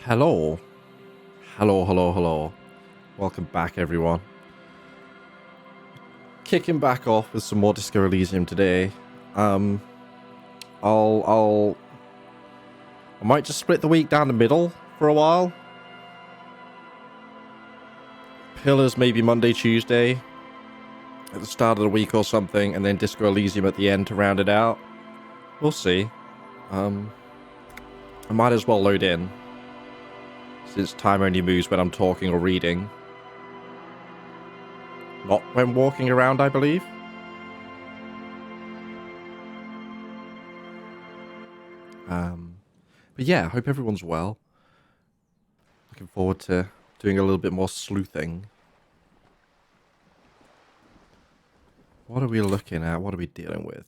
Hello. Hello, hello, hello. Welcome back, everyone. Kicking back off with some more Disco Elysium today. I might just split the week down the middle for a while. Pillars maybe Monday, Tuesday at the start of the week or something, and then Disco Elysium at the end to round it out. We'll see. I might as well load in, since time only moves when I'm talking or reading. Not when walking around, I believe. But yeah, I hope everyone's well. Looking forward to doing a little bit more sleuthing. What are we looking at? What are we dealing with?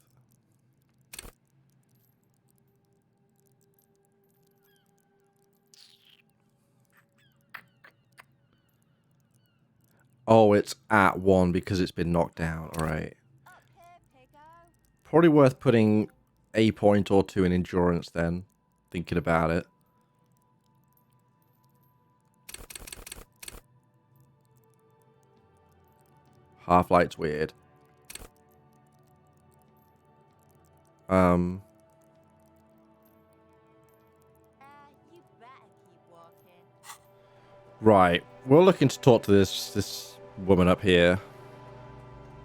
Oh, it's at 1 because it's been knocked down. Alright. Probably worth putting a point or two in endurance then. Thinking about it. Half-light's weird. Right. We're looking to talk to this woman up here.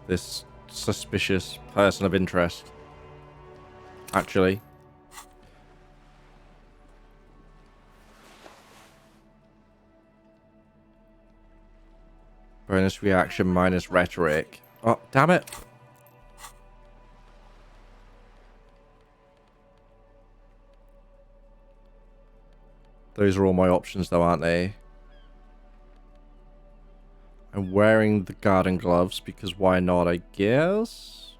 This suspicious person of interest. Actually. Bonus reaction minus rhetoric. Oh, damn it. Those are all my options though, aren't they? I'm wearing the garden gloves because why not, I guess?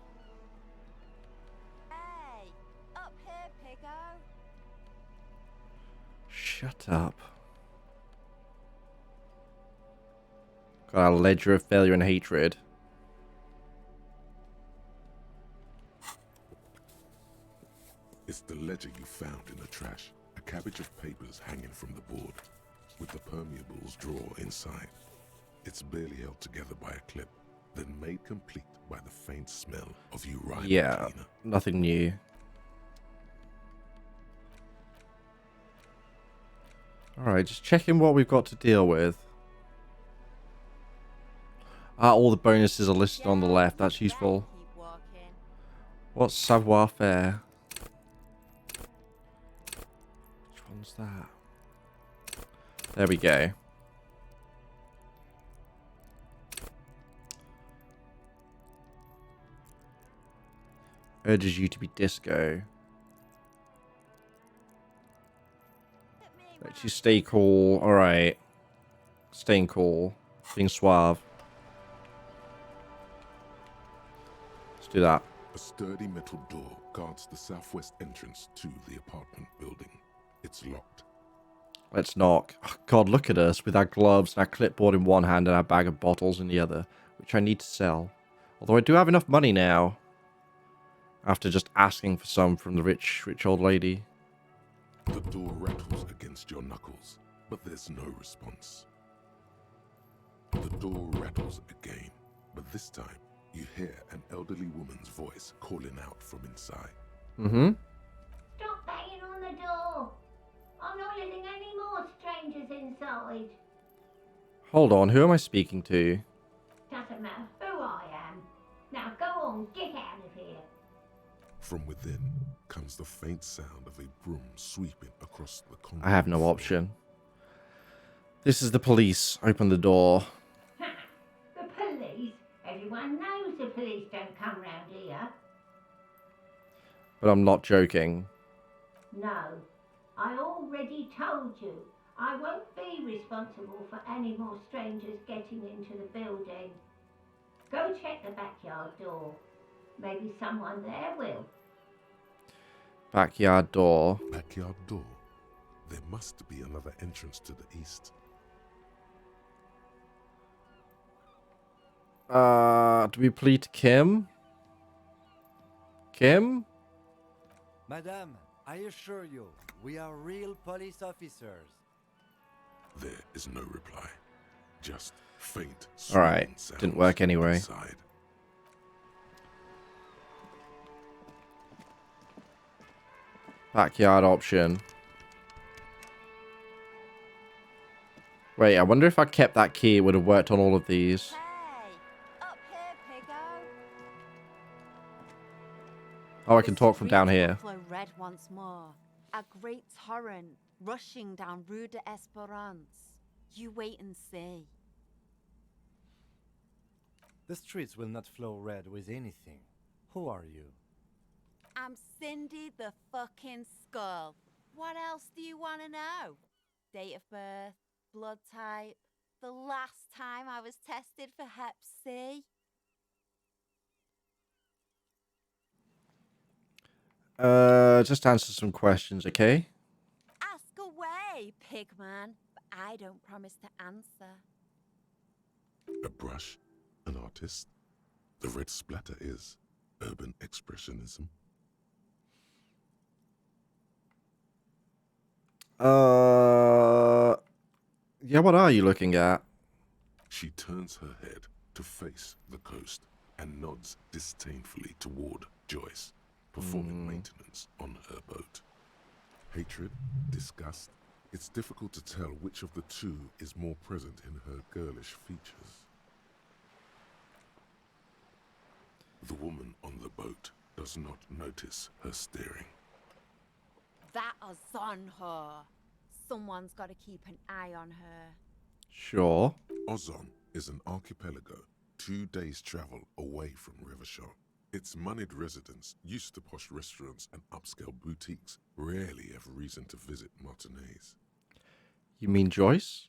Hey, up here, Piggo. Shut up. Got a ledger of failure and hatred. It's the ledger you found in the trash. A cabbage of papers hanging from the board, with the permeables drawer inside. It's barely held together by a clip, then made complete by the faint smell of urine Yeah, cleaner. nothing new. Alright, just checking what we've got to deal with. All the bonuses are listed on the left. That's useful. What's savoir faire? Which one's that? There we go. Urges you to be disco. Lets you stay cool. Alright. Staying cool. Being suave. Let's do that. A sturdy metal door guards the southwest entrance to the apartment building. It's locked. Let's knock. Oh, God, look at us with our gloves and our clipboard in one hand and our bag of bottles in the other, which I need to sell. Although I do have enough money now. After just asking for some from the rich old lady. The door rattles against your knuckles, but there's no response. The door rattles again, but this time you hear an elderly woman's voice calling out from inside. Mm-hmm. Stop banging on the door. I'm not letting any more strangers inside. Hold on, who am I speaking to? Doesn't matter who I am. Now go on, get out of here. From within comes the faint sound of a broom sweeping across the concrete I have no floor. option. This is the police. Open the door. Ha! The police? Everyone knows the police don't come round here. But I'm not joking. No, I already told you. I won't be responsible for any more strangers getting into the building. Go check the backyard door. Maybe someone there will. Backyard door. Backyard door. There must be another entrance to the east. Do we plead to Kim? Kim? Madame, I assure you, we are real police officers. There is no reply. Just faint Alright, swirling sounds didn't work anyway. inside. Backyard option. Wait, I wonder if I kept that key, it would have worked on all of these. Hey, up here, Piggo. Oh, I can talk from down here. Flow red once more. A great torrent rushing down Rue de Esperance. You wait and see. The streets will not flow red with anything. Who are you? I'm Cindy the fucking Skull. What else do you want to know? Date of birth, blood type, the last time I was tested for Hep C. Just answer some questions, okay? Ask away, pigman, but I don't promise to answer. A brush, an artist. The red splatter is urban expressionism. Yeah, what are you looking at? She turns her head to face the coast and nods disdainfully toward Joyce, performing maintenance on her boat. Hatred, disgust, it's difficult to tell which of the two is more present in her girlish features. The woman on the boat does not notice her staring. That is on her. Someone's got to keep an eye on her. Sure. Ozon is an archipelago 2 days' travel away from Rivershore. Its moneyed residents, used to posh restaurants and upscale boutiques, rarely have reason to visit Martinez. You mean Joyce?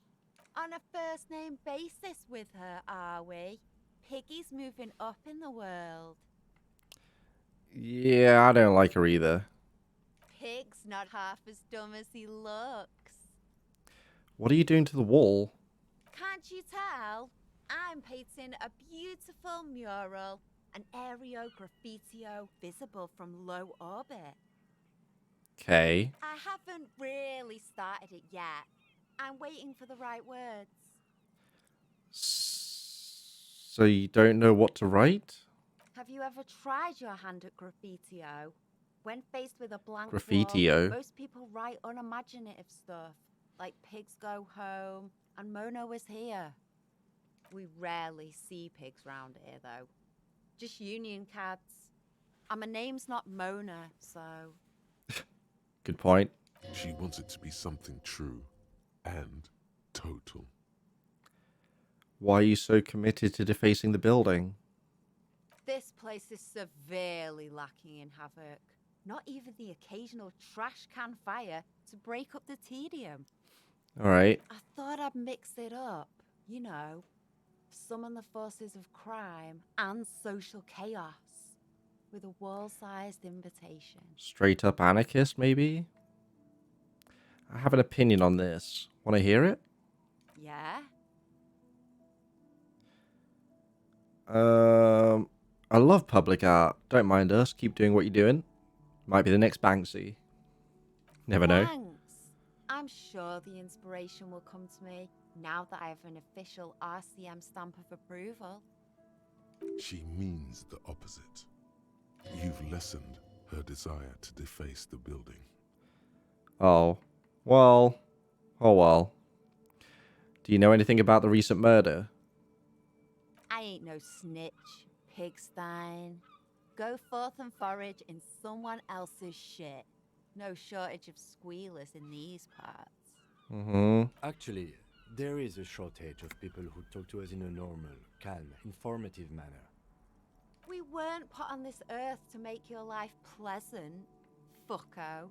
On a first-name basis with her, are we? Piggy's moving up in the world. Yeah, I don't like her either. Pig's not half as dumb as he looks. What are you doing to the wall? Can't you tell? I'm painting a beautiful mural, an aereo graffitio visible from low orbit. Okay. I haven't really started it yet. I'm waiting for the right words. So you don't know what to write? Have you ever tried your hand at graffitio? When faced with a blank Graffitio? wall, most people write unimaginative stuff, like pigs go home and Mona was here. We rarely see pigs round here, though. Just union cats. And my name's not Mona, so... Good point. She wants it to be something true and total. Why are you so committed to defacing the building? This place is severely lacking in havoc. Not even the occasional trash can fire to break up the tedium. Alright. I thought I'd mix it up, you know. Summon the forces of crime and social chaos with a wall-sized invitation. Straight up anarchist, maybe? I have an opinion on this. Want to hear it? Yeah? I love public art. Don't mind us. Keep doing what you're doing. Might be the next Banksy. Never know. Thanks. I'm sure the inspiration will come to me now that I have an official RCM stamp of approval. She means the opposite. You've lessened her desire to deface the building. Oh. Well. Oh well. Do you know anything about the recent murder? I ain't no snitch, pigstein. Go forth and forage in someone else's shit. No shortage of squealers in these parts. Mm-hmm. Actually, there is a shortage of people who talk to us in a normal, calm, informative manner. We weren't put on this earth to make your life pleasant, fucko.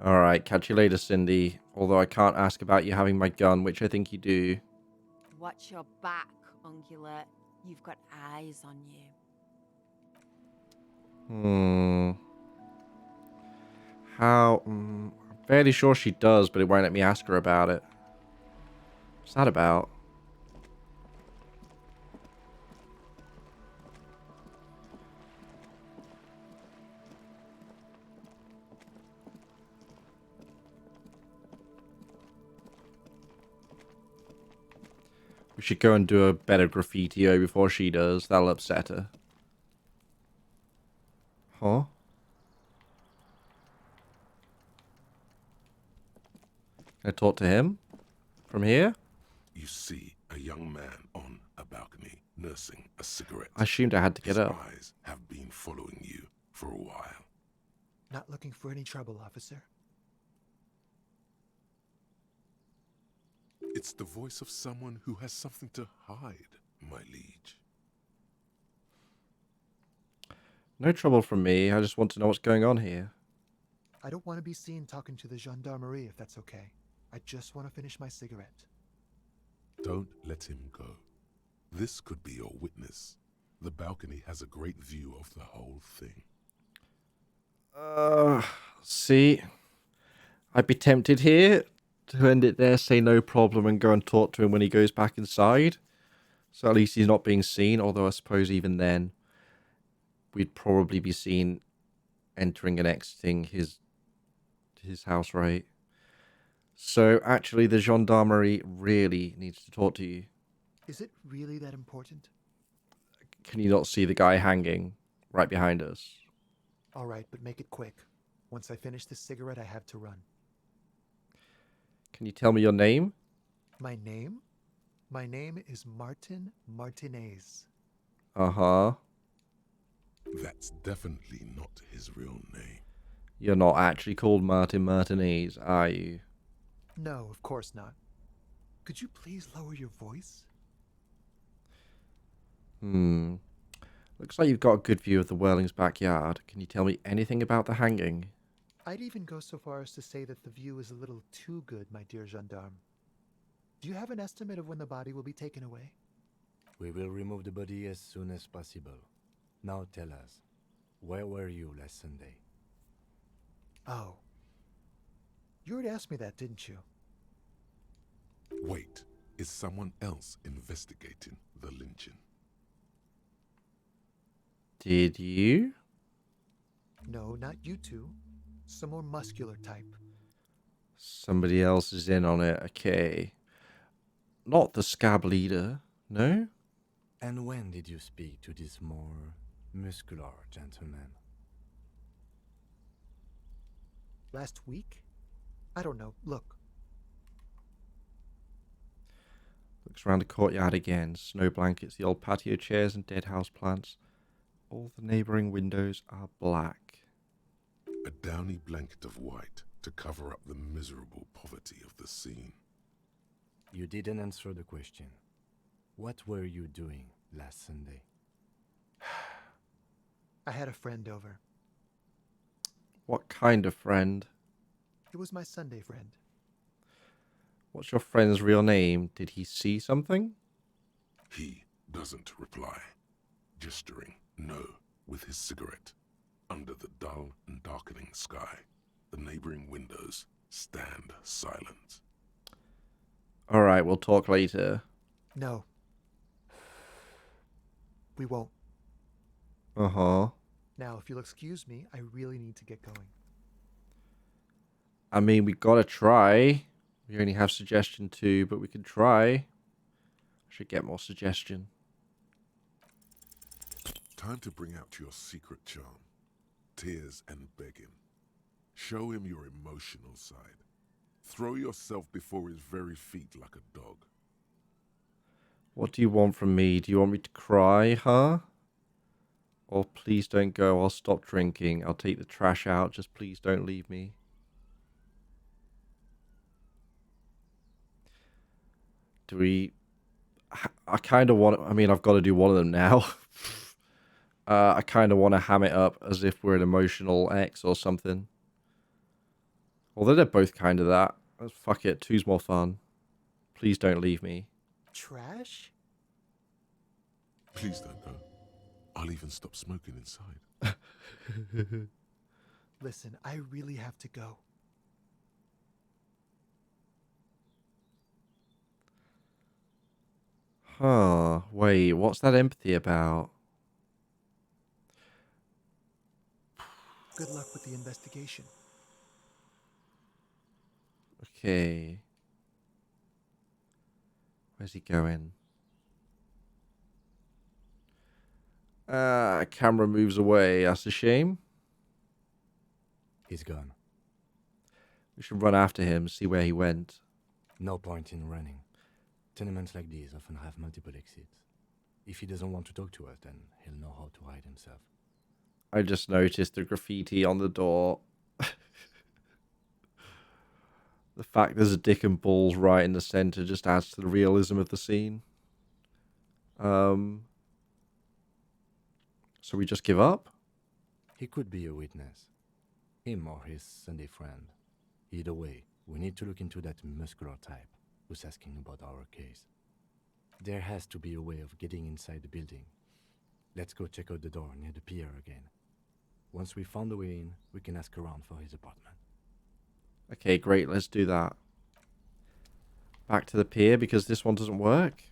Alright, catch you later, Cindy. Although I can't ask about you having my gun, which I think you do. Watch your back, ungulate. You've got eyes on you. How? I'm fairly sure she does, but it won't let me ask her about it. What's that about? We should go and do a better graffiti before she does. That'll upset her. Huh? Can I talk to him? From here? You see a young man on a balcony nursing a cigarette. I assumed I had to get His up. eyes have been following you for a while. Not looking for any trouble, officer. It's the voice of someone who has something to hide, my liege. No trouble from me. I just want to know what's going on here. I don't want to be seen talking to the gendarmerie if that's okay. I just want to finish my cigarette. Don't let him go. This could be your witness. The balcony has a great view of the whole thing. See, I'd be tempted here to end it there, say no problem, and go and talk to him when he goes back inside. So at least he's not being seen, although I suppose even then, we'd probably be seen entering and exiting his house, right? So actually, the gendarmerie really needs to talk to you. Is it really that important? Can you not see the guy hanging right behind us? All right, but make it quick. Once I finish this cigarette, I have to run. Can you tell me your name? My name? My name is Martin Martinez. Uh-huh. That's definitely not his real name. You're not actually called Martin Martinez, are you? No, of course not. Could you please lower your voice? Looks like you've got a good view of the Whirling's backyard. Can you tell me anything about the hanging? I'd even go so far as to say that the view is a little too good, my dear gendarme. Do you have an estimate of when the body will be taken away? We will remove the body as soon as possible. Now tell us, where were you last Sunday? Oh. You already asked me that, didn't you? Wait, is someone else investigating the lynching? Did you? No, not you two. Some more muscular type. Somebody else is in on it, okay. Not the scab leader, no? And when did you speak to this more muscular gentleman? Last week? I don't know. Look. Looks around the courtyard again. Snow blankets, the old patio chairs, and dead house plants. All the neighbouring windows are black. A downy blanket of white to cover up the miserable poverty of the scene. You didn't answer the question. What were you doing last Sunday? I had a friend over. What kind of friend? It was my Sunday friend. What's your friend's real name? Did he see something? He doesn't reply, gesturing no with his cigarette. Under the dull and darkening sky, the neighboring windows stand silent. Alright, we'll talk later. No. We won't. Uh-huh. Now, if you'll excuse me, I really need to get going. I mean, we gotta try. We only have suggestion 2, but we can try. I should get more suggestion. Time to bring out your secret charm. Tears and begging. Show him your emotional side. Throw yourself before his very feet like a dog. What do you want from me? Do you want me to cry, huh? Or please don't go, I'll stop drinking. I'll take the trash out, just please don't leave me. Do we... I kind of want... I mean, I've got to do one of them now. I kind of want to ham it up as if we're an emotional ex or something. Although they're both kind of that. Fuck it, 2's more fun. Please don't leave me. Trash? Please don't go. I'll even stop smoking inside. Listen, I really have to go. Huh, wait, what's that empathy about? Good luck with the investigation. Okay. Where's he going? Camera moves away. That's a shame. He's gone. We should run after him, see where he went. No point in running. Tenements like these often have multiple exits. If he doesn't want to talk to us, then he'll know how to hide himself. I just noticed the graffiti on the door. The fact there's a dick and balls right in the center just adds to the realism of the scene. So we just give up? He could be a witness. Him or his Sunday friend. Either way, we need to look into that muscular type who's asking about our case. There has to be a way of getting inside the building. Let's go check out the door near the pier again. Once we found a way in, we can ask around for his apartment. Okay, great. Let's do that. Back to the pier because this one doesn't work.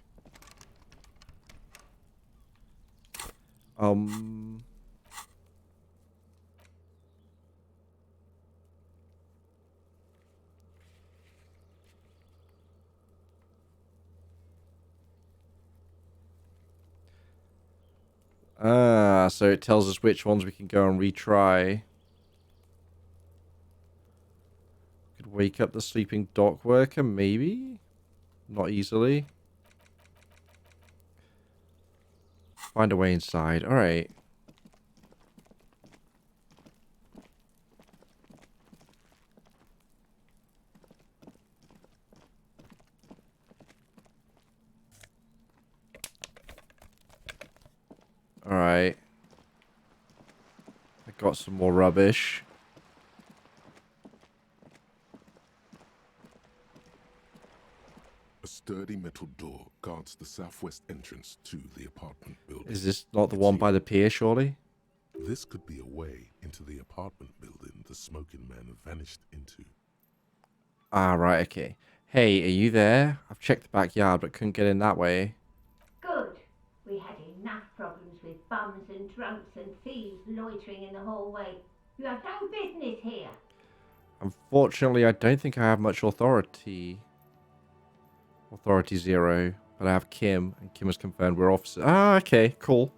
So it tells us which ones we can go and retry. Could wake up the sleeping dock worker, maybe? Not easily. Find a way inside. Alright. Alright. I got some more rubbish. A sturdy metal door guards the southwest entrance to the apartment building. Is this not the one by the pier, surely? This could be a way into the apartment building the smoking man vanished into. Ah, right, okay. Hey, are you there? I've checked the backyard, but couldn't get in that way. Good. We had enough problems with bums and drunks and thieves loitering in the hallway. You have no business here. Unfortunately, I don't think I have much authority. Authority 0. But I have Kim, and Kim has confirmed we're officers. Ah, okay, cool.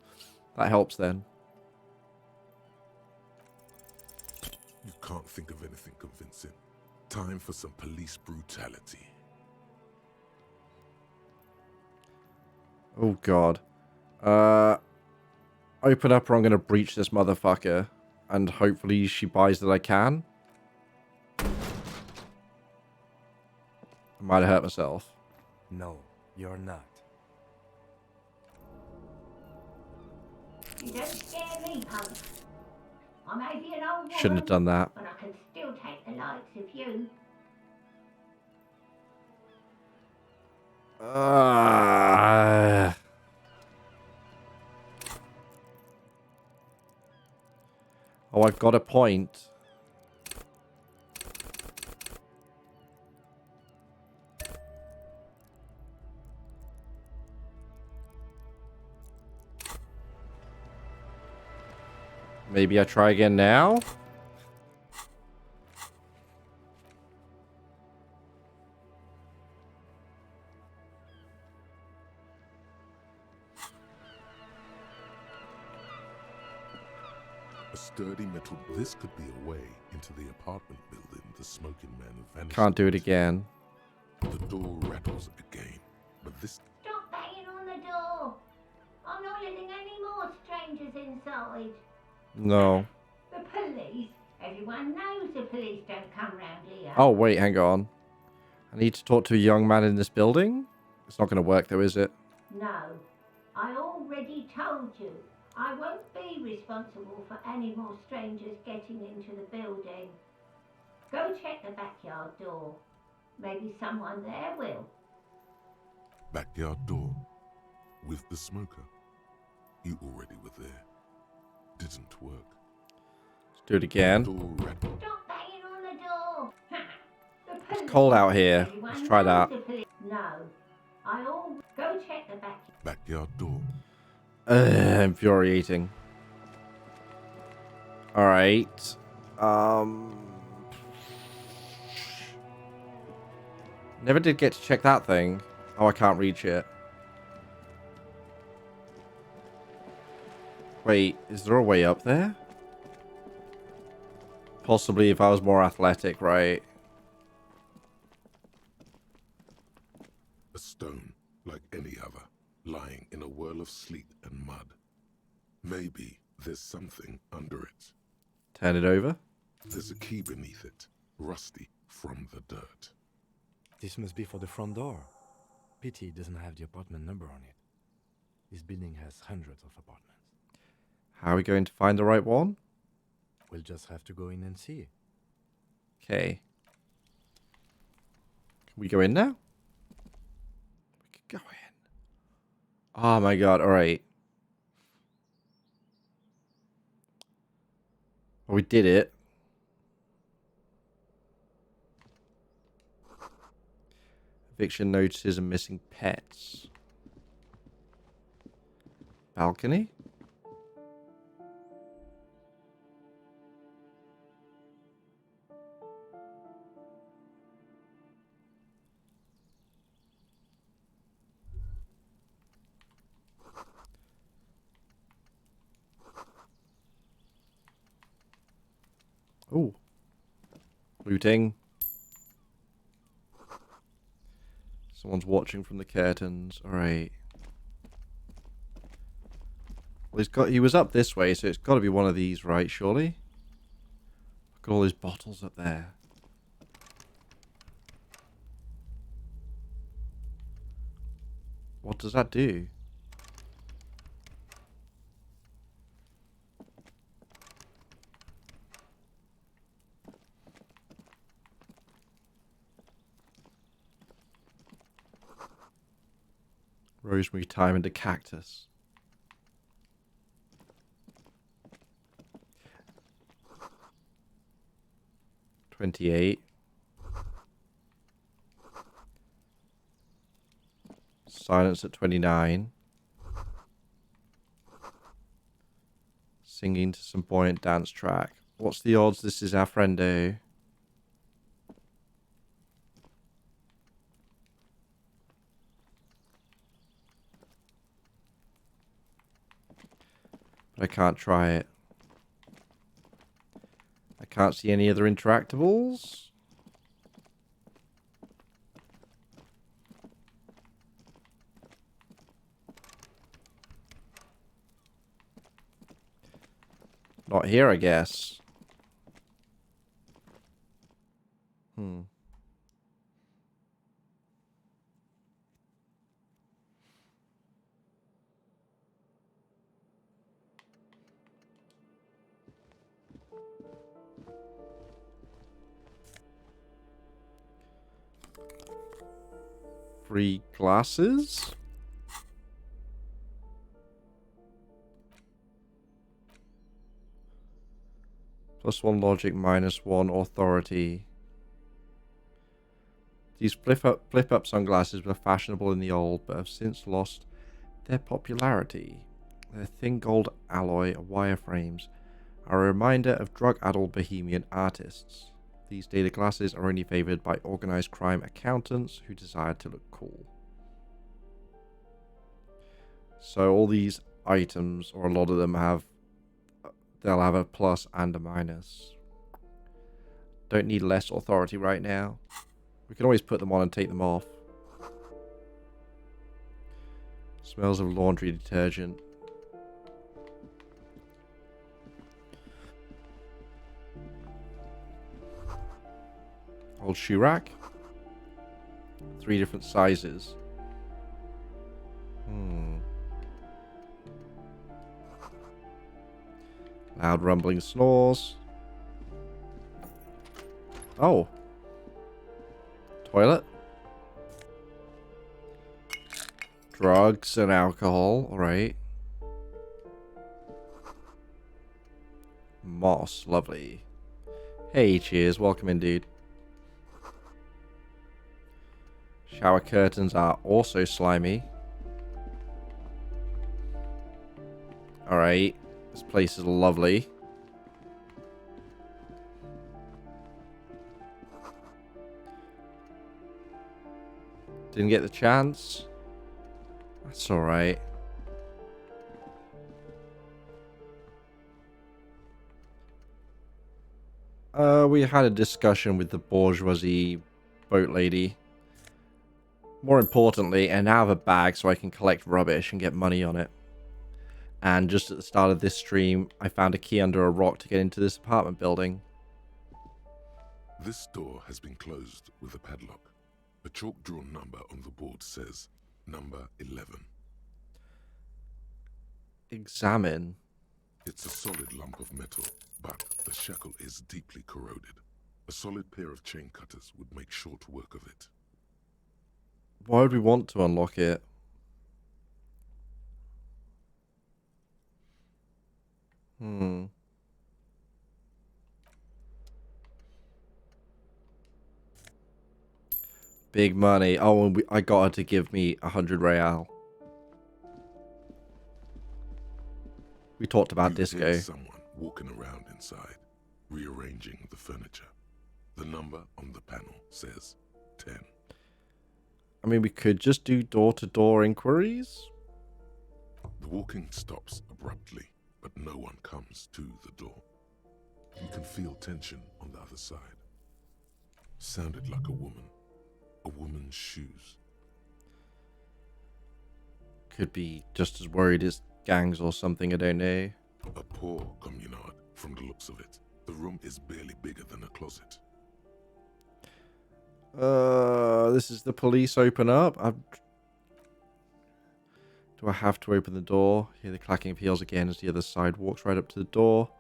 That helps then. You can't think of anything convincing. Time for some police brutality. Oh, God. Open up or I'm going to breach this motherfucker. And hopefully she buys that I can. I might have hurt myself. No, you're not. You don't scare me, punk. I may be an old woman, Shouldn't have done that. but I can still take the likes of you. Oh, I've got a point. Maybe I try again now? A sturdy metal. This could be a way into the apartment building the smoking man vanished. Can't do it into. again. The door rattles again, but this Stop banging on the door. I'm not letting any more strangers inside. No. The police? Everyone knows the police don't come round here. Oh, wait, hang on. I need to talk to a young man in this building? It's not going to work though, is it? No. I already told you. I won't be responsible for any more strangers getting into the building. Go check the backyard door. Maybe someone there will. backyard door with the smoker. You already were there. Didn't work. Let's do it again. Door rattled. Stop banging on the door. The It's police. cold out here. Everyone Let's try knows that. the police. No. Go check the Backyard door. Infuriating. Alright. Never did get to check that thing. Oh, I can't reach it. Wait, is there a way up there? Possibly if I was more athletic, right? A stone, like any other, lying in a whirl of sleet and mud. Maybe there's something under it. Turn it over. There's a key beneath it, rusty from the dirt. This must be for the front door. Pity it doesn't have the apartment number on it. This building has hundreds of apartments. How are we going to find the right one? We'll just have to go in and see. Okay. Can we go in now? We can go in. Oh my god, alright. Well, we did it. Eviction notices and missing pets. Balcony? Oh. Looting. Someone's watching from the curtains. Alright. Well, he was up this way, so it's got to be one of these, right, surely? Look at all those bottles up there. What does that do? Rosemary, thyme, and a cactus. $28. Silence at 29. Singing to some buoyant dance track. What's the odds this is our friendo? But I can't try it. I can't see any other interactables. Not here, I guess. Free glasses? +1 logic, -1 authority. These flip-up sunglasses were fashionable in the old, but have since lost their popularity. Their thin gold alloy wireframes are a reminder of drug-addled bohemian artists. These data glasses are only favored by organized crime accountants who desire to look cool. So all these items, or a lot of them, they'll have a plus and a minus. Don't need less authority right now. We can always put them on and take them off. Smells of laundry detergent. Old shoe rack. 3 different sizes. Loud rumbling snores. Oh. Toilet. Drugs and alcohol. Alright. Moss. Lovely. Hey, cheers. Welcome in, dude. Shower curtains are also slimy. Alright. This place is lovely. Didn't get the chance. That's alright. We had a discussion with the bourgeoisie boat lady. More importantly, and now I have a bag so I can collect rubbish and get money on it. And just at the start of this stream, I found a key under a rock to get into this apartment building. This door has been closed with a padlock. A chalk-drawn number on the board says number 11. Examine. It's a solid lump of metal, but the shackle is deeply corroded. A solid pair of chain cutters would make short work of it. Why would we want to unlock it? Big money. Oh, and I got her to give me 100 real. We talked about You disco. hear someone walking around inside, rearranging the furniture. The number on the panel says 10. I mean, we could just do door-to-door inquiries. The walking stops abruptly, but no one comes to the door. You can feel tension on the other side. Sounded like a woman. A woman's shoes. Could be just as worried as gangs or something, I don't know. A poor communard, from the looks of it. The room is barely bigger than a closet. This is the police open up. Do I have to open the door? Hear the clacking of heels again as the other side walks right up to the door.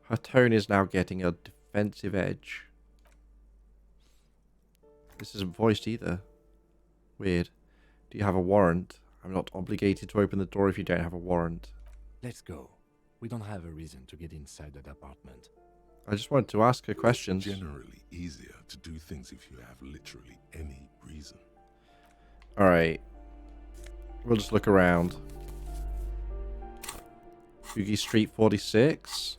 Her tone is now getting a defensive edge. This isn't voiced either. Weird. Do you have a warrant? I'm not obligated to open the door if you don't have a warrant. Let's go. We don't have a reason to get inside that apartment. I just wanted to ask her questions. Generally easier to do things if you have literally any reason. Alright. We'll just look around. Boogie Street 46.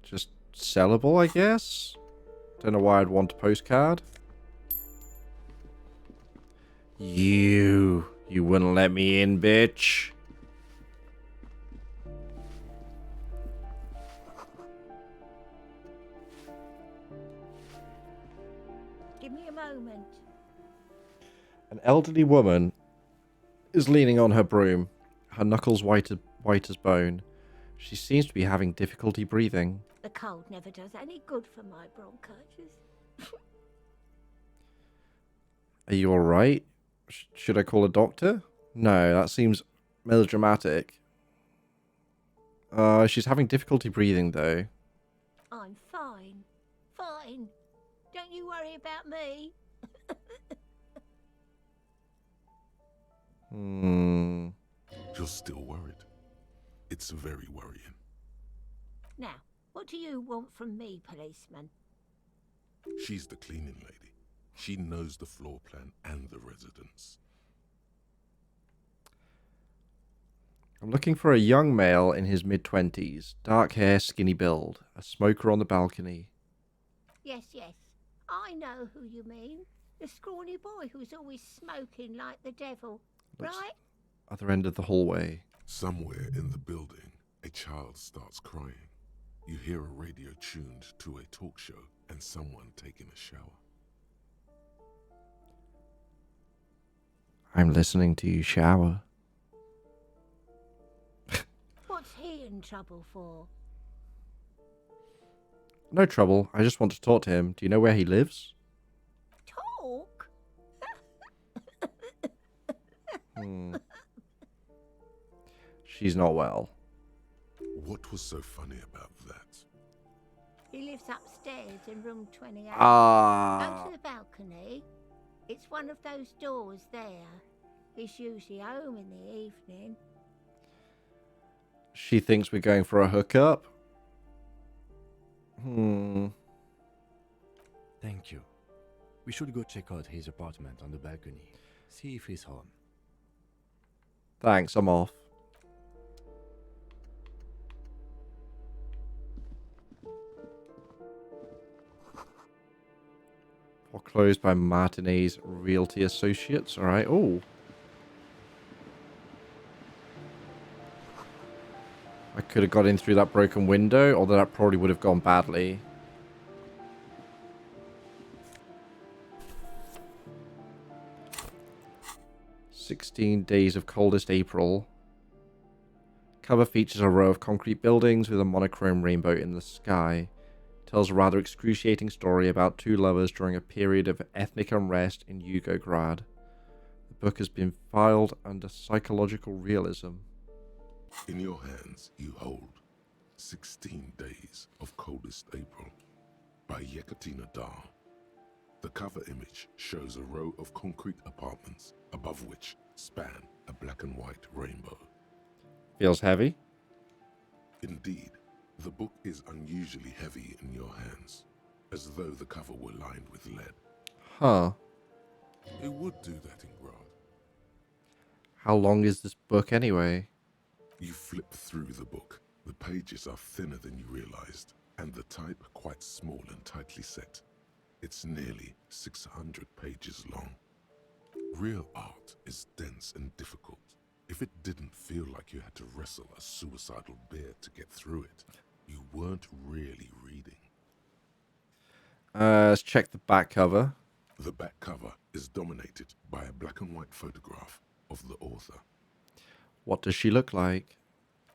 Just sellable, I guess? Don't know why I'd want a postcard. You wouldn't let me in, bitch. Give me a moment. An elderly woman is leaning on her broom, her knuckles white as bone. She seems to be having difficulty breathing. The cold never does any good for my bronchitis. Are you alright? Should I call a doctor? No, that seems melodramatic. She's having difficulty breathing, though. I'm fine. Fine. Don't you worry about me. You're still worried. It's very worrying. Now, what do you want from me, policeman? She's the cleaning lady. She knows the floor plan and the residence. I'm looking for a young male in his mid-20s. Dark hair, skinny build. A smoker on the balcony. Yes, yes. I know who you mean. The scrawny boy who's always smoking like the devil. Looks Right? Other end of the hallway. Somewhere in the building, a child starts crying. You hear a radio tuned to a talk show and someone taking a shower. I'm listening to you shower. What's he in trouble for? No trouble. I just want to talk to him. Do you know where he lives? Talk? She's not well. What was so funny about that? He lives upstairs in room 28. Go Ah. to the balcony. It's one of those doors there. He's usually home in the evening. She thinks we're going for a hookup. Thank you. We should go check out his apartment on the balcony. See if he's home. Thanks, I'm off. Foreclosed by Martinez Realty Associates. All right. Oh. I could have got in through that broken window, although that probably would have gone badly. "16 Days of Coldest April." Cover features a row of concrete buildings with a monochrome rainbow in the sky. Tells a rather excruciating story about two lovers during a period of ethnic unrest in Yugograd. The book has been filed under psychological realism. In your hands, you hold 16 Days of Coldest April by Yekaterina Dar. The cover image shows a row of concrete apartments above which span a black and white rainbow. Feels heavy. Indeed, the book is unusually heavy in your hands, as though the cover were lined with lead. Huh. It would do that in Grad. How long is this book anyway? You flip through the book. The pages are thinner than you realized, and the type quite small and tightly set. It's nearly 600 pages long. Real art is dense and difficult. If it didn't feel like you had to wrestle a suicidal bear to get through it, you weren't really reading. Let's check the back cover. The back cover is dominated by a black and white photograph of the author. What does she look like?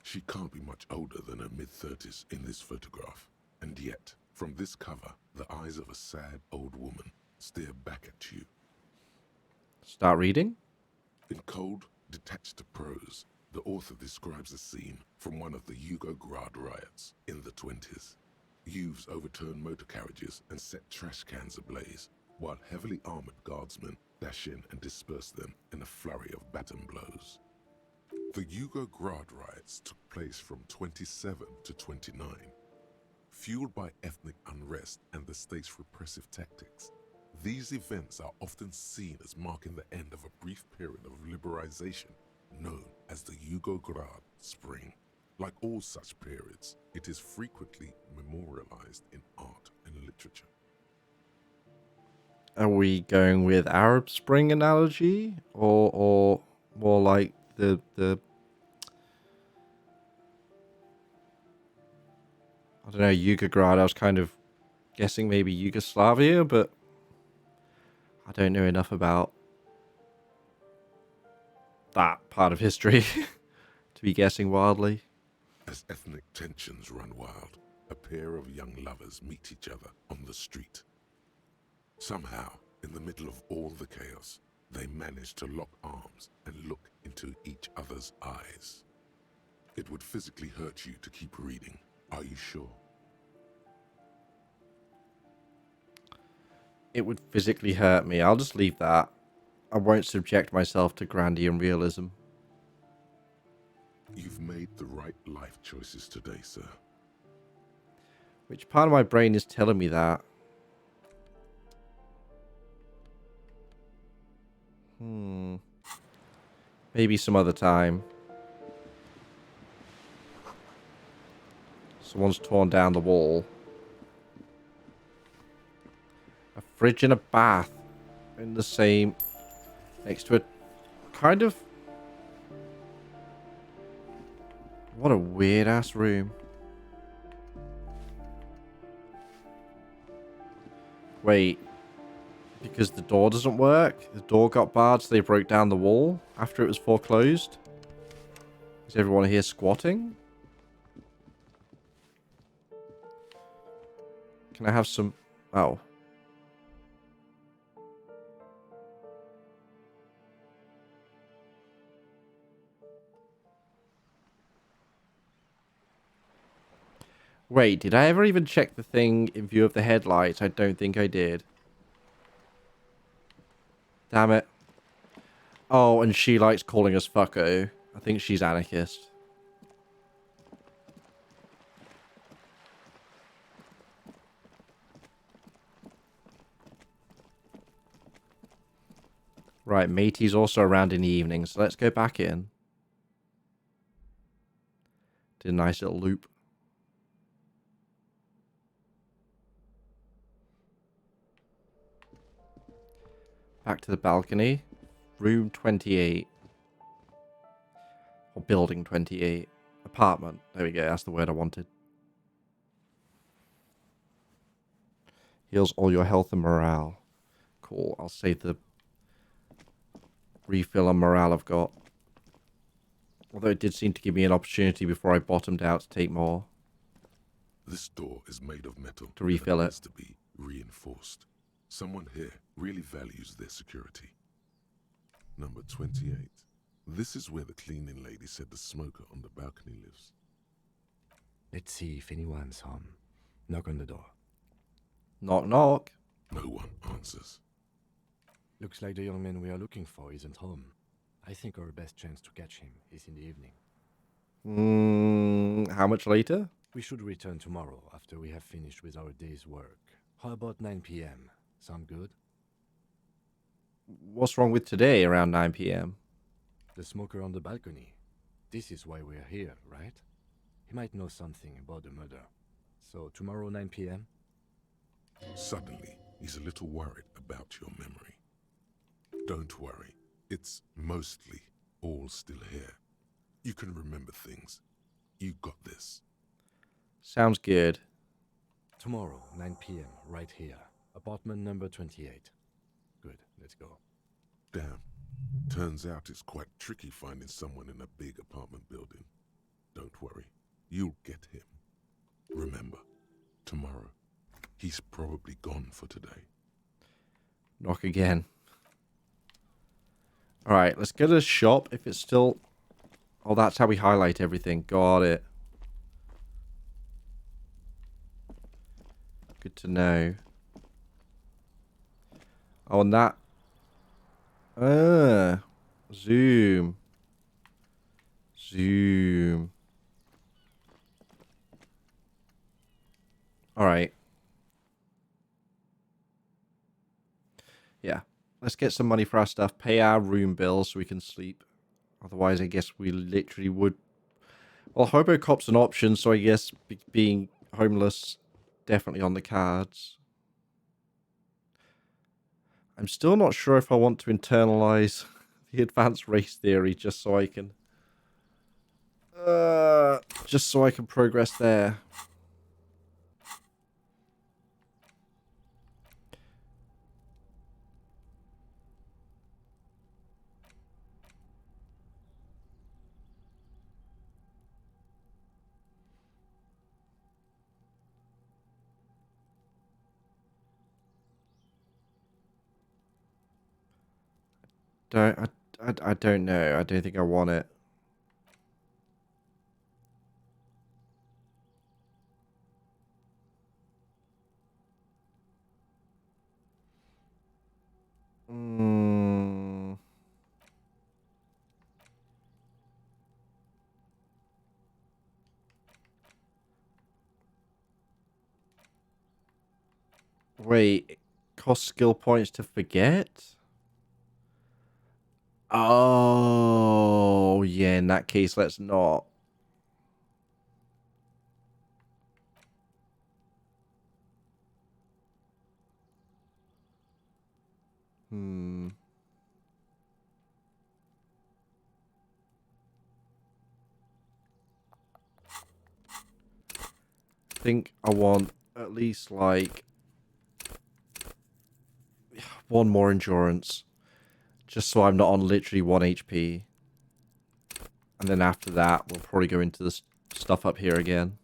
She can't be much older than her mid-30s in this photograph, and yet, from this cover, the eyes of a sad old woman stare back at you. Start reading? In cold, detached prose, the author describes a scene from one of the Yugograd riots in the 20s. Youths overturned motor carriages and set trash cans ablaze, while heavily armored guardsmen dash in and disperse them in a flurry of baton blows. The Yugograd riots took place from 27 to 29. Fueled by ethnic unrest and the state's repressive tactics, these events are often seen as marking the end of a brief period of liberalization known as the Yugograd Spring. Like all such periods, it is frequently memorialized in art and literature. Are we going with Arab Spring analogy, or more like the I don't know, Yugograd? I was kind of guessing maybe Yugoslavia, but I don't know enough about that part of history to be guessing wildly. As ethnic tensions run wild, a pair of young lovers meet each other on the street. Somehow, in the middle of all the chaos, they manage to lock arms and look into each other's eyes. It would physically hurt you to keep reading. Are you sure? It would physically hurt me. I'll just leave that. I won't subject myself to Grandian realism. You've made the right life choices today, sir. Which part of my brain is telling me that? Maybe some other time. Someone's torn down the wall. A fridge and a bath in the same... next to a kind of... what a weird-ass room. Wait. Because the door doesn't work? The door got barred, so they broke down the wall after it was foreclosed? Is everyone here squatting? Can I have some... oh. Wait, did I ever even check the thing in view of the headlights? I don't think I did. Damn it. Oh, and she likes calling us fucko. I think she's anarchist. Right, matey's also around in the evening, so let's go back in. Did a nice little loop. Back to the balcony. Room 28. Or building 28. Apartment. There we go. That's the word I wanted. Heals all your health and morale. Cool. I'll save the refill on morale I've got. Although it did seem to give me an opportunity before I bottomed out to take more. This door is made of metal. To refill and it. needs to be reinforced. Someone here really values their security. Number 28. This is where the cleaning lady said the smoker on the balcony lives. Let's see if anyone's home. Knock on the door. Knock, knock. No one answers. Looks like the young man we are looking for isn't home. I think our best chance to catch him is in the evening. How much later? We should return tomorrow after we have finished with our day's work. How about 9 p.m.? Sound good? What's wrong with today around 9 p.m.? The smoker on the balcony. This is why we're here, right? He might know something about the murder. So tomorrow 9 p.m.? Suddenly, he's a little worried about your memory. Don't worry. It's mostly all still here. You can remember things. You got this. Sounds good. Tomorrow, 9 p.m., right here. Apartment number 28. Good, let's go. Damn. Turns out it's quite tricky finding someone in a big apartment building. Don't worry. You'll get him. Remember, tomorrow, he's probably gone for today. Knock again. Alright, let's go to the shop if it's still... Oh, that's how we highlight everything. Got it. Good to know. Oh, and that... Zoom. Zoom. Alright. Yeah. Let's get some money for our stuff. Pay our room bills so we can sleep. Otherwise, I guess we literally would... Well, Hobocop's an option, so I guess being homeless definitely on the cards. I'm still not sure if I want to internalize the advanced race theory just so I can... just so I can progress there. I don't know. I don't think I want it. Wait, cost skill points to forget? Oh, yeah, in that case, let's not. I think I want at least, like, one more endurance. Just so I'm not on literally 1 HP. And then after that, we'll probably go into this stuff up here again.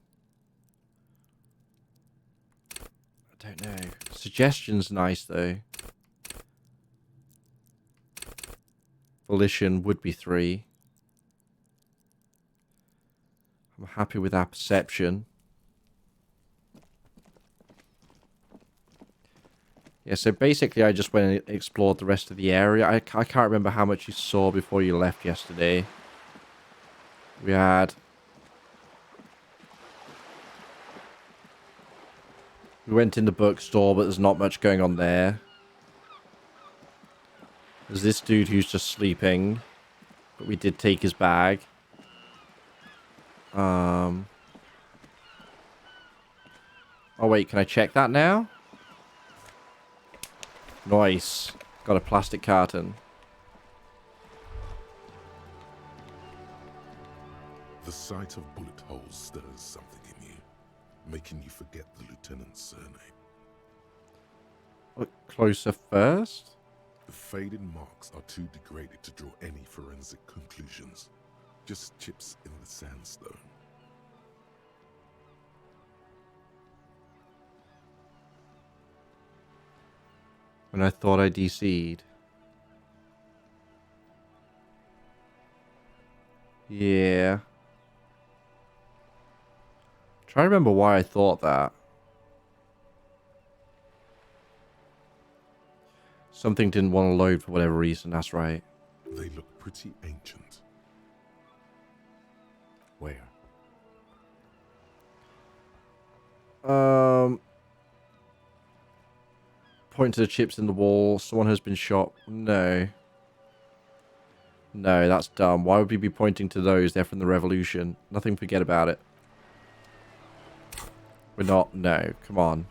I don't know. Suggestion's nice, though. Volition would be 3. I'm happy with our perception. Yeah, so basically I just went and explored the rest of the area. I can't remember how much you saw before you left yesterday. We went in the bookstore, but there's not much going on there. There's this dude who's just sleeping. But we did take his bag. Oh wait, can I check that now? Nice. Got a plastic carton. The sight of bullet holes stirs something in you, making you forget the lieutenant's surname. Look closer first. The faded marks are too degraded to draw any forensic conclusions. Just chips in the sandstone. When I thought I DC'd. Yeah. Try to remember why I thought that. Something didn't want to load for whatever reason, that's right. They look pretty ancient. Where? Point to the chips in the wall. Someone has been shot. No. No, that's dumb. Why would we be pointing to those? They're from the revolution. Nothing, forget about it. We're not. No, come on.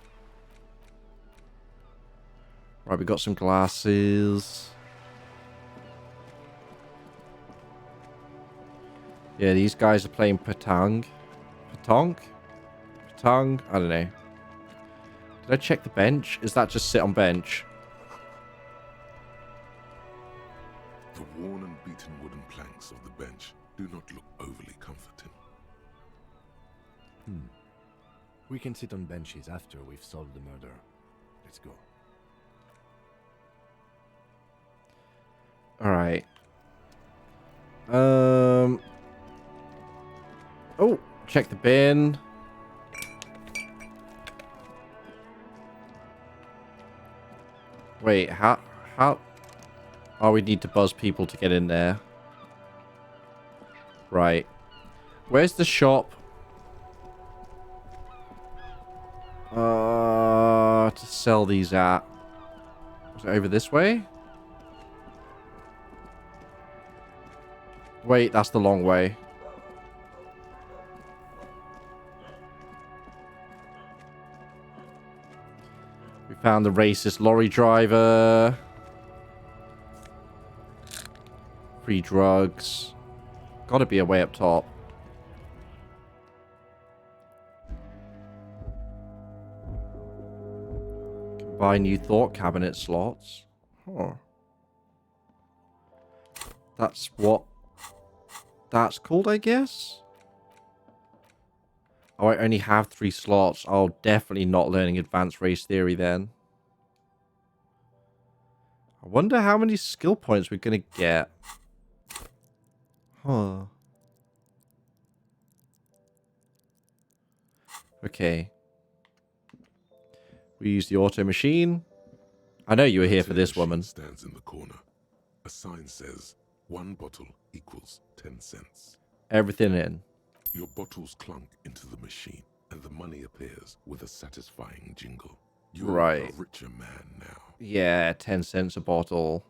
Right, we got some glasses. Yeah, these guys are playing Patang. Patong? Patang? I don't know. Did I check the bench? Is that just sit on bench? The worn and beaten wooden planks of the bench do not look overly comforting. We can sit on benches after we've solved the murder. Let's go. Alright. Oh, check the bin. Wait, how? Oh, we need to buzz people to get in there. Right. Where's the shop? To sell these at. Was it over this way? Wait, that's the long way. We found the racist lorry driver. Free drugs. Gotta be a way up top. Can buy new thought cabinet slots. Huh. That's what that's called, I guess? Oh, I only have 3 slots. Oh, definitely not learning advanced race theory then. I wonder how many skill points we're going to get. Huh. Okay. We use the auto machine. I know you were here for this woman. Stands in the corner. A sign says 1 bottle equals 10 cents. Everything in. Your bottles clunk into the machine, and the money appears with a satisfying jingle. You're Right. a richer man now. Yeah, 10 cents a bottle.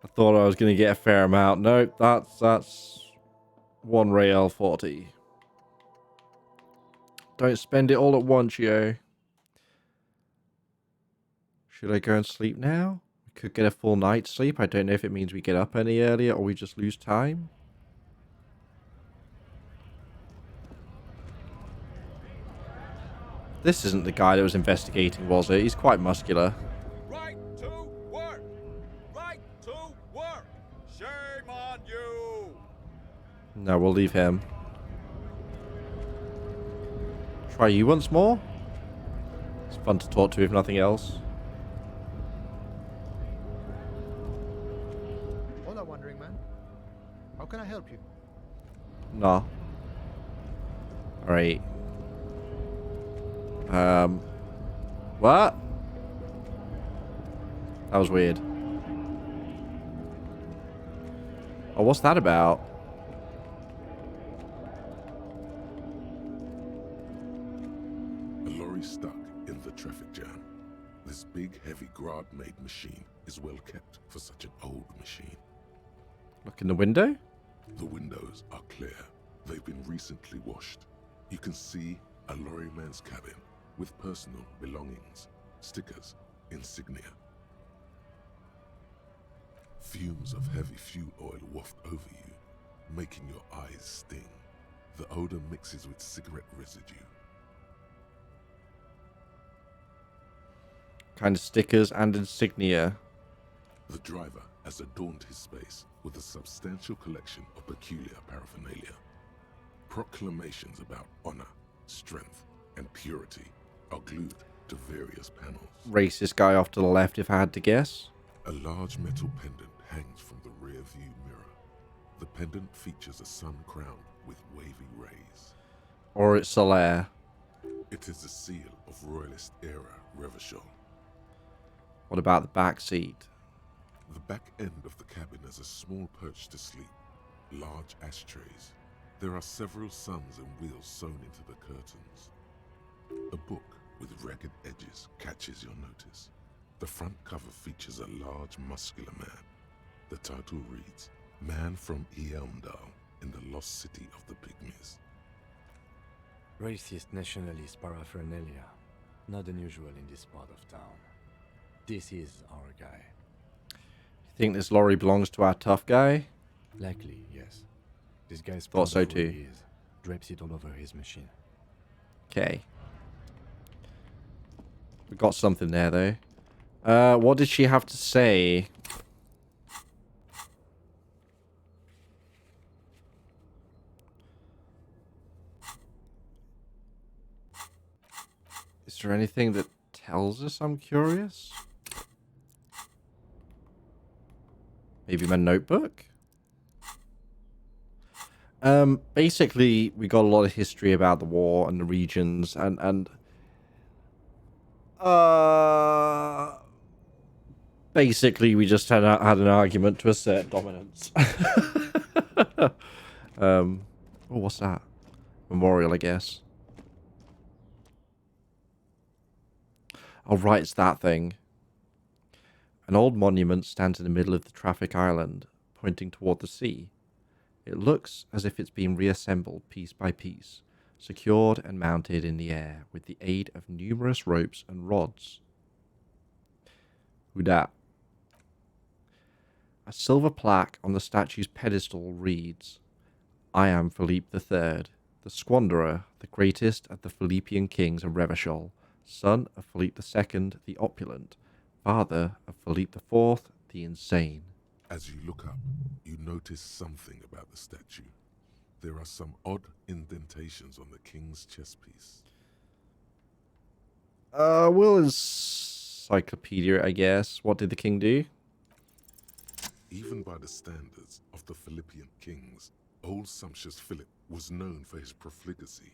I thought I was going to get a fair amount. Nope, that's 1 real 40. Don't spend it all at once, yo. Should I go and sleep now? We could get a full night's sleep. I don't know if it means we get up any earlier or we just lose time. This isn't the guy that was investigating, was it? He's quite muscular. Right to work! Right to work! Shame on you! No, we'll leave him. Try you once more? It's fun to talk to if nothing else. Hola, wandering man. How can I help you? Nah. Alright. What? That was weird. Oh, what's that about? A lorry stuck in the traffic jam. This big, heavy Grad-made machine is well kept for such an old machine. Look in the window? The windows are clear. They've been recently washed. You can see a lorryman's cabin with personal belongings, stickers, insignia. Fumes of heavy fuel oil waft over you, making your eyes sting. The odor mixes with cigarette residue. Kind of stickers and insignia. The driver has adorned his space with a substantial collection of peculiar paraphernalia. Proclamations about honor, strength, and purity are glued to various panels. Racist guy off to the left, if I had to guess. A large metal pendant hangs from the rear view mirror. The pendant features a sun crowned with wavy rays. Or it's Solaire. It is the seal of Royalist era Revachol. What about the back seat? The back end of the cabin has a small perch to sleep, large ashtrays. There are several suns and wheels sewn into the curtains. A book with ragged edges catches your notice. The front cover features a large, muscular man. The title reads, Man from Eelmdal in the lost city of the Pygmies. Racist nationalist paraphernalia. Not unusual in this part of town. This is our guy. You think this lorry belongs to our tough guy? Likely, yes. This guy's Thought so proud of who too. he is. Drapes it all over his machine. Okay. We got something there, though. What did she have to say? Is there anything that tells us? I'm curious. Maybe my notebook? Basically, we got a lot of history about the war and the regions, and basically we just had an argument to assert dominance. Oh, what's that? Memorial, I guess. Oh, right, it's that thing. An old monument stands in the middle of the traffic island, pointing toward the sea. It looks as if it's been reassembled piece by piece, secured and mounted in the air with the aid of numerous ropes and rods. Who dat? A silver plaque on the statue's pedestal reads, I am Philippe III, the Squanderer, the greatest of the Philippian kings of Revachol, son of Philippe II, the Opulent, father of Philippe IV, the Insane. As you look up, you notice something about the statue. There are some odd indentations on the king's chest piece. Will encyclopedia, I guess. What did the king do? Even by the standards of the Philippian kings, old sumptuous Philip was known for his profligacy.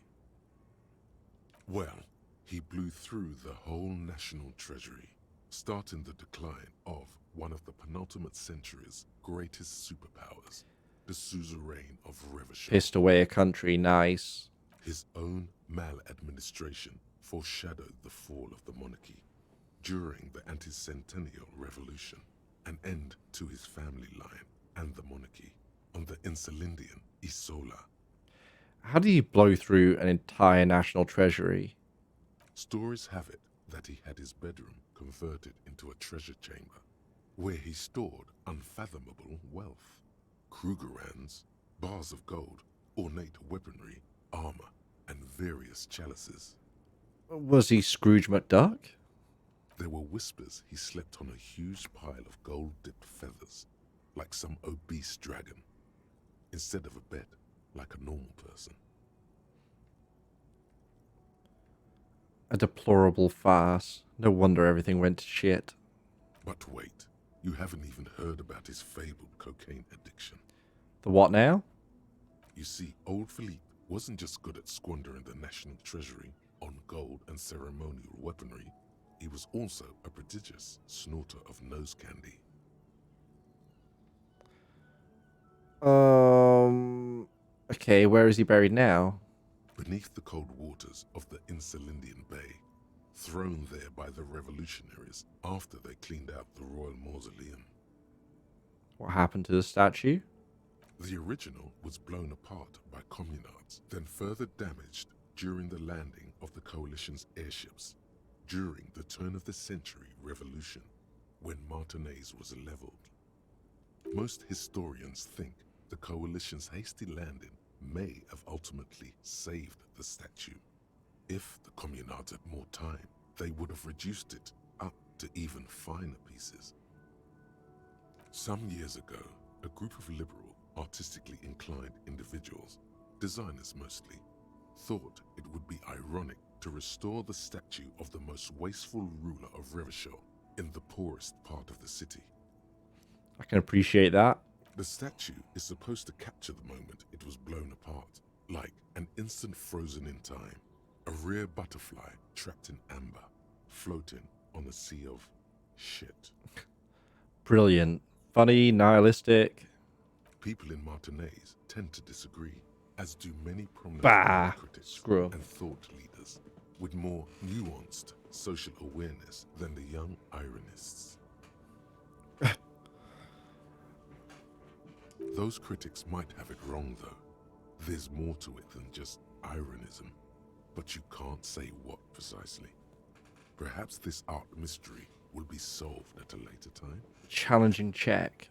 Well, he blew through the whole national treasury, starting the decline of one of the penultimate century's greatest superpowers, the suzerain of Revachol. Pissed away a country, nice. His own maladministration foreshadowed the fall of the monarchy. During the anti-centennial revolution, an end to his family line and the monarchy on the Insulindian Isola. How did he blow through an entire national treasury? Stories have it that he had his bedroom converted into a treasure chamber, where he stored unfathomable wealth. Krugerrands, bars of gold, ornate weaponry, armor, and various chalices. Was he Scrooge McDuck? There were whispers he slept on a huge pile of gold-dipped feathers, like some obese dragon, instead of a bed, like a normal person. A deplorable farce. No wonder everything went to shit. But wait, you haven't even heard about his fabled cocaine addiction. The what now? You see, old Philippe wasn't just good at squandering the national treasury on gold and ceremonial weaponry. He was also a prodigious snorter of nose candy. Okay, where is he buried now? Beneath the cold waters of the Insulindian Bay, thrown there by the revolutionaries after they cleaned out the royal mausoleum. What happened to the statue? The original was blown apart by communards, then further damaged during the landing of the coalition's airships during the turn of the century revolution, when Martinez was leveled. Most historians think the Coalition's hasty landing may have ultimately saved the statue. If the Communards had more time, they would have reduced it up to even finer pieces. Some years ago, a group of liberal, artistically inclined individuals, designers mostly, thought it would be ironic to restore the statue of the most wasteful ruler of Revachol in the poorest part of the city. I can appreciate that. The statue is supposed to capture the moment it was blown apart, like an instant frozen in time, a rare butterfly trapped in amber, floating on a sea of shit. Brilliant. Funny, nihilistic. People in Martinaise tend to disagree, as do many prominent Bah, critics screw 'em. and thought leaders with more nuanced social awareness than the young ironists. Those critics might have it wrong, though. There's more to it than just ironism, but you can't say what precisely. Perhaps this art mystery will be solved at a later time. Challenging check.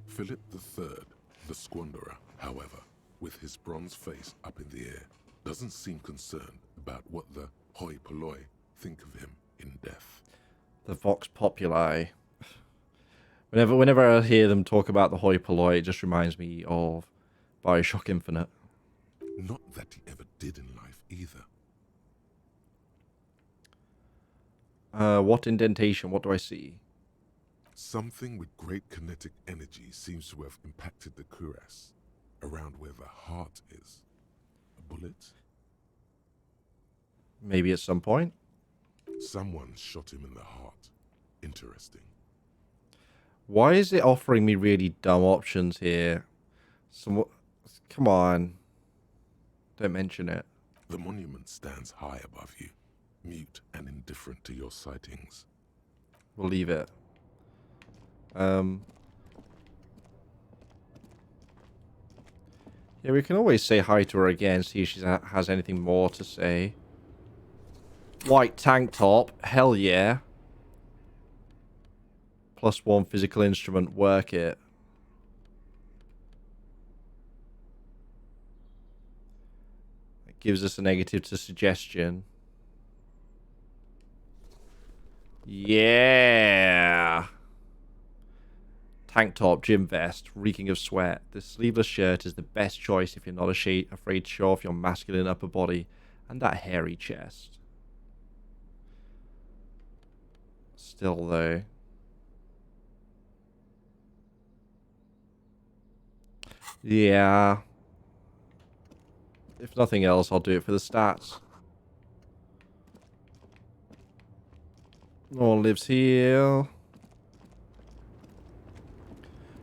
Philip III, the Squanderer, however, with his bronze face up in the air, doesn't seem concerned about what the hoi polloi think of him in death. The Vox Populi. Whenever I hear them talk about the hoi polloi, it just reminds me of Bioshock Infinite. Not that he ever did in life either. What indentation? What do I see? Something with great kinetic energy seems to have impacted the cuirass, around where the heart is. A bullet? Maybe at some point. Someone shot him in the heart. Interesting. Why is it offering me really dumb options here? Come on. Don't mention it. The monument stands high above you, mute and indifferent to your sightings. We'll leave it. Yeah, we can always say hi to her again, see if she has anything more to say. White tank top. Hell yeah. +1 physical instrument. Work it. It gives us a negative to suggestion. Yeah. Tank top, gym vest, reeking of sweat. This sleeveless shirt is the best choice if you're not afraid to show off your masculine upper body and that hairy chest. Still, though. Yeah. If nothing else, I'll do it for the stats. No one lives here.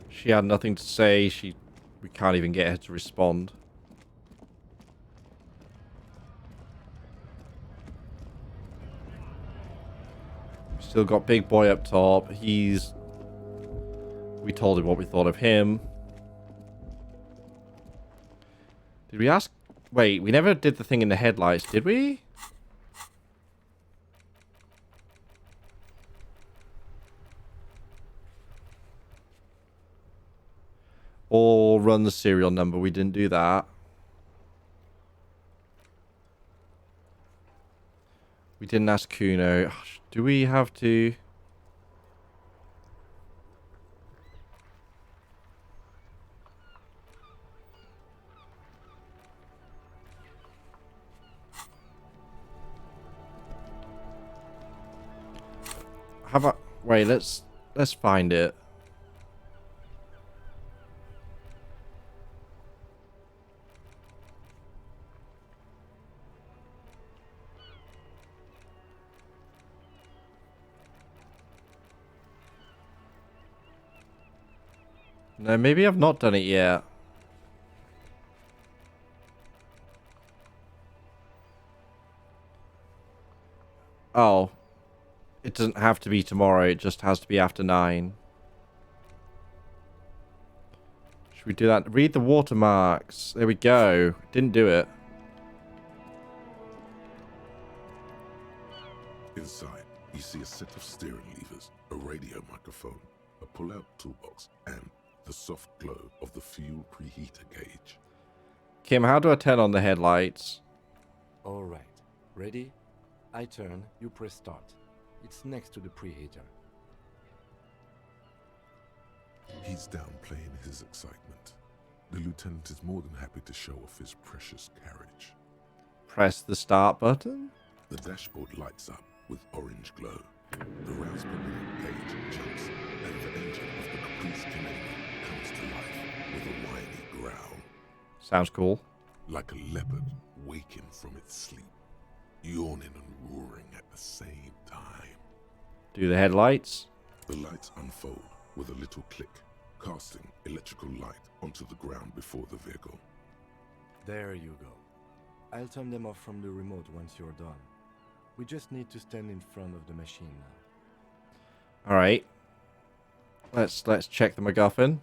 She had nothing to say. We can't even get her to respond. Still got Big Boy up top. We told him what we thought of him. Did we ask? Wait, we never did the thing in the headlights, did we? Or run the serial number. We didn't do that. We didn't ask Kuno. Do we have to? How about... Wait, let's find it. No, maybe I've not done it yet. Oh. It doesn't have to be tomorrow, it just has to be after 9. Should we do that? Read the watermarks. There we go. Didn't do it. Inside, you see a set of steering levers, a radio microphone, a pull-out toolbox, and the soft glow of the fuel preheater gauge. Kim, how do I turn on the headlights? All right. Ready? I turn, you press start. It's next to the preheater. He's downplaying his excitement. The lieutenant is more than happy to show off his precious carriage. Press the start button? The dashboard lights up with orange glow. The rounds per minute gauge jumps, and the engine of the Caprice Canadian comes to life with a whiny growl. Sounds cool. Like a leopard waking from its sleep, yawning and roaring at the same time. Do the headlights? The lights unfold with a little click, casting electrical light onto the ground before the vehicle. There you go. I'll turn them off from the remote once you're done. We just need to stand in front of the machine now. All right. Let's check the MacGuffin.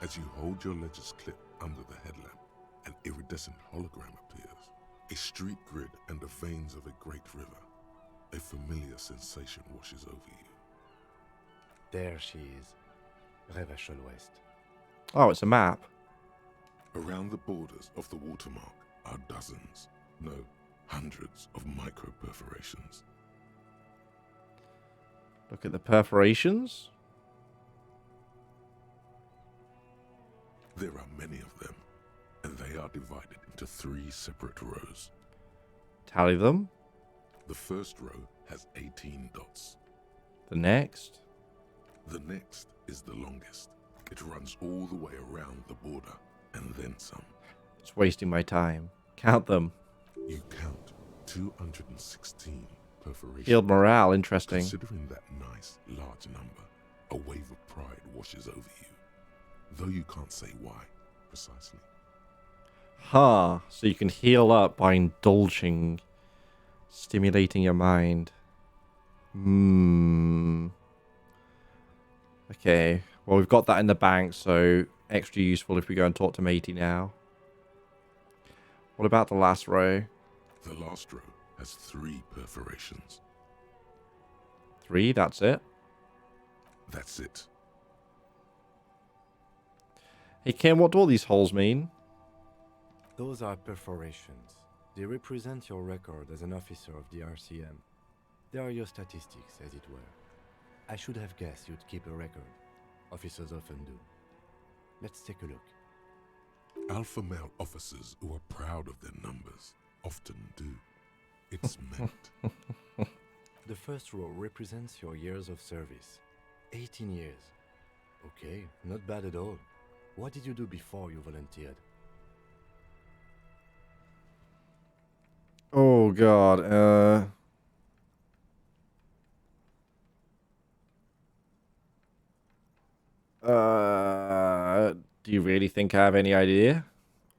As you hold your ledger's clip under the headlamp, an iridescent hologram appears. A street grid and the veins of a great river. A familiar sensation washes over you. There she is. Revachol West. Oh, it's a map. Around the borders of the watermark are dozens, no, hundreds of micro-perforations. Look at the perforations. There are many of them, and they are divided into 3 separate rows. Tally them. The first row has 18 dots. The next. The next is the longest. It runs all the way around the border, and then some. It's wasting my time. Count them. You count 216 perforations. Field morale, interesting. Considering that nice, large number, a wave of pride washes over you. Though you can't say why, precisely. Huh. So you can heal up by indulging, stimulating your mind. Okay. Well, we've got that in the bank, so extra useful if we go and talk to Matey now. What about the last row? The last row has 3 perforations. 3, that's it. That's it. Hey, Kim, what do all these holes mean? Those are perforations. They represent your record as an officer of the RCM. They are your statistics, as it were. I should have guessed you'd keep a record. Officers often do. Let's take a look. Alpha male officers who are proud of their numbers often do. It's meant. The first row represents your years of service. 18 years. Okay, not bad at all. What did you do before you volunteered? Oh, God. Do you really think I have any idea?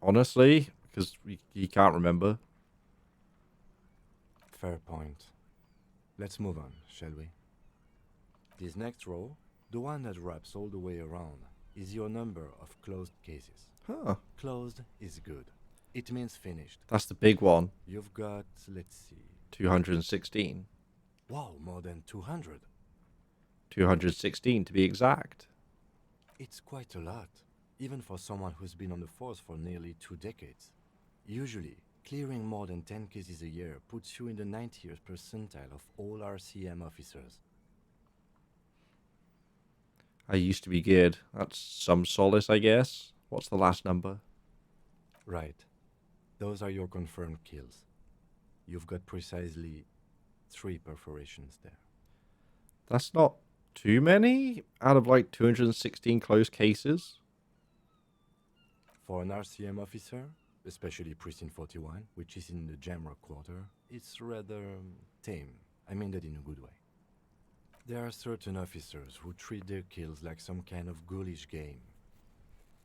Honestly? Because you can't remember. Fair point. Let's move on, shall we? This next row, the one that wraps all the way around, is your number of closed cases. Huh. Closed is good. It means finished. That's the big one. You've got, let's see... 216. Wow, more than 200. 216 to be exact. It's quite a lot, even for someone who's been on the force for nearly 2 decades. Usually, clearing more than 10 cases a year puts you in the 90th percentile of all RCM officers. I used to be good. That's some solace, I guess. What's the last number? Right. Those are your confirmed kills. You've got precisely 3 perforations there. That's not too many out of like 216 closed cases. For an RCM officer, especially Precinct 41, which is in the Jamrock quarter, it's rather tame. I mean that in a good way. There are certain officers who treat their kills like some kind of ghoulish game.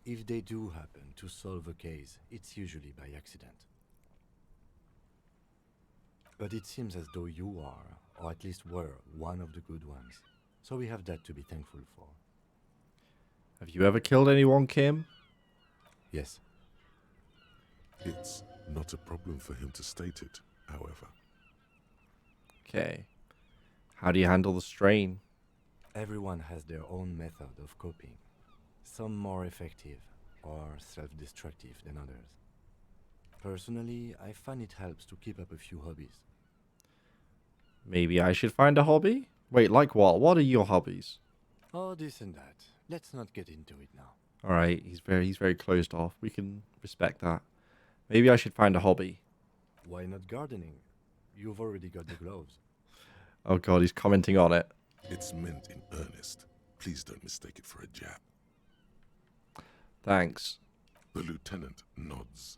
If they do happen to solve a case, it's usually by accident. But it seems as though you are, or at least were, one of the good ones. So we have that to be thankful for. Have you ever killed anyone, Kim? Yes. It's not a problem for him to state it, however. Okay. How do you handle the strain? Everyone has their own method of coping, some more effective or self-destructive than others. Personally, I find it helps to keep up a few hobbies. Maybe I should find a hobby? Wait, like what? What are your hobbies? Oh, this and that. Let's not get into it now. Alright, he's very closed off. We can respect that. Maybe I should find a hobby. Why not gardening? You've already got the gloves. Oh god, he's commenting on it. It's meant in earnest. Please don't mistake it for a jab. Thanks. The lieutenant nods.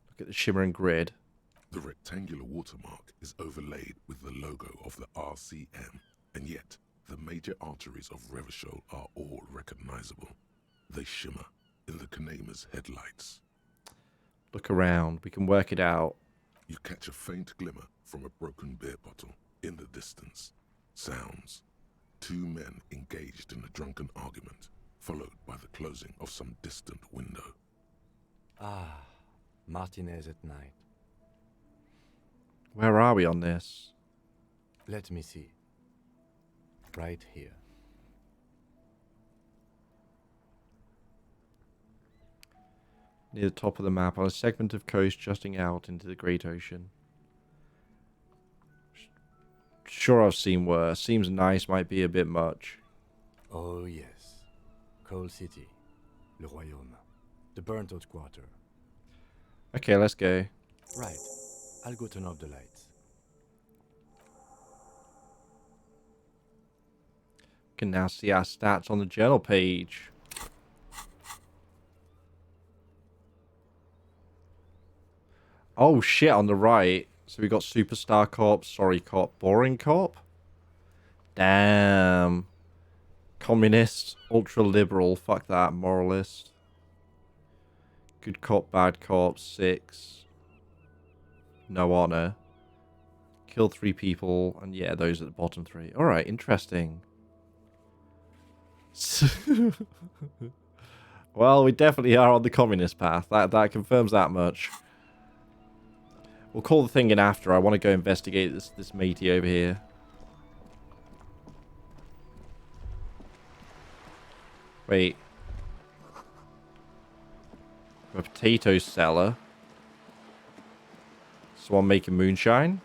Look at the shimmering grid. The rectangular watermark is overlaid with the logo of the RCM, and yet the major arteries of Revachol are all recognizable. They shimmer in the Kanema's headlights. Look around. We can work it out. You catch a faint glimmer from a broken beer bottle in the distance. Sounds. 2 men engaged in a drunken argument, followed by the closing of some distant window. Ah, Martinez at night. Where are we on this? Let me see. Right here. Near the top of the map, on a segment of coast jutting out into the Great Ocean. Sure, I've seen worse. Seems nice, might be a bit much. Oh yes. Coal City. Le Royaume. The burnt-out quarter. Okay, let's go. Right. I'll go turn off the lights. Can now see our stats on the journal page. Oh shit, on the right. So we got Superstar Cop, Sorry Cop, Boring Cop. Damn. Communist, ultra liberal, fuck that, moralist. Good cop, bad cop, 6. No honor. Killed 3 people, and yeah, those at the bottom 3. Alright, interesting. Well, we definitely are on the communist path. That confirms that much. We'll call the thing in after. I want to go investigate this matey over here. Wait. A potato seller. Someone making moonshine.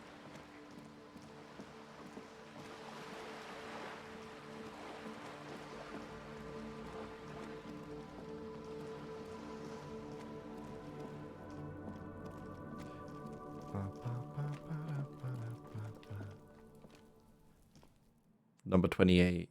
Number 28.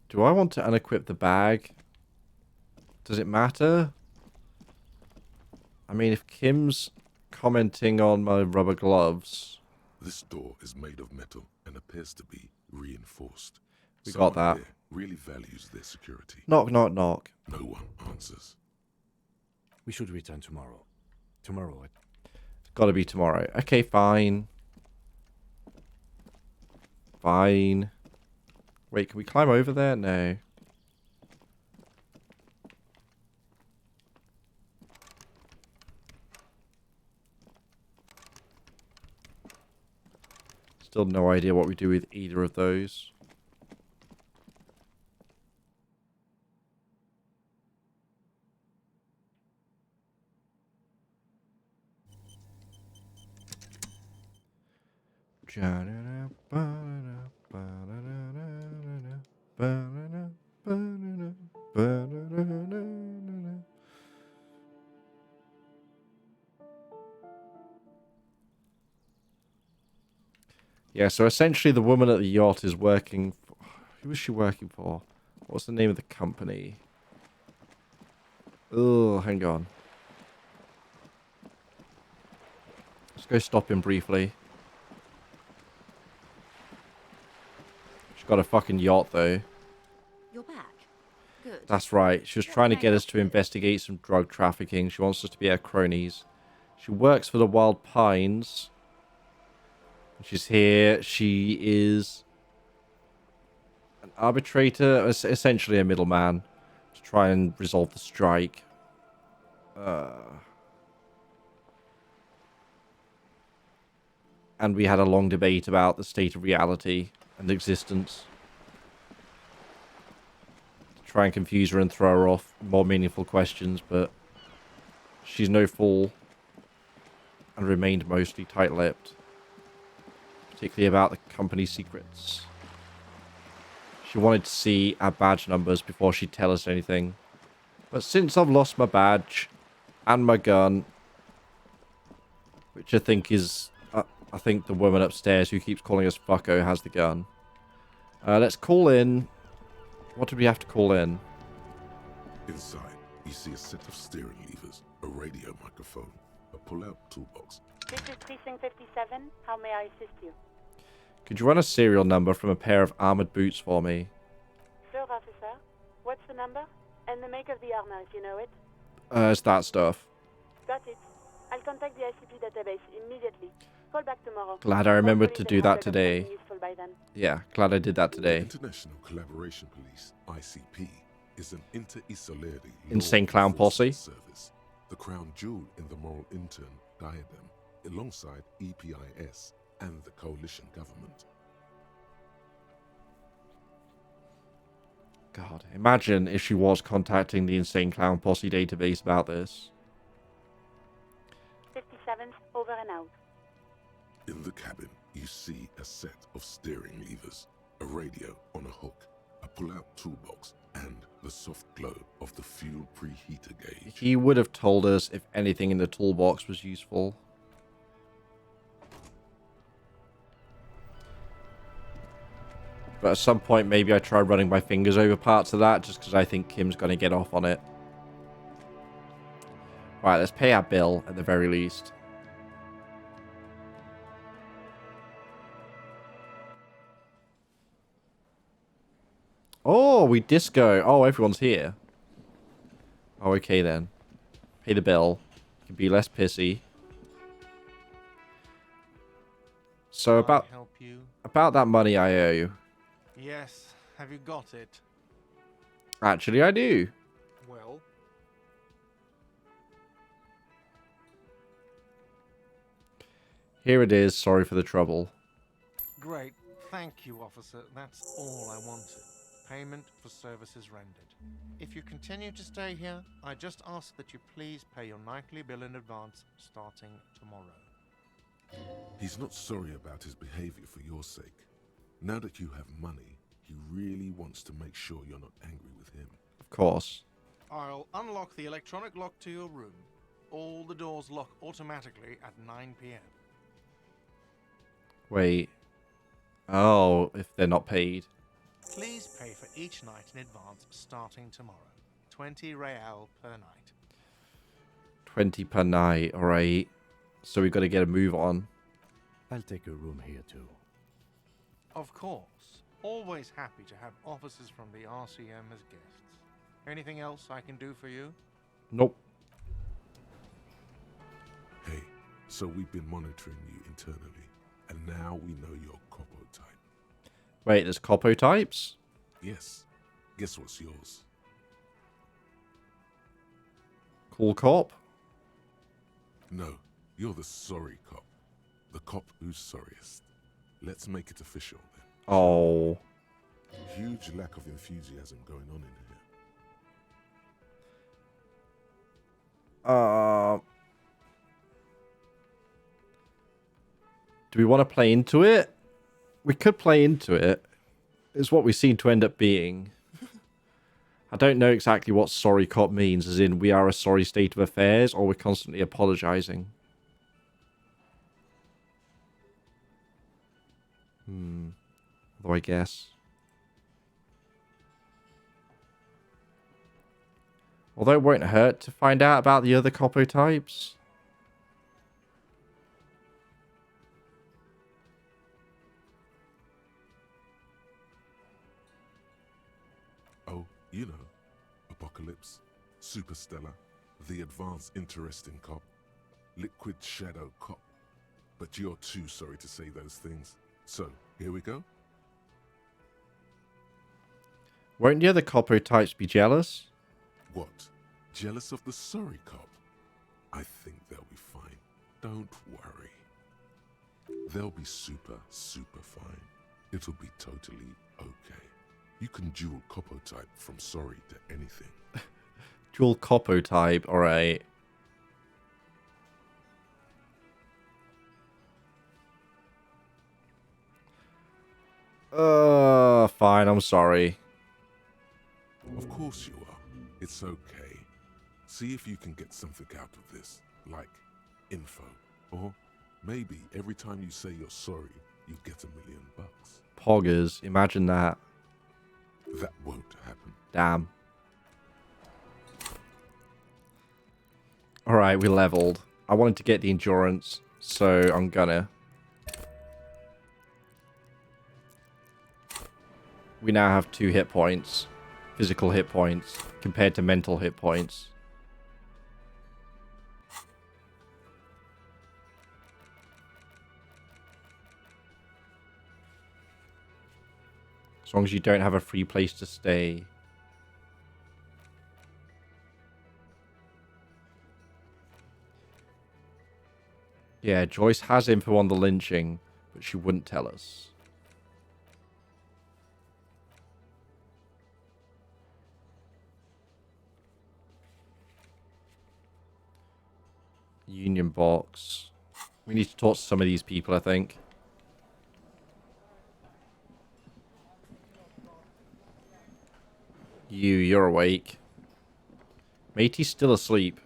Do I want to unequip the bag? Does it matter? I mean, if Kim's commenting on my rubber gloves... This door is made of metal and appears to be reinforced. We got that. Here really values their security. Knock, knock, knock. No one answers. We should return tomorrow. Tomorrow at... It's got to be tomorrow. Okay, fine. Fine. Wait, can we climb over there? No. Still no idea what we do with either of those. Yeah, so essentially the woman at the yacht is working for... Who is she working for? What's the name of the company? Oh, hang on. Let's go stop him briefly. She's got a fucking yacht, though. You're back. Good. That's right. She was trying to get us to investigate some drug trafficking. She wants us to be her cronies. She works for the Wild Pines. She's here. She is an arbitrator, essentially a middleman, to try and resolve the strike. And we had a long debate about the state of reality and existence. To try and confuse her and throw her off more meaningful questions, but she's no fool and remained mostly tight-lipped, particularly about the company's secrets. She wanted to see our badge numbers before she'd tell us anything. But since I've lost my badge and my gun, which I think is, I think the woman upstairs who keeps calling us fucko has the gun. Let's call in. What did we have to call in? Inside, you see a set of steering levers, a radio microphone, a pull-out toolbox. This is Precinct 57. How may I assist you? Could you run a serial number from a pair of armored boots for me? Sure, officer. What's the number? And the make of the armor, if you know it. It's that stuff. Got it. I'll contact the ICP database immediately. Call back tomorrow. Glad I remembered Hopefully to they'll do have that better today. something useful by then. Yeah, glad I did that today. International Collaboration Police, ICP, is an inter-Isolati Insane Clown Posse. service, the crown jewel in the moral intern diadem, alongside EPIS and the coalition government. God, imagine if she was contacting the Insane Clown Posse database about this. 57th, over and out. In the cabin, you see a set of steering levers, a radio on a hook, a pull-out toolbox, and the soft glow of the fuel preheater gauge. He would have told us if anything in the toolbox was useful. But at some point, maybe I try running my fingers over parts of that, just because I think Kim's going to get off on it. Right, let's pay our bill, at the very least. Oh, we disco. Oh, everyone's here. Oh, okay then. Pay the bill. You can be less pissy. So about help you? that money I owe you. Yes. Have you got it? Actually, I do. Well, Here it is. Sorry for the trouble. great. Thank you, officer. That's all I wanted. Payment for services rendered. If you continue to stay here, I just ask that you please pay your nightly bill in advance starting tomorrow. He's not sorry about his behavior for your sake. Now that you have money, he really wants to make sure you're not angry with him. Of course. I'll unlock the electronic lock to your room. All the doors lock automatically at 9 p.m. Wait. Oh, if they're not paid. Please pay for each night in advance starting tomorrow. 20 real per night. 20 per night. Alright. So we've got to get a move on. I'll take a room here too. Of course. Always happy to have officers from the RCM as guests. Anything else I can do for you? Nope. Hey, so we've been monitoring you internally, and now we know your Copo type. Wait, there's Copo types? Yes. Guess what's yours? Cool cop? No, you're the sorry cop. The cop who's sorriest. Let's make it official then. Oh. Huge lack of enthusiasm going on in here. Do we want to play into it? We could play into it. It's what we seem to end up being. I don't know exactly what sorry cop means, as in we are a sorry state of affairs, or we're constantly apologizing. Although I guess. Although it won't hurt to find out about the other Copo types. Oh, you know, Superstellar, the advanced interesting cop, liquid shadow cop. But you're too sorry to say those things. So, here we go? Won't the other Coppo types be jealous? What? Jealous of the sorry cop? I think they'll be fine. Don't worry. They'll be super fine. It'll be totally okay. You can dual Coppo type from sorry to anything. Dual Coppo type, alright. Fine, I'm sorry. Of course you are. It's okay. See if you can get something out of this, like info. Or maybe every time you say you're sorry, you get $1 million. Poggers, imagine that. That won't happen. Damn. Alright, we leveled. I wanted to get the endurance, so I'm gonna. We now have 2 hit points. Physical hit points compared to mental hit points. As long as you don't have a free place to stay. Yeah, Joyce has info on the lynching, but she wouldn't tell us. Union box. We need to talk to some of these people, I think. You're awake. Matey's still asleep.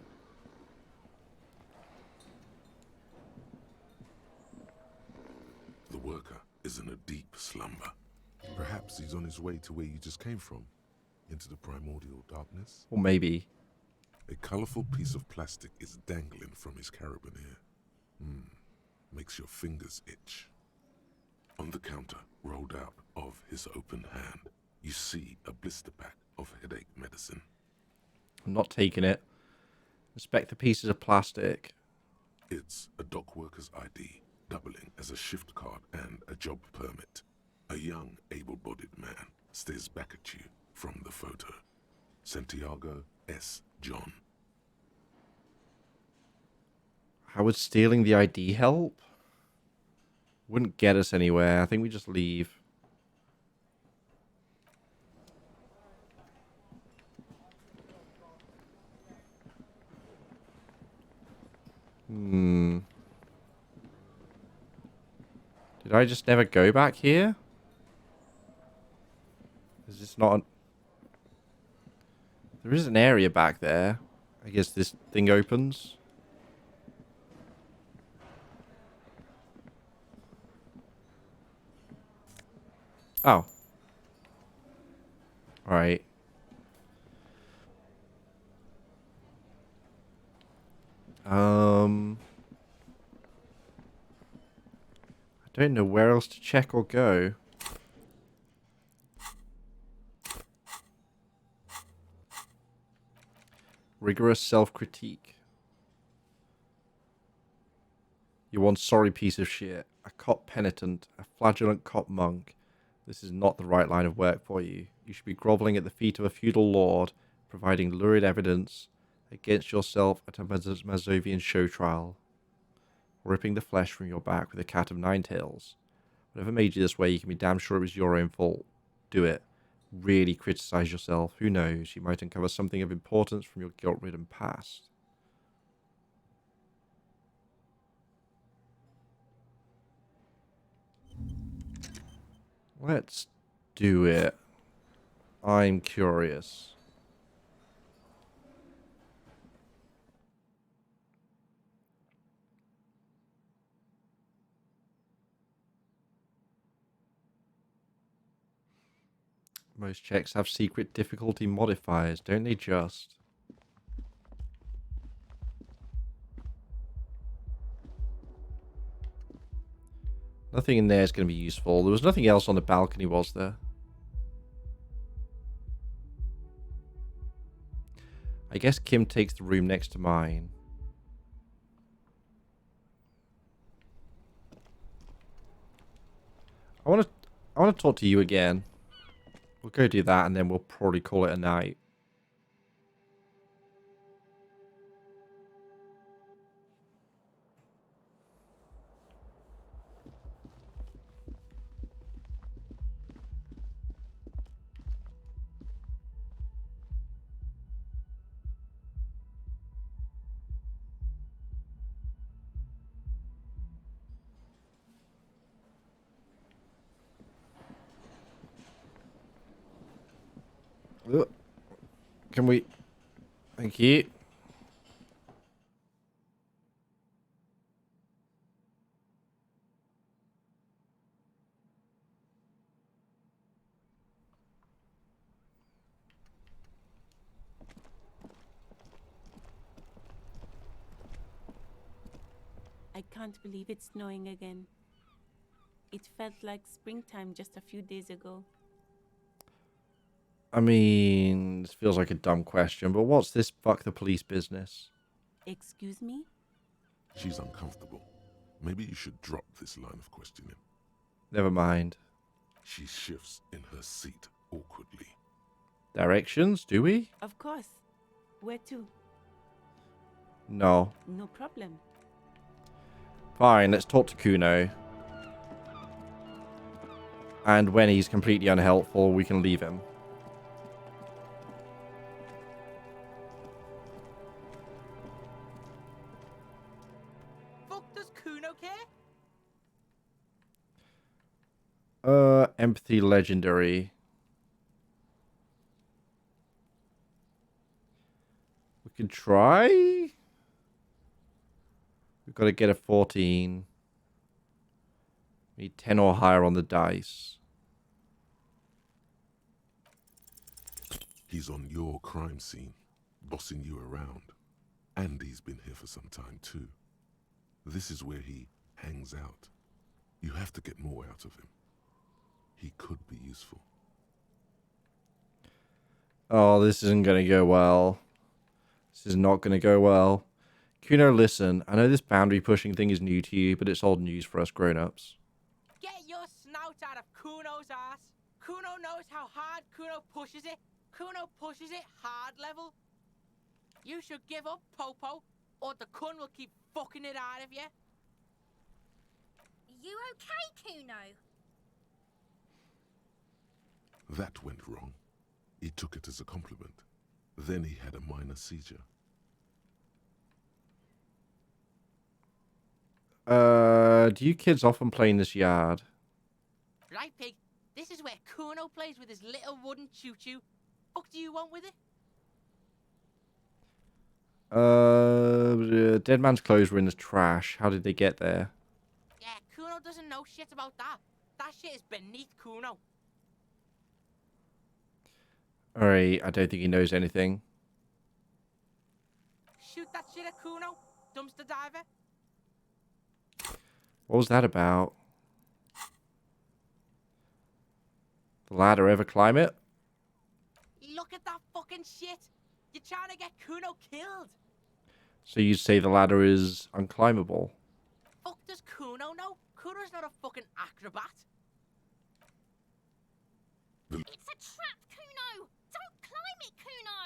The worker is in a deep slumber. Perhaps he's on his way to where you just came from, into the primordial darkness. Or maybe. A colorful piece of plastic is dangling from his carabiner. Makes your fingers itch. On the counter, rolled out of his open hand, you see a blister pack of headache medicine. I'm not taking it. Inspect the pieces of plastic. It's a dock worker's ID, doubling as a shift card and a job permit. A young, able-bodied man stares back at you from the photo. Santiago S. John. How would stealing the ID help? Wouldn't get us anywhere. I think we just leave. Did I just never go back here? Is this not... There is an area back there. I guess this thing opens. Oh. Alright. I don't know where else to check or go. Rigorous self-critique. You one sorry piece of shit. A cop penitent. A flagellant cop monk. This is not the right line of work for you. You should be groveling at the feet of a feudal lord, providing lurid evidence against yourself at a Mazovian show trial. Ripping the flesh from your back with a cat of 9 tails. Whatever made you this way, you can be damn sure it was your own fault. Do it. Really criticize yourself. Who knows? You might uncover something of importance from your guilt-ridden past. Let's do it. I'm curious. Most checks have secret difficulty modifiers, don't they just? Nothing in there is going to be useful. There was nothing else on the balcony, was there? I guess Kim takes the room next to mine. I want to talk to you again. We'll go do that and then we'll probably call it a night. Ugh. Can we... Thank you. I can't believe it's snowing again. It felt like springtime just a few days ago. I mean, this feels like a dumb question, but what's this fuck the police business? Excuse me? She's uncomfortable. Maybe you should drop this line of questioning. Never mind. She shifts in her seat awkwardly. Directions, do we? Of course. Where to? No. No problem. Fine, let's talk to Kuno. And when he's completely unhelpful, we can leave him. Fuck does Kuno care? Empathy legendary. We can try. We've got to get a 14. We need 10 or higher on the dice. He's on your crime scene, bossing you around. And he's been here for some time too. This is where he hangs out. You have to get more out of him. He could be useful. Oh, this isn't going to go well. This is not going to go well. Kuno, listen. I know this boundary pushing thing is new to you, but it's old news for us grown-ups. Get your snout out of Kuno's ass. Kuno knows how hard Kuno pushes it. Kuno pushes it hard level. You should give up, Popo, or the Kun will keep fucking it out of you. You okay, Kuno? That went wrong. He took it as a compliment. Then he had a minor seizure. Do you kids often play in this yard? Right, Pig? This is where Kuno plays with his little wooden choo-choo. What do you want with it? Dead man's clothes were in the trash. How did they get there? Yeah, Kuno doesn't know shit about that. That shit is beneath Kuno. Alright, I don't think he knows anything. Shoot that shit at Kuno, dumpster diver. What was that about? The ladder, ever climb it? Look at that fucking shit. You're trying to get Kuno killed. So you say the ladder is unclimbable? Fuck does Kuno know? Kuno's not a fucking acrobat. It's a trap, Kuno! Don't climb it, Kuno!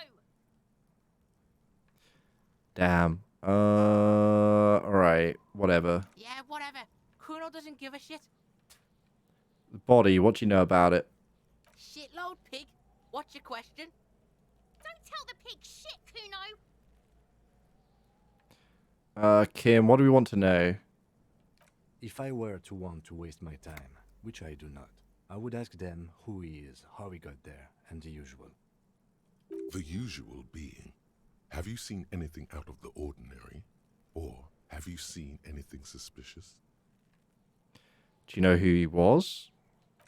Damn. Alright, whatever. Yeah, whatever. Kuno doesn't give a shit. The body, what do you know about it? Shitload, Pig. What's your question? Don't tell the pig shit, Kuno! Kim, what do we want to know? If I were to want to waste my time, which I do not, I would ask them who he is, how he got there, and the usual. The usual being, have you seen anything out of the ordinary? Or have you seen anything suspicious? Do you know who he was?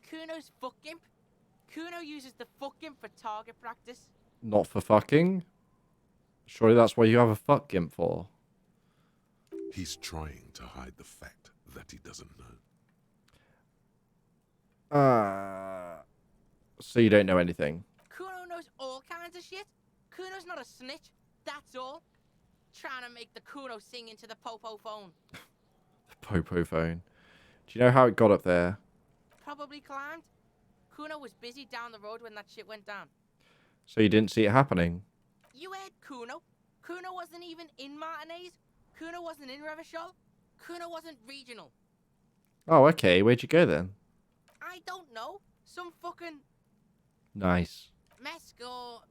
Kuno's fuck gimp. Kuno uses the fuck gimp for target practice. Not for fucking? Surely that's what you have a fuck gimp for. He's trying to hide the fact that he doesn't know. So you don't know anything? Kuno knows all kinds of shit. Kuno's not a snitch. That's all. Trying to make the Kuno sing into the Popo phone. The Popo phone. Do you know how it got up there? Probably climbed. Kuno was busy down the road when that shit went down. So you didn't see it happening? You heard Kuno. Kuno wasn't even in Martinez. Kuno wasn't in Revachol. Kuno wasn't regional. Oh, okay. Where'd you go then? I don't know. Some fucking Nice. Mesk or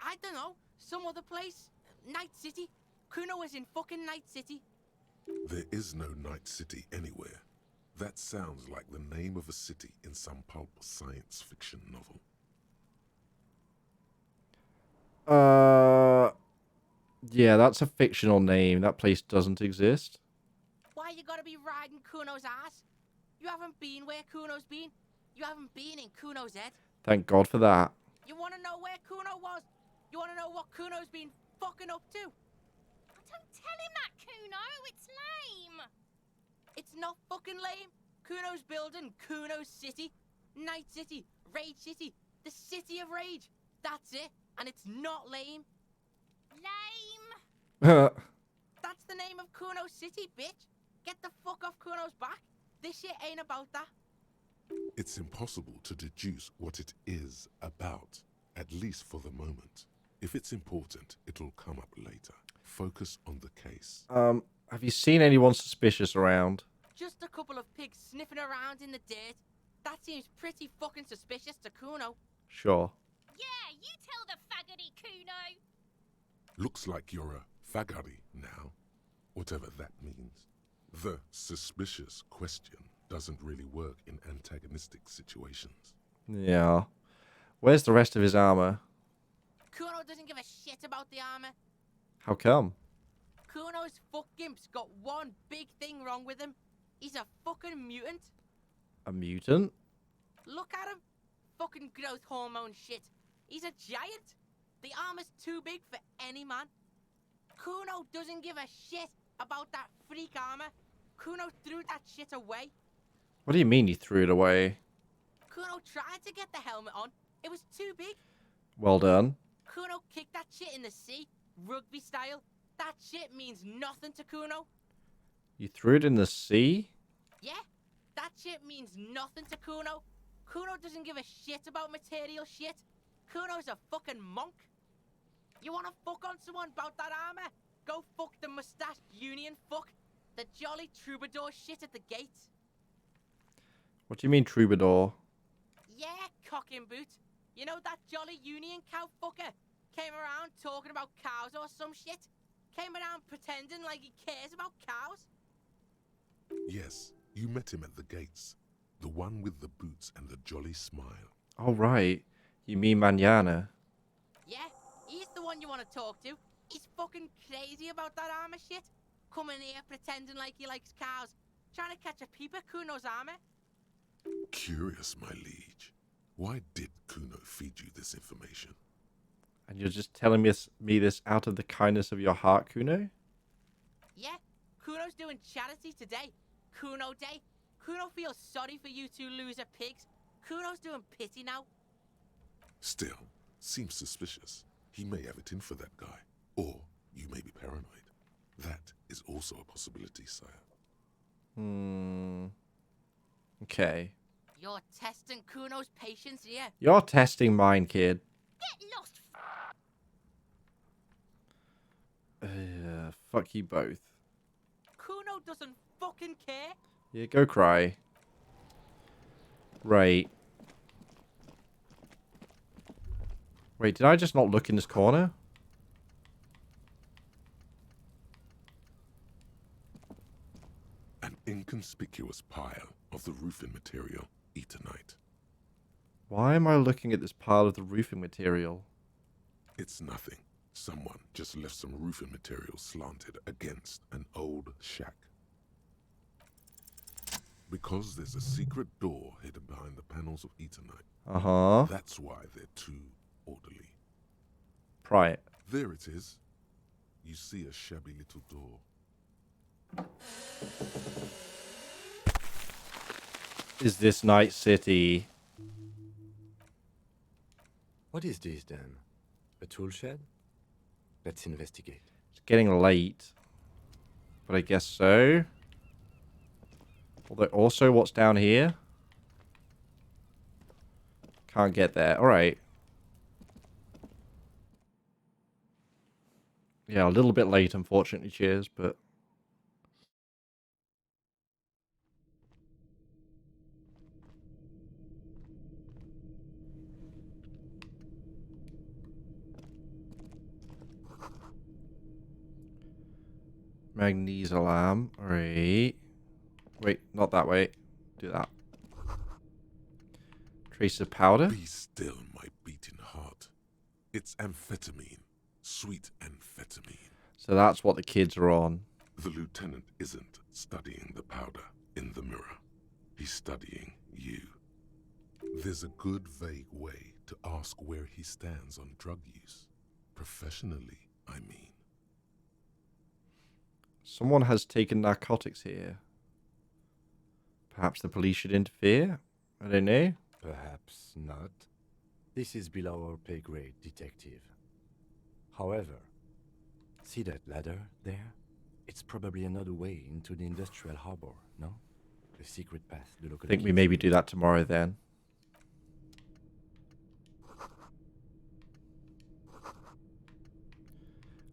I don't know. Some other place. Night City. Kuno was in fucking Night City. There is no Night City anywhere. That sounds like the name of a city in some pulp science fiction novel. Yeah, that's a fictional name. That place doesn't exist. Why you gotta be riding Kuno's ass? You haven't been where Kuno's been. You haven't been in Kuno's head. Thank God for that. You wanna know where Kuno was? You wanna know what Kuno's been fucking up to? Don't tell him that, Kuno. It's lame. It's not fucking lame. Kuno's building Kuno's City. Night City. Rage City. The City of Rage. That's it. And it's not lame. Lame. That's the name of Kuno's City, bitch. Get the fuck off Kuno's back. This shit ain't about that. It's impossible to deduce what it is about, at least for the moment. If it's important, it'll come up later. Focus on the case. Have you seen anyone suspicious around? Just a couple of pigs sniffing around in the dirt. That seems pretty fucking suspicious to Kuno. Sure. Yeah, you tell the faggoty, Kuno. Looks like you're a faggoty now, whatever that means. The suspicious question doesn't really work in antagonistic situations. Yeah. Where's the rest of his armor? Kuno doesn't give a shit about the armor. How come? Kuno's fuck gimp's got one big thing wrong with him. He's a fucking mutant. A mutant? Look at him. Fucking growth hormone shit. He's a giant. The armor's too big for any man. Kuno doesn't give a shit about that freak armor. Kuno threw that shit away. What do you mean you threw it away? Kuno tried to get the helmet on. It was too big. Well done. Kuno kicked that shit in the sea, rugby style. That shit means nothing to Kuno. You threw it in the sea? Yeah, that shit means nothing to Kuno. Kuno doesn't give a shit about material shit. Kuno's a fucking monk. You wanna fuck on someone about that armor? Go fuck the mustached union fuck. The jolly troubadour shit at the gates. What do you mean troubadour? Yeah, cock and boot. You know that jolly union cow fucker? Came around talking about cows or some shit? Came around pretending like he cares about cows? Yes, you met him at the gates. The one with the boots and the jolly smile. Oh, right. You mean Manana. Yeah, he's the one you want to talk to. He's fucking crazy about that armor shit. Coming here pretending like he likes cows. Trying to catch a peep at Kuno's armor. Curious, my liege. Why did Kuno feed you this information? And you're just telling me this out of the kindness of your heart, Kuno? Yeah, Kuno's doing charity today. Kuno Day. Kuno feels sorry for you two loser pigs. Kuno's doing pity now. Still, seems suspicious. He may have it in for that guy. Or you may be paranoid. That is also a possibility, sire. Okay. You're testing Kuno's patience here. You're testing mine, kid. Get lost. Fuck you both. Kuno doesn't fucking care. Yeah, go cry. Right. Wait, did I just not look in this corner? An inconspicuous pile of the roofing material, Eternite. Why am I looking at this pile of the roofing material? It's nothing. Someone just left some roofing material slanted against an old shack. Because there's a secret door hidden behind the panels of Eternite. Uh-huh. That's why they're too orderly. Pry it. There it is. You see a shabby little door. Is this Night City? What is this then? A tool shed? Let's investigate. It's getting late. But I guess so. Although also what's down here? Can't get there. Alright. Yeah, a little bit late, unfortunately. Cheers, but... Magnesium alarm. Alright. Wait, not that way. Do that. Trace of powder. Be still, my beating heart. It's amphetamine. Sweet amphetamine. So that's what the kids are on. The lieutenant isn't studying the powder in the mirror. He's studying you. There's a good vague way to ask where he stands on drug use. Professionally, I mean. Someone has taken narcotics here. Perhaps the police should interfere? I don't know. Perhaps not. This is below our pay grade, detective. However, see that ladder there? It's probably another way into the industrial harbor, no? The secret path the local I think we kids maybe take. do that tomorrow then.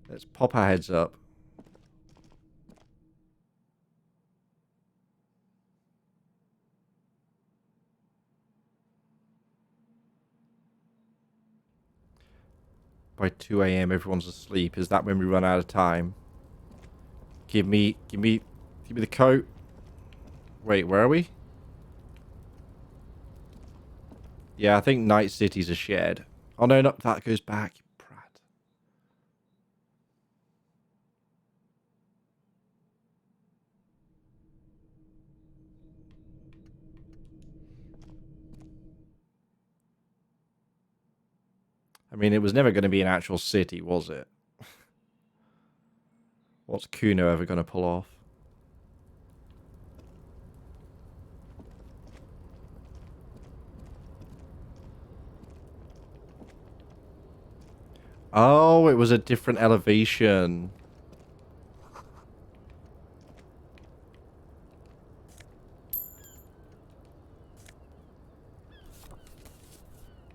Let's pop our heads up. By 2 a.m. everyone's asleep. Is that when we run out of time? Give me the coat. Wait, where are we? Yeah, I think Night City's a shed. Oh no, not that goes back. You brat. I mean, it was never going to be an actual city, was it? What's Kuno ever going to pull off? Oh, it was a different elevation.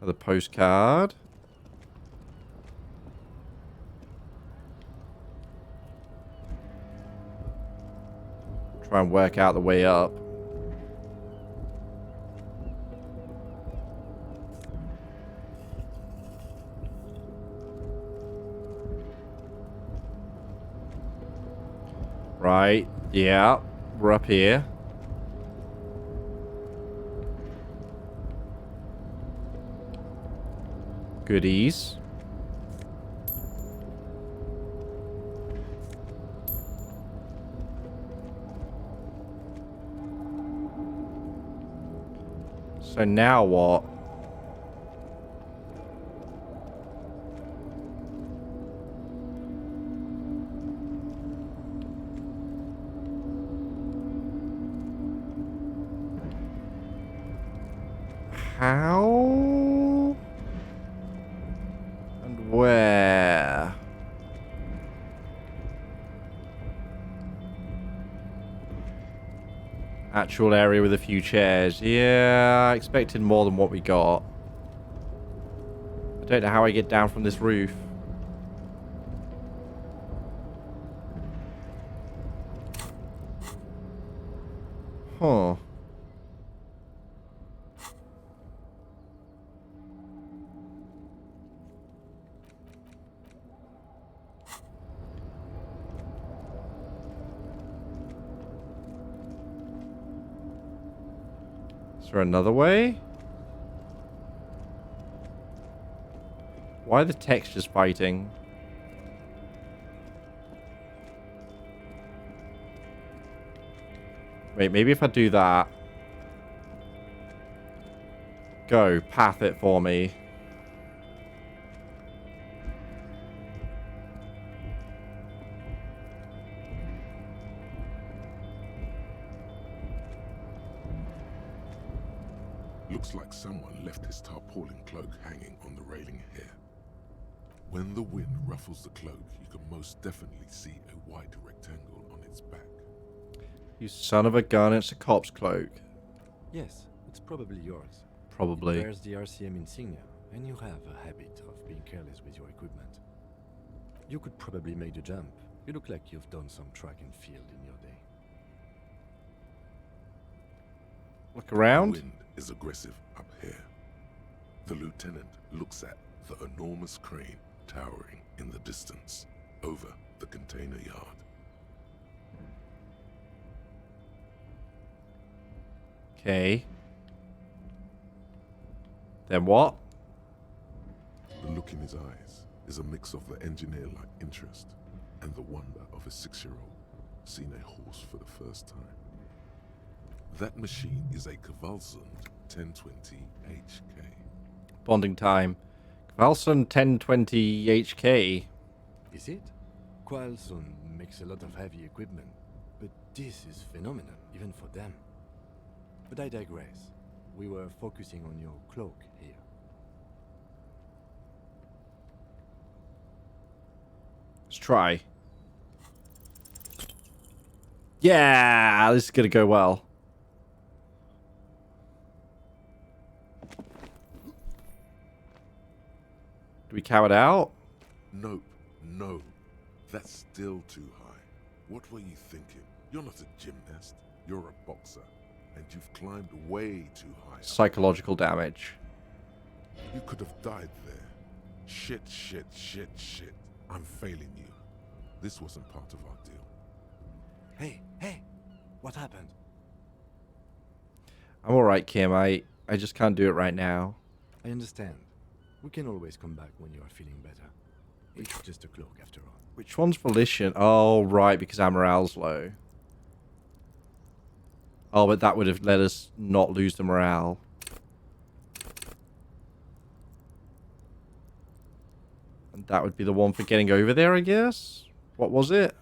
Another postcard. Try and work out the way up. Right, yeah, we're up here. Goodies. So now what? How? And where? Actual area with a few chairs. Yeah, I expected more than what we got. I don't know how I get down from this roof. Huh. Is there another way? Why are the textures fighting? Wait, maybe if I do that. Go, path it for me. Looks like someone left his tarpaulin cloak hanging on the railing here. When the wind ruffles the cloak, you can most definitely see a white rectangle on its back. You son of a gun, it's a cop's cloak. Yes, it's probably yours. Probably. It bears the RCM insignia, and you have a habit of being careless with your equipment. You could probably make the jump. You look like you've done some track and field in your day. Look around. The wind is aggressive up here. The lieutenant looks at the enormous crane towering in the distance over the container yard. Okay. Then what? The look in his eyes is a mix of the engineer-like interest and the wonder of a 6-year-old seeing a horse for the first time. That machine is a Krimxon 1020 HK. Bonding time. Krimxon 1020 HK. Is it? Krimxon makes a lot of heavy equipment, but this is phenomenal, even for them. But I digress. We were focusing on your cloak here. Let's try. Yeah, this is gonna go well. Do we cow it out? Nope, no. That's still too high. What were you thinking? You're not a gymnast. You're a boxer. And you've climbed way too high. Psychological damage. You could have died there. Shit. I'm failing you. This wasn't part of our deal. Hey, what happened? I'm alright, Kim. I just can't do it right now. I understand. We can always come back when you are feeling better. It's just a cloak after all. Which one's Volition? Oh, right, because our morale's low. Oh, but that would have let us not lose the morale. And that would be the one for getting over there, I guess? What was it?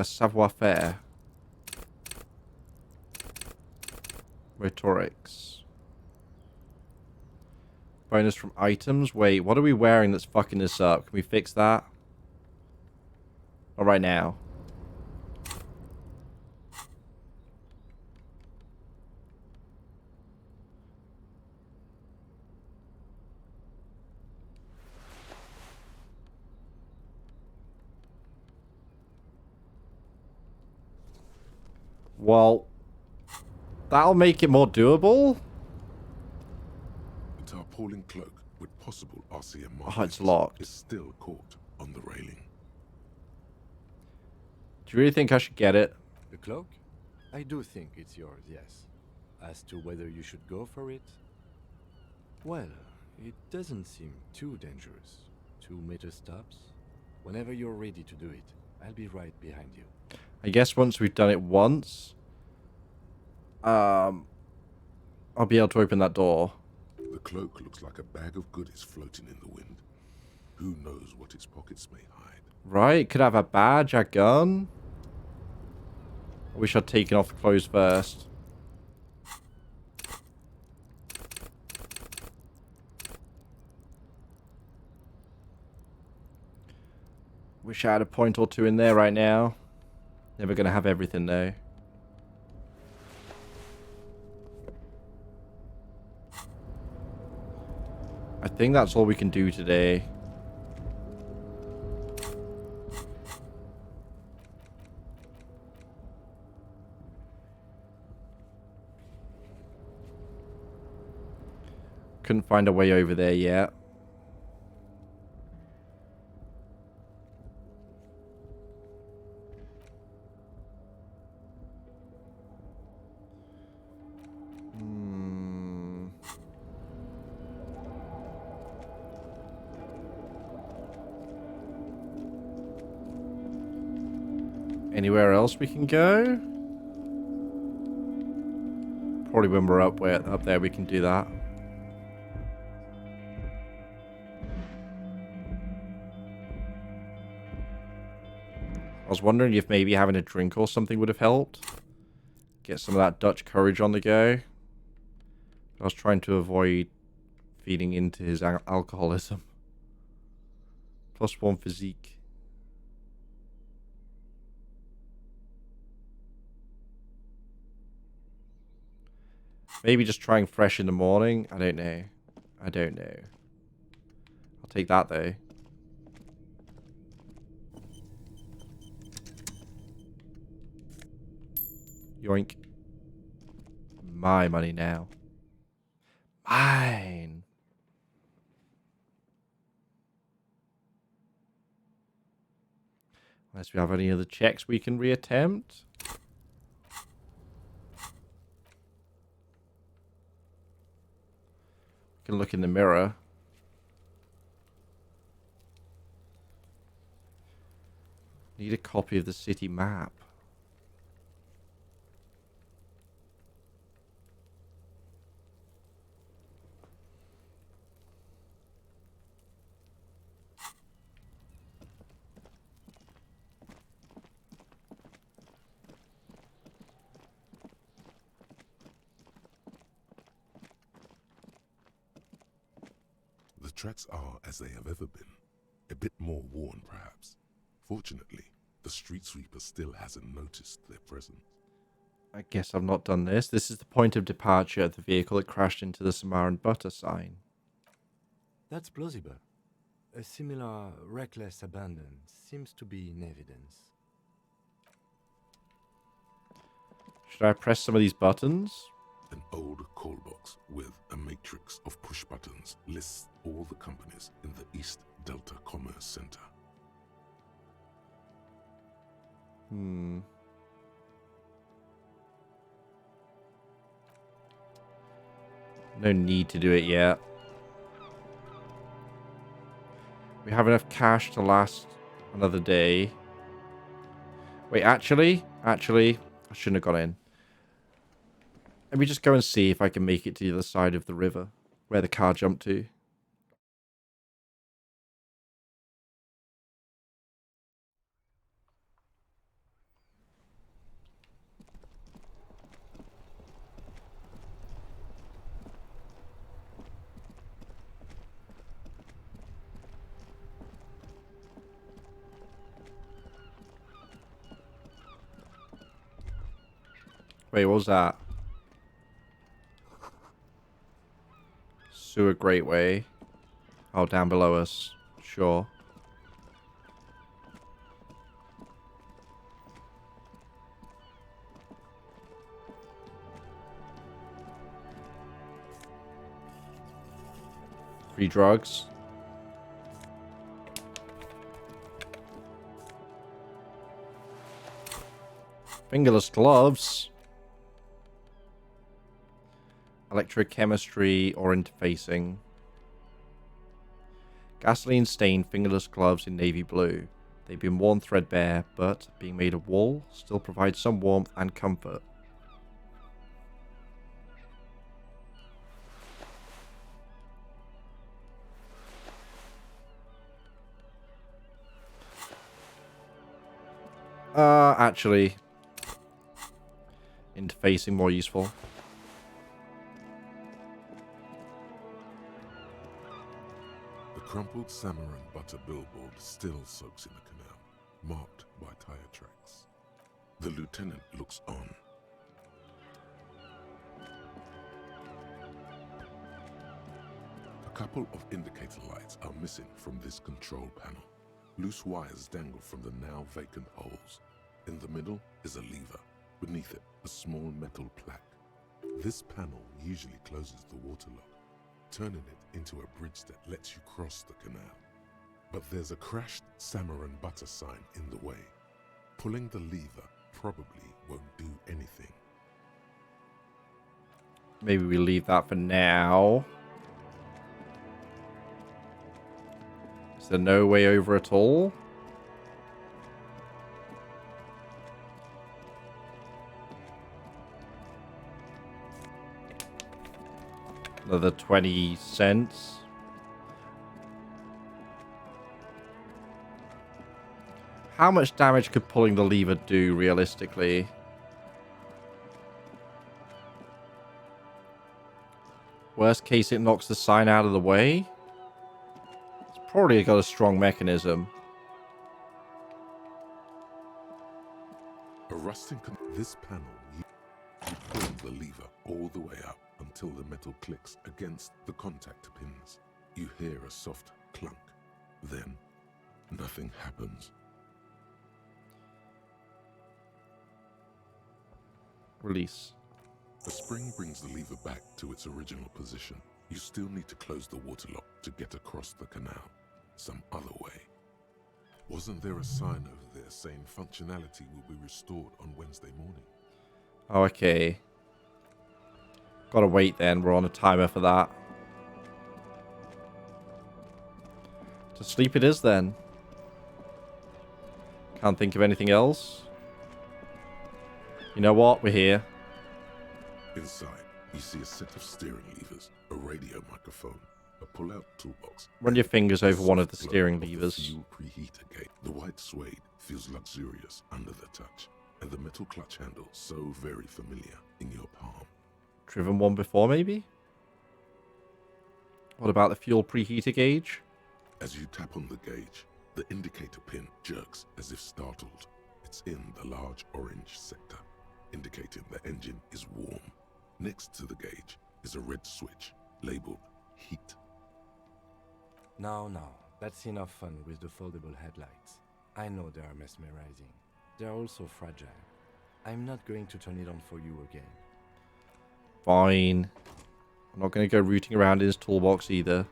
Savoir-faire. Rhetorics. Bonus from items. Wait, what are we wearing that's fucking this up? Can we fix that? Not right now. Well, that'll make it more doable. The tarpaulin cloak with possible RCM Oh, markings it's locked. is still caught on the railing. Do you really think I should get it? The cloak? I do think it's yours, yes. As to whether you should go for it? Well, it doesn't seem too dangerous. 2 meter stops. Whenever you're ready to do it, I'll be right behind you. I guess once we've done it once, I'll be able to open that door. The cloak looks like a bag of goodies floating in the wind. Who knows what its pockets may hide? Right, could have a badge, a gun. I wish I'd taken off the clothes first. Wish I had a point or two in there right now. Never gonna have everything though. I think that's all we can do today. Couldn't find a way over there yet. Anywhere else we can go? Probably when we're up there we can do that. I was wondering if maybe having a drink or something would have helped. Get some of that Dutch courage on the go. I was trying to avoid feeding into his alcoholism. +1 physique. Maybe just trying fresh in the morning. I don't know. I don't know. I'll take that though. Yoink. My money now. Mine. Unless we have any other checks we can reattempt. We can look in the mirror. Need a copy of the city map. The tracks are as they have ever been. A bit more worn, perhaps. Fortunately, the street sweeper still hasn't noticed their presence. I guess I've not done this. This is the point of departure of the vehicle that crashed into the Samara and Butter sign. That's plausible. A similar reckless abandon seems to be in evidence. Should I press some of these buttons? An old call box with a matrix of push buttons lists all the companies in the East Delta Commerce Center. No need to do it yet. We have enough cash to last another day. Wait, actually, I shouldn't have got in. Let me just go and see if I can make it to the other side of the river, where the car jumped to. Wait, what was that? Sewer Great Way. Oh, down below us. Sure. Free drugs. Fingerless gloves. Electrochemistry or interfacing. Gasoline stained fingerless gloves in navy blue. They've been worn threadbare, but being made of wool still provides some warmth and comfort. Actually, interfacing more useful. The crumpled salmon and butter billboard still soaks in the canal, marked by tire tracks. The lieutenant looks on. A couple of indicator lights are missing from this control panel. Loose wires dangle from the now vacant holes. In the middle is a lever. Beneath it, a small metal plaque. This panel usually closes the water lock, turning it into a bridge that lets you cross the canal. But there's a crashed salmon and butter sign in the way. Pulling the lever probably won't do anything. Maybe we leave that for now. Is there no way over at all? Another 20 cents. How much damage could pulling the lever do, realistically? Worst case, it knocks the sign out of the way. It's probably got a strong mechanism. A rusting this panel, you pull the lever all the way up until the metal clicks against the contact pins. You hear a soft clunk. Then, nothing happens. Release. A spring brings the lever back to its original position. You still need to close the water lock to get across the canal. Some other way. Wasn't there a sign over there saying functionality will be restored on Wednesday morning? Oh, okay. Gotta wait then. We're on a timer for that. To sleep it is then. Can't think of anything else. You know what? We're here. Inside, you see a set of steering levers, a radio microphone, a pull-out toolbox. Run your fingers over one of the Soft steering glow of the levers. fuel preheater gate. The white suede feels luxurious under the touch, and the metal clutch handle so very familiar in your palm. Driven one before, maybe? What about the fuel preheater gauge? As you tap on the gauge, the indicator pin jerks as if startled. It's in the large orange sector, indicating the engine is warm. Next to the gauge is a red switch labeled heat. Now, that's enough fun with the foldable headlights. I know they are mesmerizing. They are also fragile. I'm not going to turn it on for you again. Fine. I'm not going to go rooting around in his toolbox either.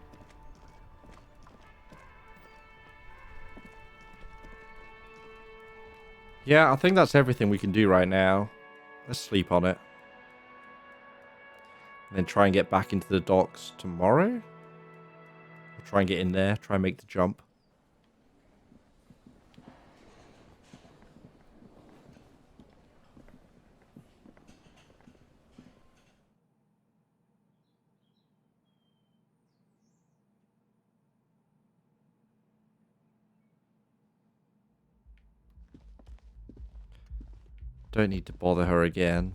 Yeah, I think that's everything we can do right now. Let's sleep on it. And then try and get back into the docks tomorrow? Or try and get in there, try and make the jump. Don't need to bother her again.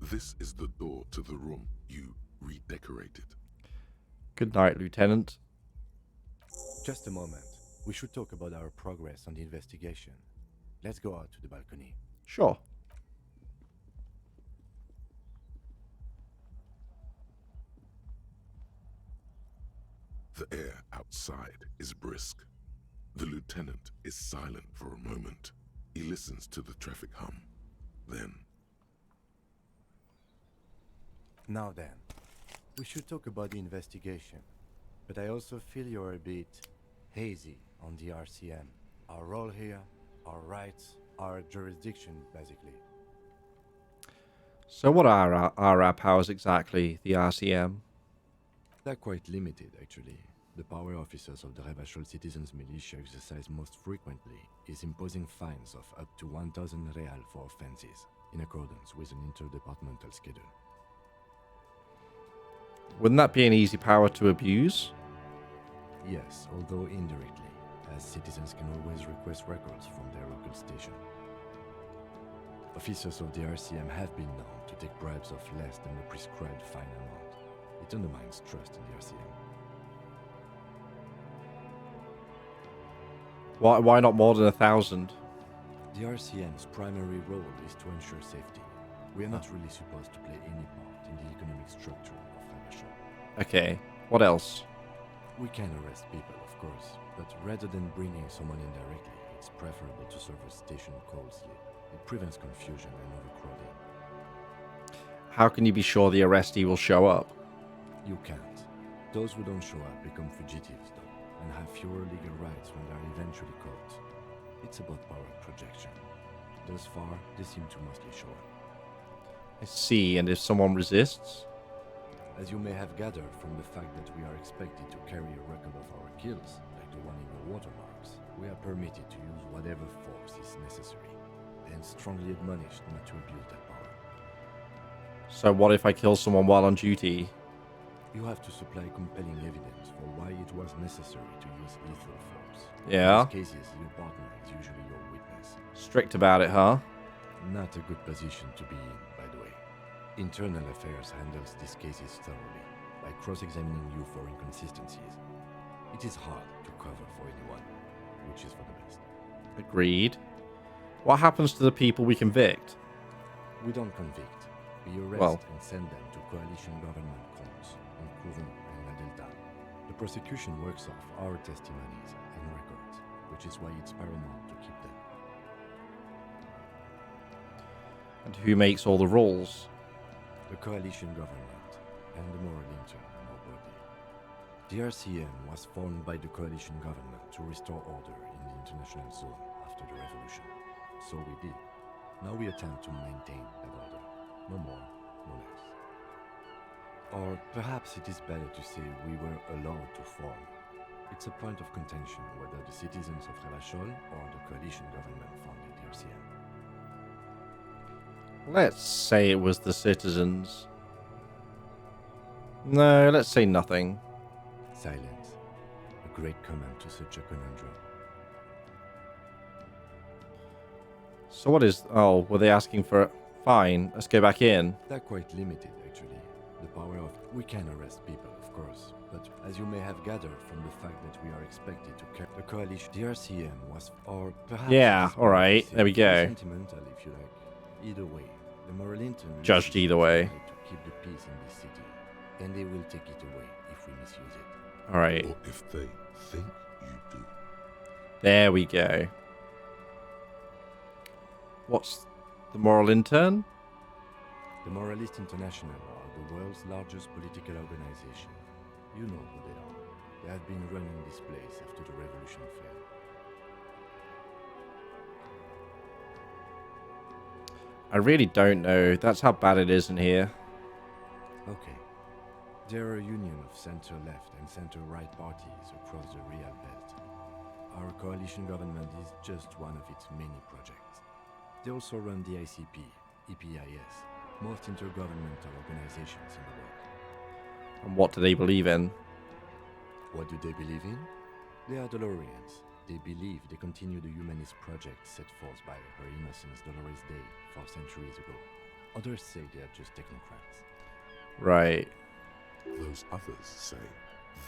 This is the door to the room you redecorated. Good night, Lieutenant. Just a moment. We should talk about our progress on the investigation. Let's go out to the balcony. Sure. The air outside is brisk. The lieutenant is silent for a moment. He listens to the traffic hum. Then... Now then, we should talk about the investigation. But I also feel you're a bit hazy on the RCM. Our role here, our rights, our jurisdiction, basically. So what are our powers exactly, the RCM? They're quite limited, actually. The power officers of the Rebachol Citizens Militia exercise most frequently is imposing fines of up to 1,000 real for offenses, in accordance with an interdepartmental schedule. Wouldn't that be an easy power to abuse? Yes, although indirectly, as citizens can always request records from their local station. Officers of the RCM have been known to take bribes of less than the prescribed fine amount. It undermines trust in the RCM. Why not more than 1,000? The RCM's primary role is to ensure safety. We are not really supposed to play any part in the economic structure of Rebachol. Okay, what else? We can arrest people, of course, but rather than bringing someone in directly, it's preferable to serve a station call slip. It prevents confusion and overcrowding. How can you be sure the arrestee will show up? You can't. Those who don't show up become fugitives, though, and have fewer legal rights when they're eventually caught. It's about power projection. Thus far, they seem to mostly show up. I see, and if someone resists? As you may have gathered from the fact that we are expected to carry a record of our kills, like the one in your watermarks, we are permitted to use whatever force is necessary, and strongly admonished not to abuse that power. So what if I kill someone while on duty? You have to supply compelling evidence for why it was necessary to use lethal force. Yeah. In these cases, your partner is usually your witness. Strict about it, huh? Not a good position to be in, by the way. Internal Affairs handles these cases thoroughly, by cross-examining you for inconsistencies. It is hard to cover for anyone, which is for the best. Agreed. What happens to the people we convict? We don't convict. We arrest Well. and send them to coalition government courts in Krimxon and La Delta. The prosecution works off our testimonies and records, which is why it's paramount to keep them. And who makes all the rules? The coalition government and the moral intern, more broadly. The RCM was formed by the coalition government to restore order in the international zone after the revolution. So we did. Now we attempt to maintain that order. No more, no less. Or perhaps it is better to say we were allowed to form. It's a point of contention whether the citizens of Revachol or the coalition government founded the RCM. Let's say it was the citizens. No, let's say nothing. Silence. A great comment to such a conundrum. So what is... Oh, were they asking for... Fine, let's go back in. They're quite limited, actually. The power of... We can arrest people, of course. But as you may have gathered from the fact that we are expected to carry the coalition, the RCM was... Or perhaps... Yeah, alright, there we go. Sentimental, if you like. Either way, the moral intern... Judged either way. ...to keep the peace in this city. And they will take it away if we misuse it. Alright. Or if they think you do. There we go. What's the moral intern? The Moralist International are the world's largest political organization. You know who they are. They have been running this place after the revolution failed. I really don't know. That's how bad it is in here. Okay. There are a union of center-left and center-right parties across the Real Belt. Our coalition government is just one of its many projects. They also run the ICP, EPIS, most intergovernmental organizations in the world. And what do they believe in? What do they believe in? They are Dolorians. They believe they continue the humanist project set forth by Her Innocence Dolores Day 4 centuries ago. Others say they are just technocrats. Right. Those others say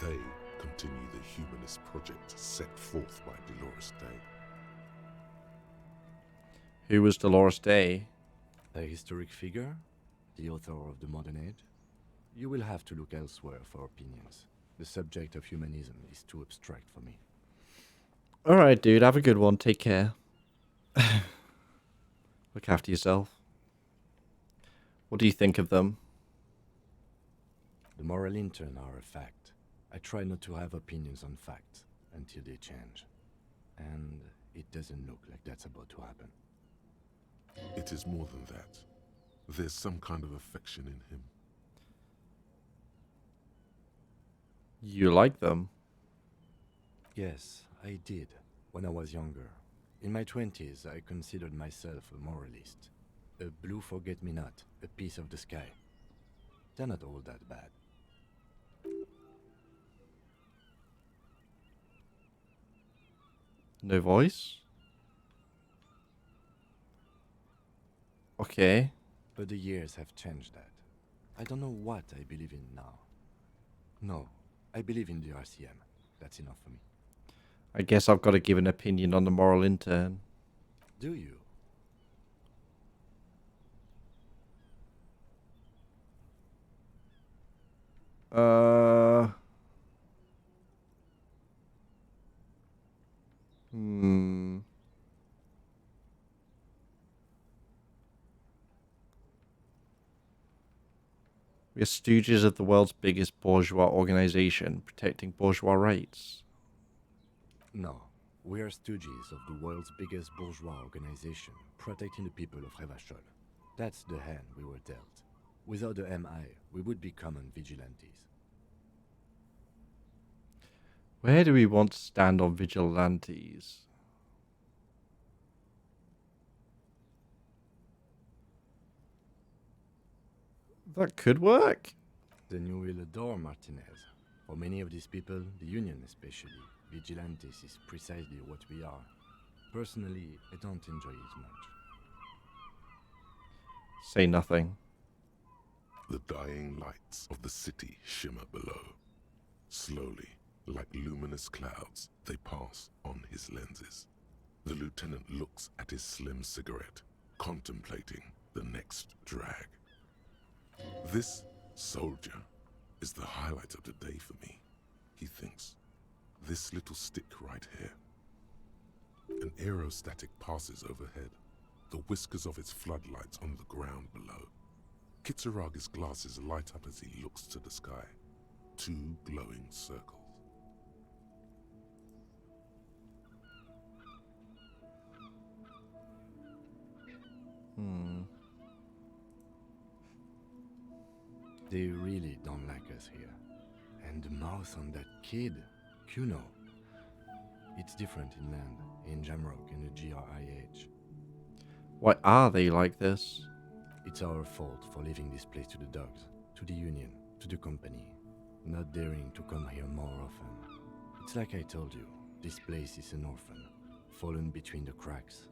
they continue the humanist project set forth by Dolores Day. Who was Dolores Day? A historic figure? The author of the modern age? You will have to look elsewhere for opinions. The subject of humanism is too abstract for me. Alright, dude. Have a good one. Take care. Look after yourself. What do you think of them? The moral intern are a fact. I try not to have opinions on facts until they change. And it doesn't look like that's about to happen. It is more than that. There's some kind of affection in him. You like them? Yes, I did, when I was younger. In my 20s, I considered myself a moralist. A blue forget-me-not, a piece of the sky. They're not all that bad. No voice? Okay. But the years have changed that. I don't know what I believe in now. No, I believe in the RCM. That's enough for me. I guess I've got to give an opinion on the moral intern. Do you? We are stooges of the world's biggest bourgeois organization, protecting bourgeois rights. No, we are stooges of the world's biggest bourgeois organization, protecting the people of Revachol. That's the hand we were dealt. Without the MI, we would be common vigilantes. Where do we want to stand on vigilantes? That could work. Then you will adore Martinez. For many of these people, the Union especially, vigilantes is precisely what we are. Personally, I don't enjoy it much. Say nothing. The dying lights of the city shimmer below. Slowly, like luminous clouds, they pass on his lenses. The lieutenant looks at his slim cigarette, contemplating the next drag. This soldier is the highlight of the day for me, he thinks. This little stick right here. An aerostatic passes overhead, the whiskers of its floodlights on the ground below. Kitsuraga's glasses light up as he looks to the sky. 2 glowing circles. They really don't like us here. And the mouth on that kid, Kuno. It's different in land, in Jamrock and the GRIH. Why are they like this? It's our fault for leaving this place to the dogs, to the Union, to the company, not daring to come here more often. It's like I told you, this place is an orphan, fallen between the cracks.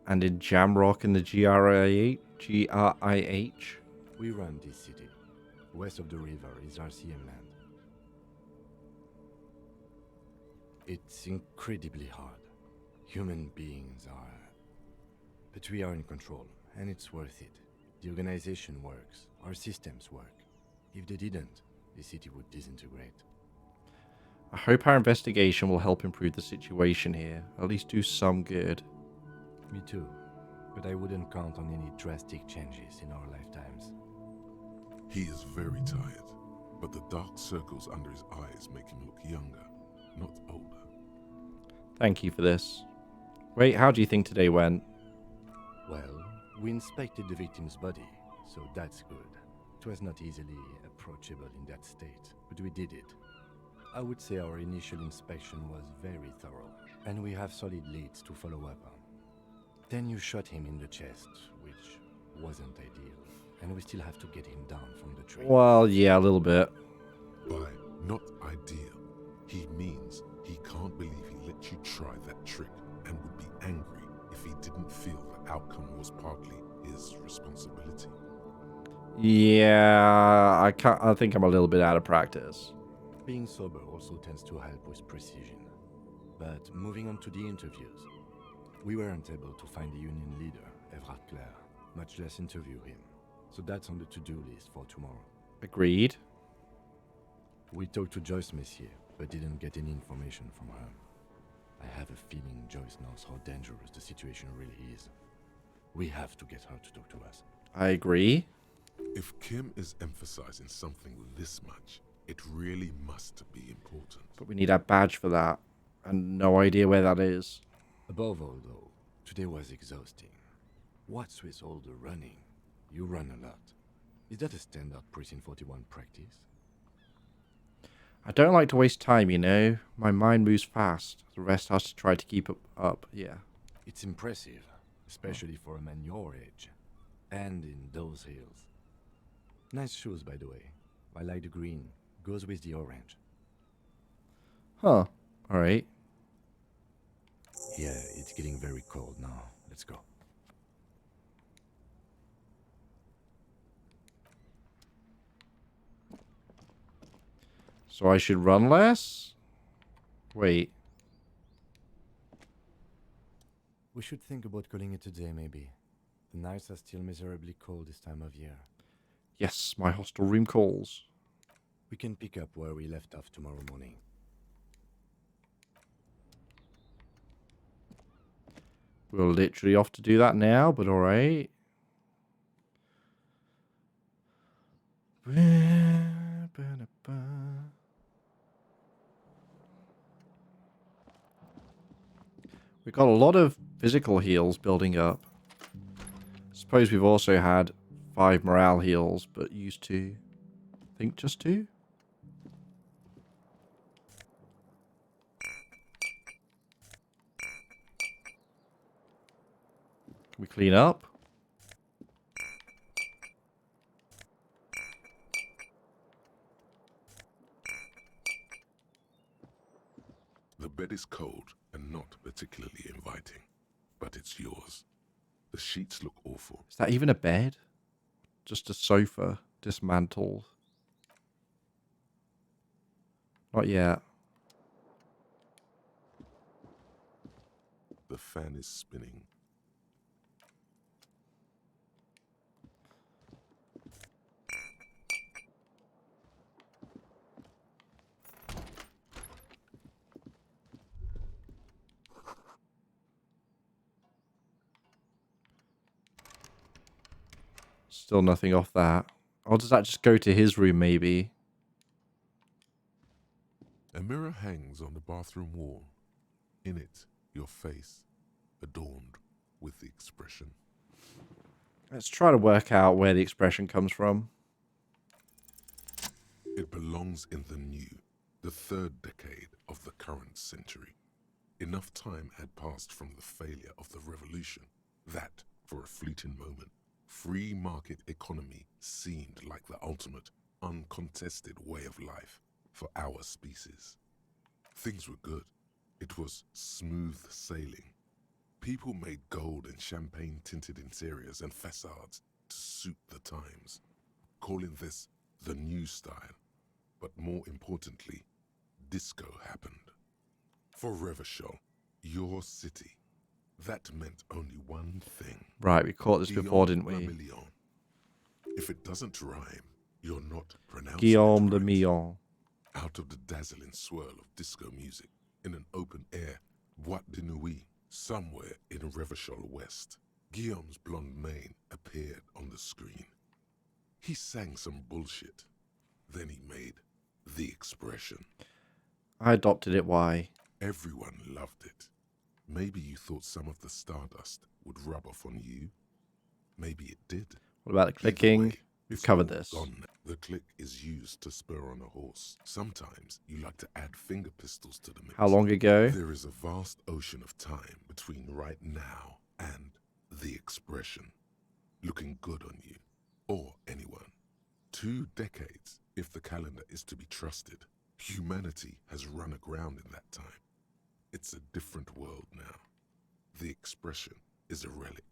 And in Jamrock and the GRIH? We run this city. West of the river is RCM land. It's incredibly hard. Human beings are... But we are in control, and it's worth it. The organization works. Our systems work. If they didn't, the city would disintegrate. I hope our investigation will help improve the situation here. At least do some good. Me too. But I wouldn't count on any drastic changes in our lifetimes. He is very tired, but the dark circles under his eyes make him look younger, not older. Thank you for this. Wait, how do you think today went? Well, we inspected the victim's body, so that's good. It was not easily approachable in that state, but we did it. I would say our initial inspection was very thorough, and we have solid leads to follow up on. Then you shot him in the chest, which wasn't ideal, and we still have to get him down from the tree. Well, yeah, a little bit. By not ideal, he means he can't believe he let you try that trick and would be angry if he didn't feel the outcome was partly his responsibility. Yeah, I think I'm a little bit out of practice. Being sober also tends to help with precision. But moving on to the interviews, we weren't able to find the union leader, Everard Clare, much less interview him. So that's on the to-do list for tomorrow. Agreed. We talked to Joyce Messier, but didn't get any information from her. I have a feeling Joyce knows how dangerous the situation really is. We have to get her to talk to us. I agree. If Kim is emphasizing something this much, it really must be important. But we need a badge for that, and no idea where that is. Above all, though, today was exhausting. What's with all the running? You run a lot. Is that a standard Precinct 41 practice? I don't like to waste time, you know. My mind moves fast. The rest has to try to keep up, yeah. It's impressive, especially for a man your age. And in those hills. Nice shoes, by the way. I like the green. Goes with the orange. Huh. Alright. Yeah, it's getting very cold now. Let's go. So I should run less? Wait. We should think about calling it a day, maybe. The nights are still miserably cold this time of year. Yes, my hostel room calls. We can pick up where we left off tomorrow morning. We're literally off to do that now, but alright. We've got a lot of physical heals building up. Suppose we've also had 5 morale heals, but used to think just 2. Can we clean up? bed is cold and not particularly inviting, but it's yours. The sheets look awful. Is that even a bed? Just a sofa dismantled. Not yet. The fan is spinning. Still nothing off that. Or does that just go to his room, maybe? A mirror hangs on the bathroom wall. In it, your face, adorned with the expression. Let's try to work out where the expression comes from. It belongs in the new, the third decade of the current century. Enough time had passed from the failure of the revolution that, for a fleeting moment, free market economy seemed like the ultimate, uncontested way of life for our species. Things were good. It was smooth sailing. People made gold and champagne-tinted interiors and facades to suit the times, calling this the new style. But more importantly, disco happened. For Revachol, your city, that meant only one thing. Right, we caught this before, didn't we? Million. If it doesn't rhyme, you're not pronouncing Guillaume it le right. Million. Out of the dazzling swirl of disco music, in an open-air boîte de nuit, somewhere in Revachol West, Guillaume's blonde mane appeared on the screen. He sang some bullshit. Then he made the expression. I adopted it, why? Everyone loved it. Maybe you thought some of the stardust would rub off on you. Maybe it did. What about the clicking? We've covered this. Gone. The click is used to spur on a horse. Sometimes you like to add finger pistols to the mix. How long ago? There is a vast ocean of time between right now and the expression. Looking good on you. Or anyone. 2 decades, if the calendar is to be trusted. Humanity has run aground in that time. It's a different world now. The expression is a relic.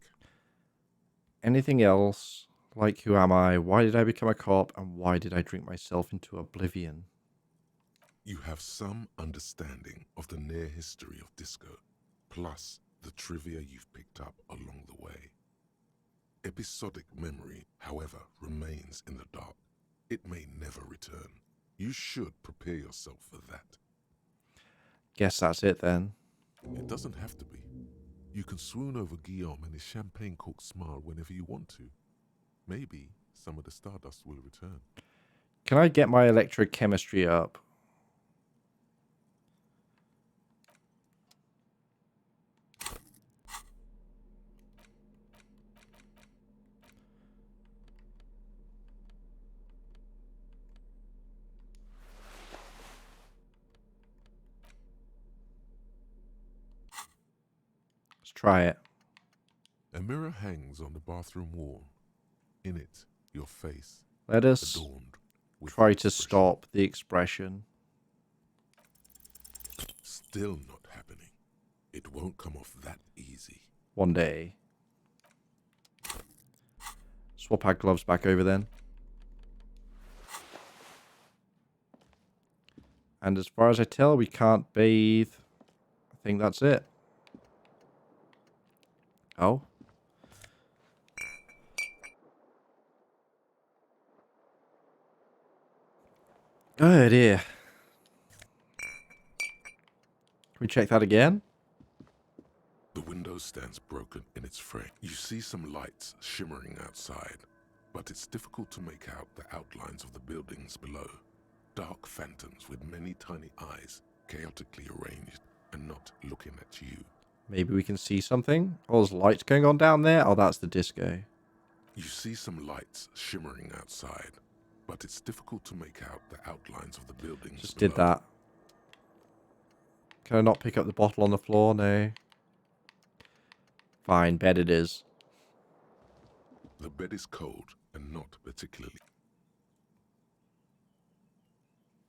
Anything else? Like, who am I? Why did I become a cop? And why did I drink myself into oblivion? You have some understanding of the near history of disco, plus the trivia you've picked up along the way. Episodic memory, however, remains in the dark. It may never return. You should prepare yourself for that. Guess that's it then. It doesn't have to be. You can swoon over Guillaume and his champagne-corked smile whenever you want to. Maybe some of the stardust will return. Can I get my electrochemistry up? Let's try it. A mirror hangs on the bathroom wall. In it, your face, Let us adorned with try the to expression. stop the expression. Still not happening. It won't come off that easy. One day. Swap our gloves back over then. And as far as I tell, we can't bathe. I think that's it. Oh. Oh dear. Can we check that again? The window stands broken in its frame. You see some lights shimmering outside, but it's difficult to make out the outlines of the buildings below. Dark phantoms with many tiny eyes, chaotically arranged and not looking at you. Maybe we can see something. Oh, there's lights going on down there. Oh, that's the disco. You see some lights shimmering outside, but it's difficult to make out the outlines of the buildings Just below. did that. Can I not pick up the bottle on the floor? No. Fine, bed it is. The bed is cold and not particularly.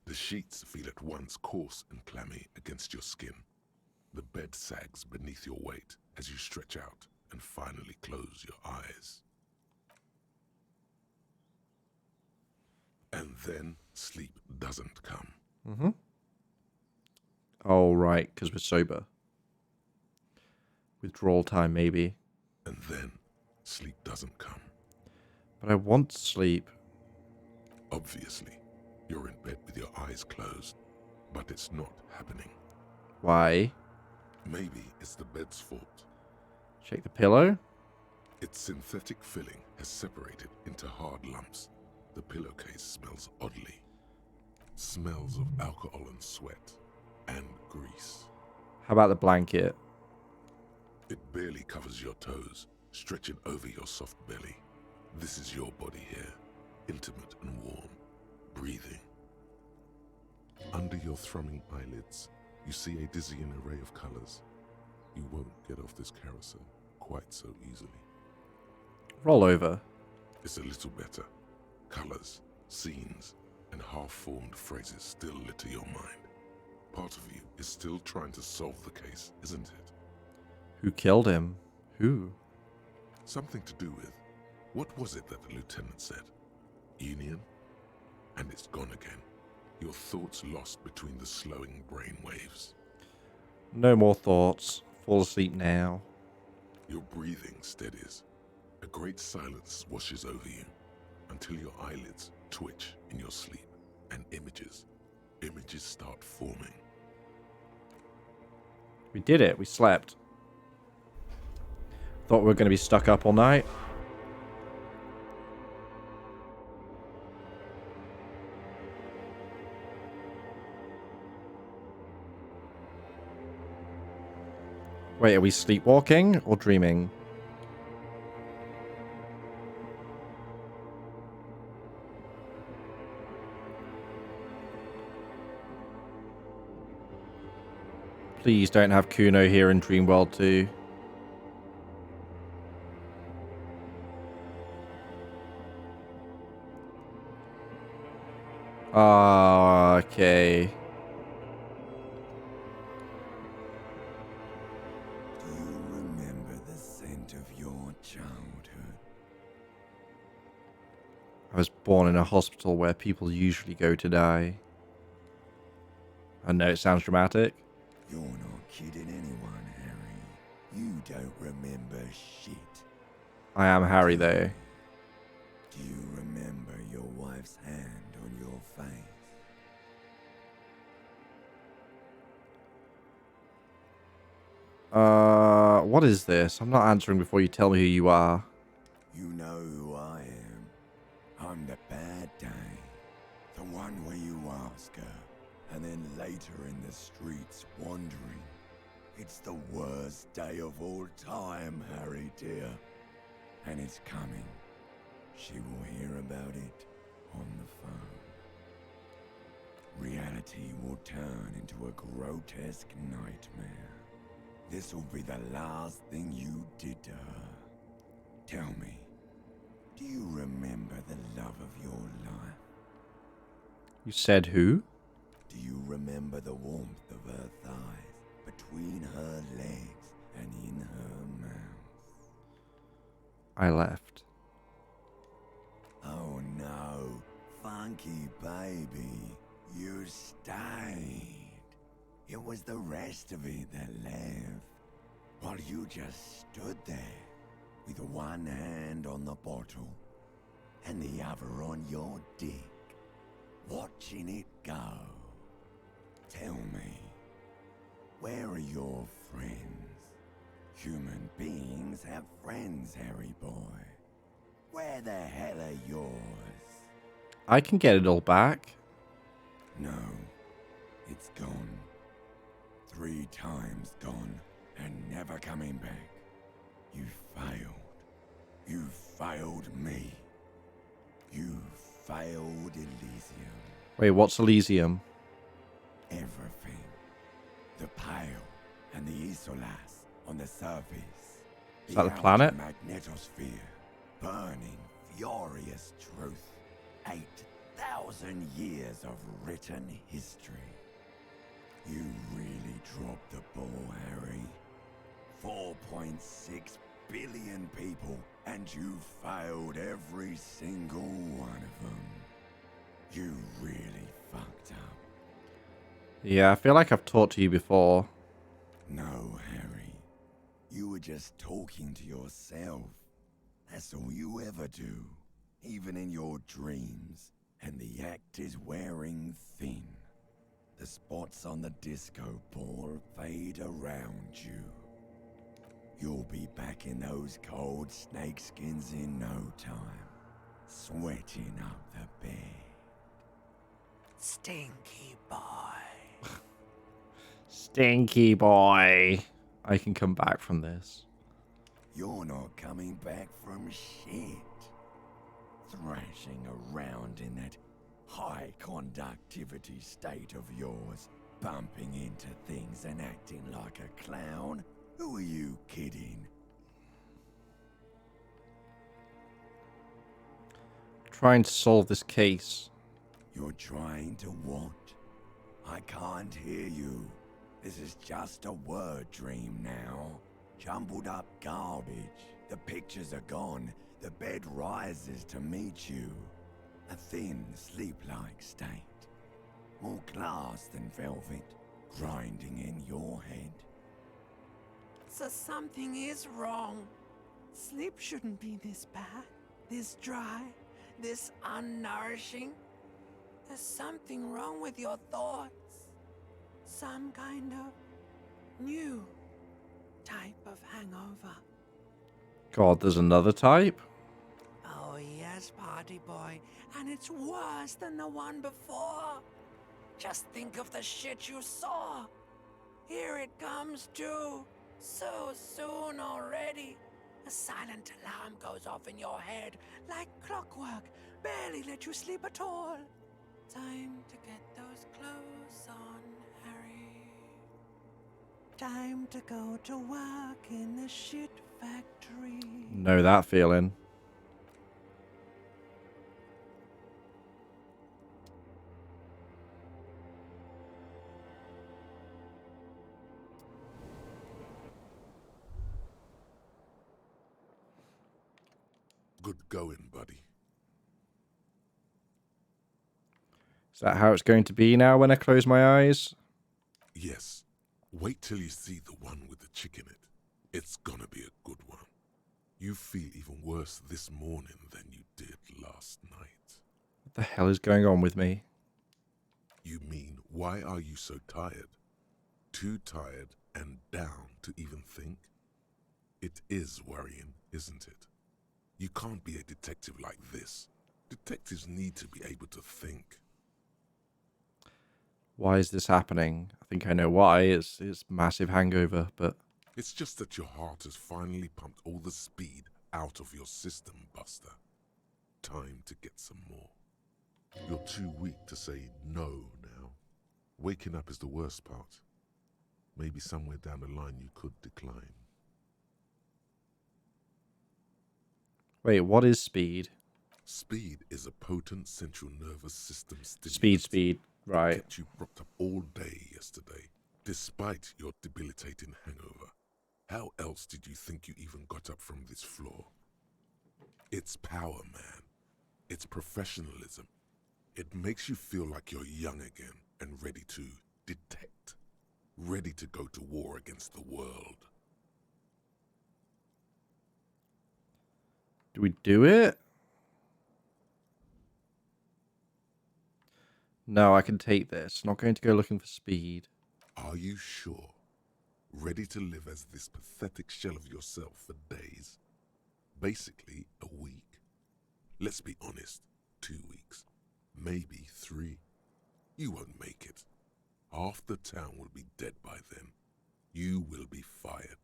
The sheets feel at once coarse and clammy against your skin. The bed sags beneath your weight as you stretch out and finally close your eyes. And then sleep doesn't come. Mm-hmm. Oh, right, because we're sober. Withdrawal time, maybe. And then sleep doesn't come. But I want sleep. Obviously, you're in bed with your eyes closed, but it's not happening. Why? Maybe it's the bed's fault. Shake the pillow? Its synthetic filling has separated into hard lumps. The pillowcase smells oddly. Smells of alcohol and sweat and grease. How about the blanket? It barely covers your toes, stretching over your soft belly. This is your body here, intimate and warm, breathing. Under your thrumming eyelids, you see a dizzying array of colors. You won't get off this carousel quite so easily. Roll over. It's a little better. Colors, scenes, and half-formed phrases still litter your mind. Part of you is still trying to solve the case, isn't it? Who killed him? Who? Something to do with, what was it that the lieutenant said? Union? And it's gone again. Your thoughts lost between the slowing brain waves. No more thoughts. Fall asleep now. Your breathing steadies. A great silence washes over you until your eyelids twitch in your sleep and images start forming. We did it. We slept. Thought we were going to be stuck up all night. Wait, are we sleepwalking or dreaming? Please don't have Kuno here in Dreamworld 2. Ah, okay. Do you remember the scent of your childhood? I was born in a hospital where people usually go to die. I know it sounds dramatic. You're not kidding anyone, Harry. You don't remember shit. I am Harry, though. Do you remember your wife's hand on your face? What is this? I'm not answering before you tell me who you are. You know who I am. I'm the bad day. The one where you ask her, and then later in the streets wandering. It's the worst day of all time, Harry dear. And it's coming. She will hear about it on the phone. Reality will turn into a grotesque nightmare. This will be the last thing you did to her. Tell me, do you remember the love of your life? You said who? Do you remember the warmth of her thighs, between her legs and in her mouth? I left. Oh no, funky baby, you stayed. It was the rest of it that left, while you just stood there, with one hand on the bottle, and the other on your dick, watching it go. Tell me, where are your friends? Human beings have friends, Harry boy. Where the hell are yours? I can get it all back. No, it's gone. 3 times gone, and never coming back. You failed. You failed me. You failed Elysium. Wait, what's Elysium? Everything. The Pale and the Isolas on the surface. Is that the planet? Magnetosphere. Burning, furious truth. 8,000 years of written history. You really dropped the ball, Harry. 4.6 billion people, and you failed every single one of them. You really fucked up. Yeah, I feel like I've talked to you before. No, Harry. You were just talking to yourself. That's all you ever do, even in your dreams. And the act is wearing thin. The spots on the disco ball fade around you. You'll be back in those cold snakeskins in no time, sweating up the bed. Stinky boy. Stinky boy. I can come back from this. You're not coming back from shit. Thrashing around in that high conductivity state of yours, bumping into things and acting like a clown? Who are you kidding? Trying to solve this case. You're trying to what? I can't hear you. This is just a word dream now. Jumbled up garbage. The pictures are gone. The bed rises to meet you. A thin, sleep-like state. More glass than velvet, grinding in your head. So something is wrong. Sleep shouldn't be this bad, this dry, this unnourishing. There's something wrong with your thoughts. Some kind of new type of hangover. God, there's another type? Oh yes, party boy. And it's worse than the one before. Just think of the shit you saw. Here it comes too. So soon already. A silent alarm goes off in your head like clockwork. Barely let you sleep at all. Time to get those clothes on, Harry. Time to go to work in the shit factory. Know that feeling. Good going, buddy. Is that how it's going to be now when I close my eyes? Yes. Wait till you see the one with the chick in it. It's gonna be a good one. You feel even worse this morning than you did last night. What the hell is going on with me? You mean, why are you so tired? Too tired and down to even think? It is worrying, isn't it? You can't be a detective like this. Detectives need to be able to think. Why is this happening? I think I know why. It's massive hangover, but... It's just that your heart has finally pumped all the speed out of your system, Buster. Time to get some more. You're too weak to say no now. Waking up is the worst part. Maybe somewhere down the line you could decline. Wait, what is speed? Speed is a potent central nervous system Speed, stimulant. right. Kept you propped up all day yesterday, despite your debilitating hangover. How else did you think you even got up from this floor? It's power, man. It's professionalism. It makes you feel like you're young again and ready to detect. Ready to go to war against the world. Do we do it? No, I can take this. Not going to go looking for speed. Are you sure? Ready to live as this pathetic shell of yourself for days? Basically, a week. Let's be honest, 2 weeks. Maybe 3. You won't make it. Half the town will be dead by then. You will be fired.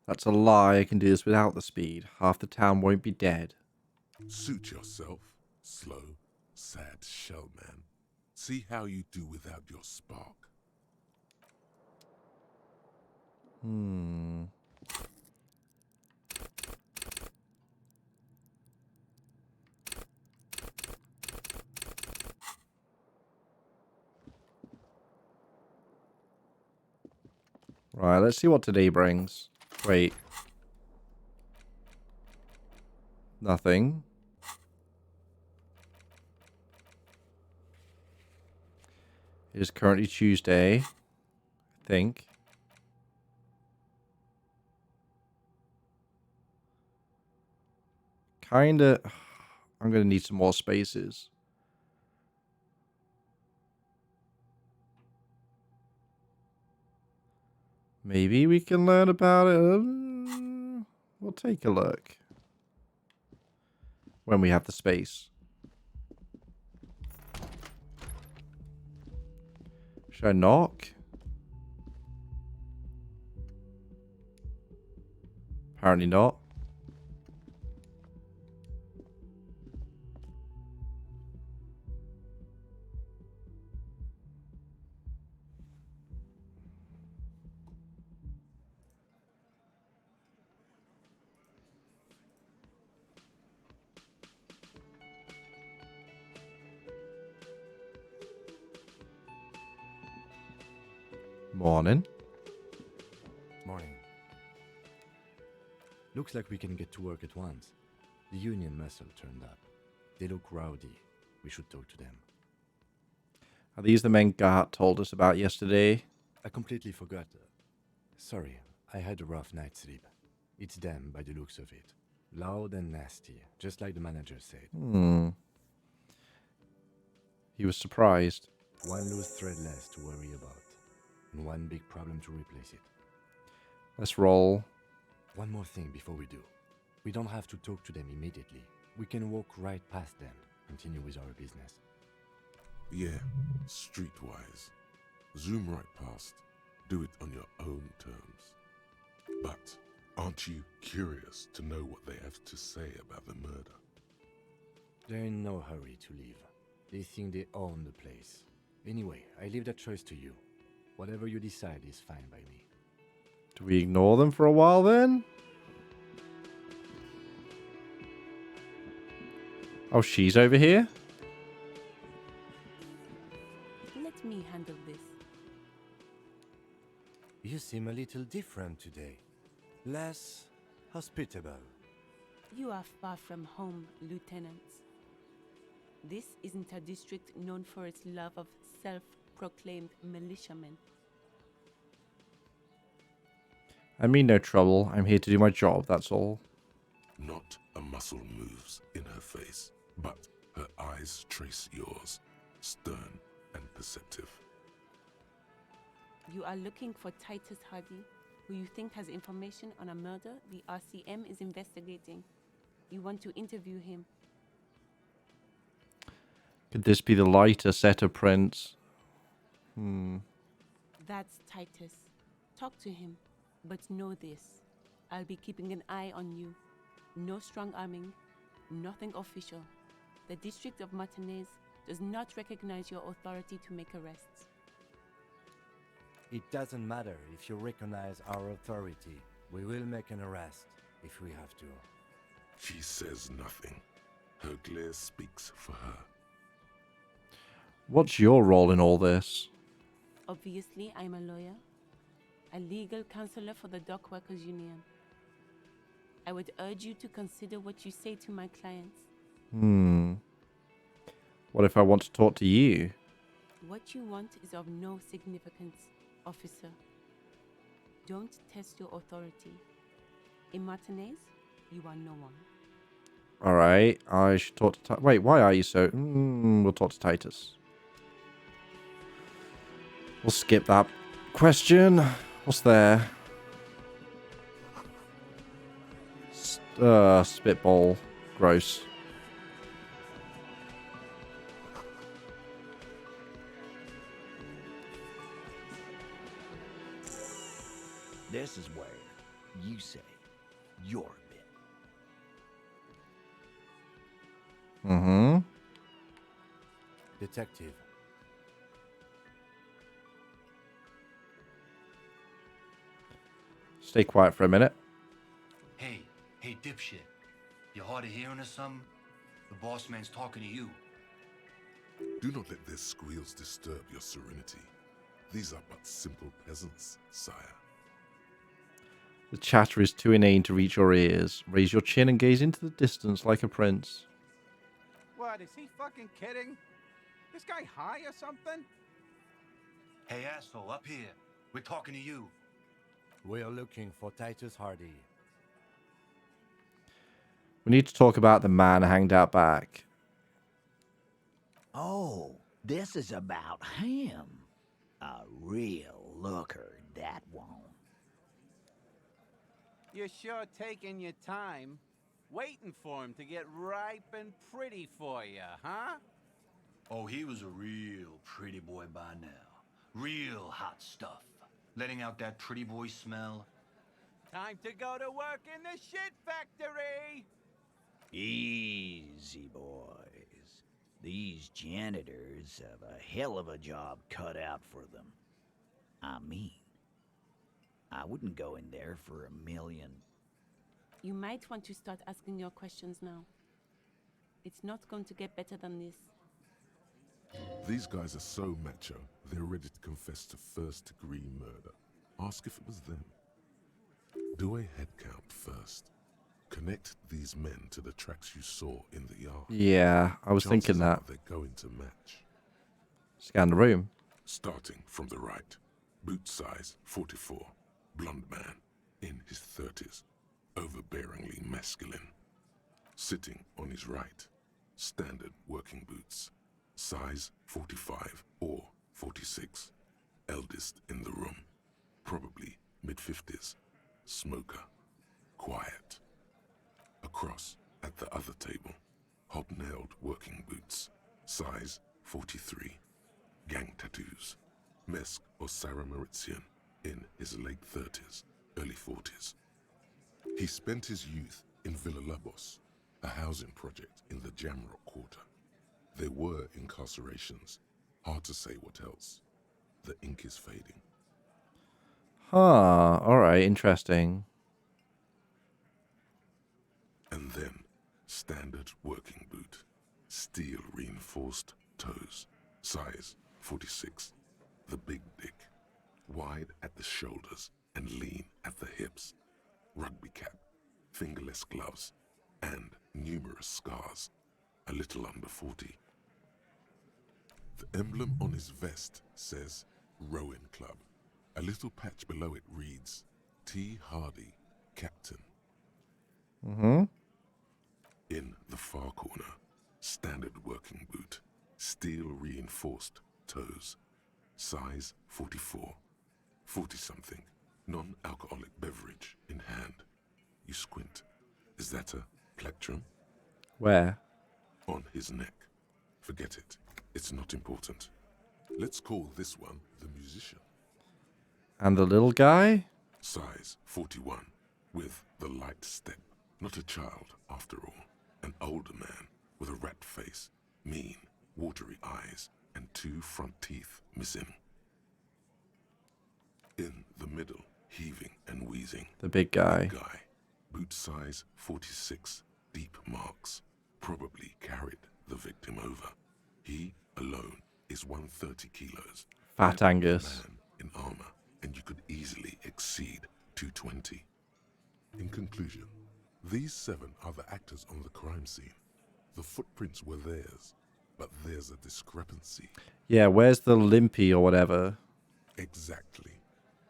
That's a lie. I can do this without the speed. Half the town won't be dead. Suit yourself, slow, sad shell man. See how you do without your spark. Right, let's see what today brings. Wait. Nothing. It is currently Tuesday, I think. Kinda. I'm gonna need some more spaces. Maybe we can learn about it. We'll take a look. When we have the space. Should I knock? Apparently not. Morning. Morning. Looks like we can get to work at once. The Union muscle turned up. They look rowdy. We should talk to them. Are these the men Gart told us about yesterday? I completely forgot. Sorry, I had a rough night's sleep. It's them by the looks of it. Loud and nasty, just like the manager said. He was surprised. One loose thread less to worry about. And one big problem to replace it. Let's roll. One more thing before we do. We don't have to talk to them immediately. We can walk right past them, continue with our business. Yeah, streetwise. Zoom right past. Do it on your own terms. But aren't you curious to know what they have to say about the murder? They're in no hurry to leave. They think they own the place. Anyway, I leave that choice to you. Whatever you decide is fine by me. Do we ignore them for a while then? Oh, she's over here? Let me handle this. You seem a little different today. Less hospitable. You are far from home, Lieutenant. This isn't a district known for its love of self-proclaimed militiamen. I mean no trouble. I'm here to do my job, that's all. Not a muscle moves in her face, but her eyes trace yours, stern and perceptive. You are looking for Titus Hardy, who you think has information on a murder the RCM is investigating. You want to interview him. Could this be the lighter set of prints? That's Titus. Talk to him. But know this. I'll be keeping an eye on you. No strong arming. Nothing official. The District of Martinez does not recognize your authority to make arrests. It doesn't matter if you recognize our authority. We will make an arrest if we have to. She says nothing. Her glare speaks for her. What's your role in all this? Obviously, I'm a lawyer. A legal counselor for the Dock Workers Union. I would urge you to consider what you say to my clients. What if I want to talk to you? What you want is of no significance, officer. Don't test your authority. In Martinez, you are no one. Alright, I should talk to Wait, why are you so... we'll talk to Titus. We'll skip that question. What's there? Spitball. Gross. This is where you say your bit. Detective. Stay quiet for a minute. Hey, dipshit. You hard of hearing or something? The boss man's talking to you. Do not let their squeals disturb your serenity. These are but simple peasants, sire. The chatter is too inane to reach your ears. Raise your chin and gaze into the distance like a prince. What, is he fucking kidding? This guy high or something? Hey, asshole, up here. We're talking to you. We're looking for Titus Hardy. We need to talk about the man hanged out back. Oh, this is about him. A real looker, that one. You're sure taking your time, waiting for him to get ripe and pretty for you, huh? Oh, he was a real pretty boy by now. Real hot stuff. Letting out that pretty boy smell. Time to go to work in the shit factory! Easy, boys. These janitors have a hell of a job cut out for them. I mean, I wouldn't go in there for $1 million. You might want to start asking your questions now. It's not going to get better than this. These guys are so macho, they're ready to confess to first-degree murder. Ask if it was them. Do a head count first. Connect these men to the tracks you saw in the yard. Yeah, I was thinking that. They're going to match. Scan the room. Starting from the right. Boot size 44. Blonde man. In his 30s. Overbearingly masculine. Sitting on his right. Standard working boots. Size 45 or 46. Eldest in the room. Probably mid-50s. Smoker. Quiet. Across, at the other table, hobnailed working boots, size 43, gang tattoos, Mesk or Sarah Mauritian, in his late 30s, early 40s. He spent his youth in Villa Labos, a housing project in the Jamrock Quarter. There were incarcerations, hard to say what else. The ink is fading. Huh, alright, interesting. And then, standard working boot, steel reinforced toes, size 46, the big dick, wide at the shoulders and lean at the hips, rugby cap, fingerless gloves, and numerous scars, a little under 40. The emblem on his vest says Rowing Club. A little patch below it reads T. Hardy, Captain. Mm-hmm. In the far corner, standard working boot, steel reinforced toes, size 44, 40-something, non-alcoholic beverage in hand. You squint. Is that a plectrum? Where? On his neck. Forget it. It's not important. Let's call this one the musician. And the little guy? Size 41, with the light step. Not a child, after all. An older man with a rat face, mean, watery eyes, and 2 front teeth missing. In the middle, heaving and wheezing. The big guy. Big guy. Boot size 46, deep marks. Probably carried the victim over. He alone is 130 kilos. Fat Angus. Man in armor, and you could easily exceed 220. In conclusion, these 7 are the actors on the crime scene. The footprints were theirs, but there's a discrepancy. Yeah, where's the limpy or whatever? Exactly.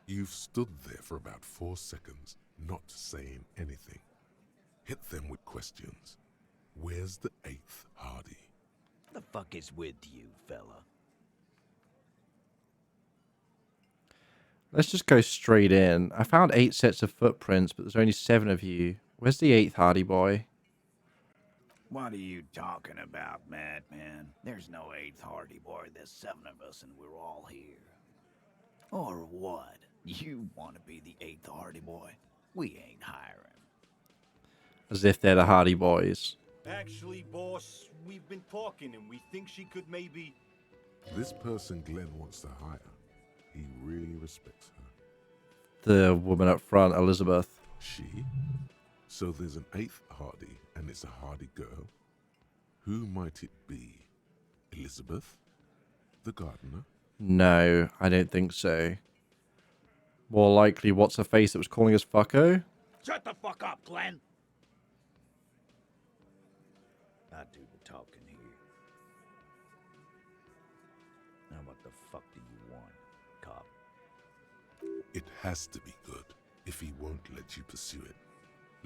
You've stood there for about 4 seconds, not saying anything. Hit them with questions. Where's the 8th Hardy? The fuck is with you, fella? Let's just go straight in. I found 8 sets of footprints, but there's only 7 of you. Where's the 8th Hardy boy? What are you talking about, madman? There's no 8th Hardy boy. There's 7 of us and we're all here. Or what? You want to be the 8th Hardy boy? We ain't hiring. As if they're the Hardy boys. Actually, boss, we've been talking and we think she could maybe... This person Glenn wants to hire, he really respects her. The woman up front, Elizabeth. She? So there's an 8th Hardy, and it's a Hardy girl. Who might it be? Elizabeth? The gardener? No, I don't think so. More likely, what's her face that was calling us fucko? Shut the fuck up, Glenn! I do the talking here. Now what the fuck do you want, cop? It has to be good if he won't let you pursue it.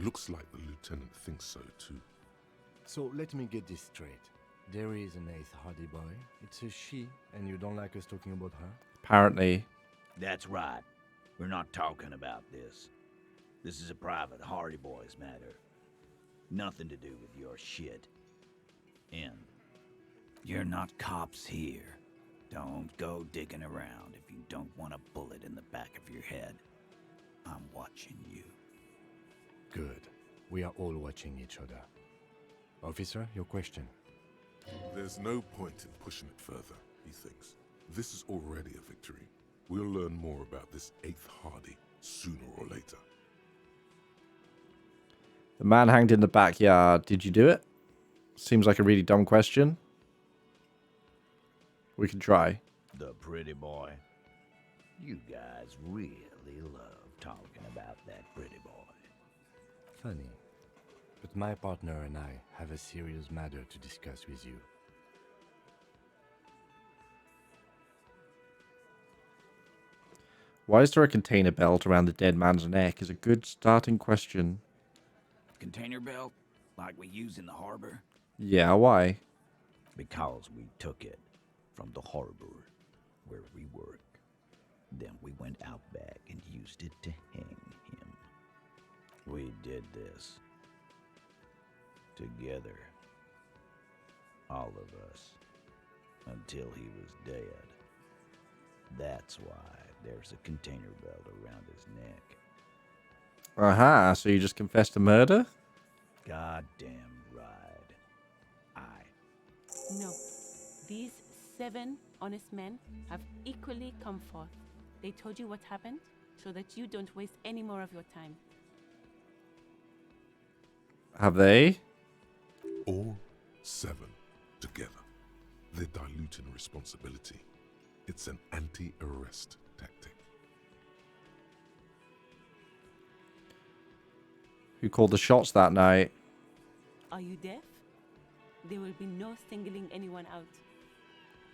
Looks like the lieutenant thinks so too. So let me get this straight. There is an 8th Hardy boy. It's a she, and you don't like us talking about her? Apparently. That's right. We're not talking about this. This is a private Hardy Boys matter. Nothing to do with your shit. And you're not cops here. Don't go digging around if you don't want a bullet in the back of your head. I'm watching you. Good. We are all watching each other. Officer, your question. There's no point in pushing it further, he thinks. This is already a victory. We'll learn more about this 8th Hardy sooner or later. The man hanged in the backyard. Did you do it? Seems like a really dumb question. We can try. The pretty boy. You guys really love talking about that pretty boy. Funny. But my partner and I have a serious matter to discuss with you. Why is there a container belt around the dead man's neck is a good starting question. Container belt? Like we use in the harbor? Yeah, why? Because we took it from the harbor where we work. Then we went out back and used it to hang him. We did this together. All of us. Until he was dead. That's why there's a container belt around his neck. Aha, so you just confessed to murder? Goddamn right. No. These 7 honest men have equally come forth. They told you what happened so that you don't waste any more of your time. Have they? All 7 together. They're diluting responsibility. It's an anti-arrest tactic. Who called the shots that night? Are you deaf? There will be no singling anyone out.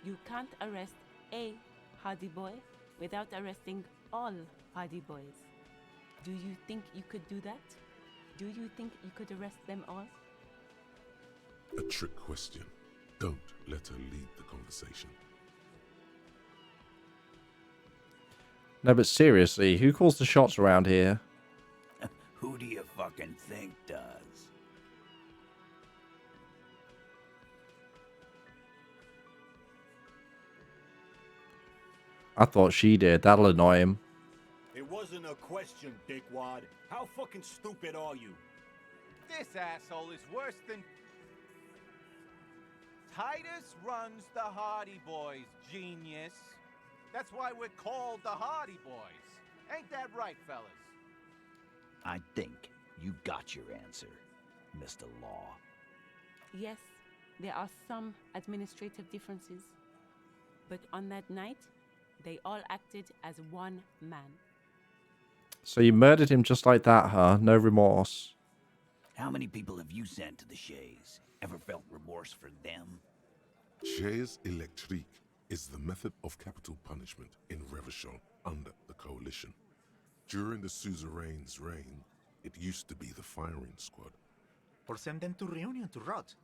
You can't arrest a Hardy boy without arresting all Hardy boys. Do you think you could do that? Do you think you could arrest them all? A trick question. Don't let her lead the conversation. No, but seriously, who calls the shots around here? Who do you fucking think does? I thought she did. That'll annoy him. It wasn't a question, dickwad. How fucking stupid are you? This asshole is worse than... Titus runs the Hardy Boys, genius. That's why we're called the Hardy Boys. Ain't that right, fellas? I think you got your answer, Mr. Law. Yes, there are some administrative differences. But on that night, they all acted as one man. So you murdered him just like that, huh? No remorse. How many people have you sent to the Shays? Ever felt remorse for them? Chaise électrique is the method of capital punishment in Revachol under the Coalition. During the suzerain's reign, it used to be the firing squad. Or send them to Reunion to rot.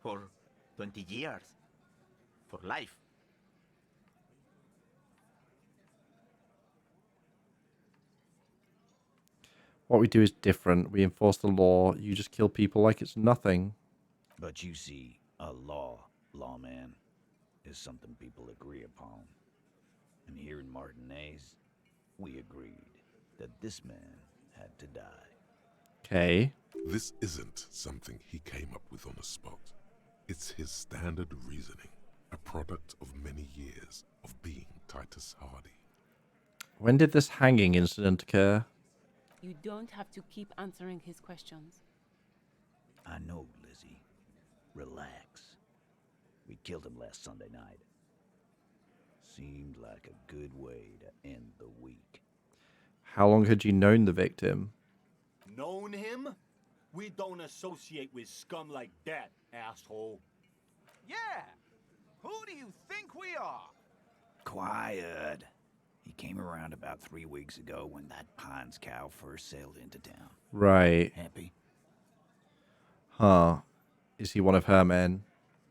For 20 years. For life. What we do is different. We enforce the law. You just kill people like it's nothing. But you see, a lawman, is something people agree upon. And here in Martinez, we agreed that this man had to die. Okay. This isn't something he came up with on the spot. It's his standard reasoning, a product of many years of being Titus Hardy. When did this hanging incident occur? You don't have to keep answering his questions. I know, Lizzie. Relax. We killed him last Sunday night. Seemed like a good way to end the week. How long had you known the victim? Known him? We don't associate with scum like that, asshole. Yeah! Who do you think we are? Quiet. He came around about 3 weeks ago when that Pines cow first sailed into town. Right. Happy? Huh. Is he one of her men?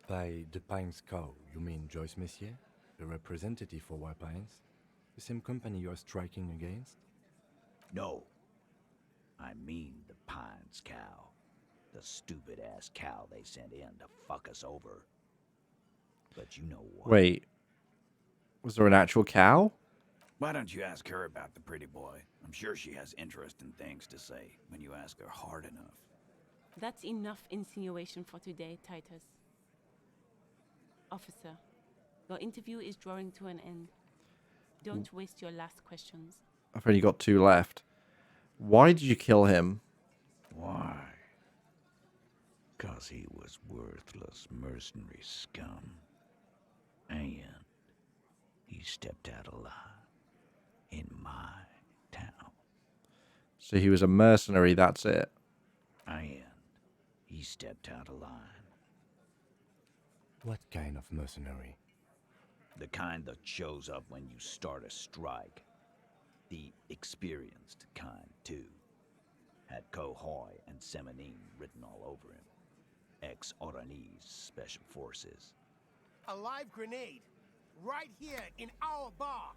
By the Pines cow, you mean Joyce Messier, the representative for White Pines? The same company you're striking against? No. I mean the Pines cow. The stupid-ass cow they sent in to fuck us over. But you know what? Wait. Was there an actual cow? Why don't you ask her about the pretty boy? I'm sure she has interesting things to say when you ask her hard enough. That's enough insinuation for today, Titus. Officer, your interview is drawing to an end. Don't waste your last questions. I've only got 2 left. Why did you kill him? Why? 'Cause he was worthless mercenary scum. And he stepped out of line in my town. So he was a mercenary, that's it. And he stepped out of line. What kind of mercenary? The kind that shows up when you start a strike. The experienced kind, too. Had Cohoy and Semenine written all over him. Ex-Oranese Special Forces. A live grenade. Right here in our bar.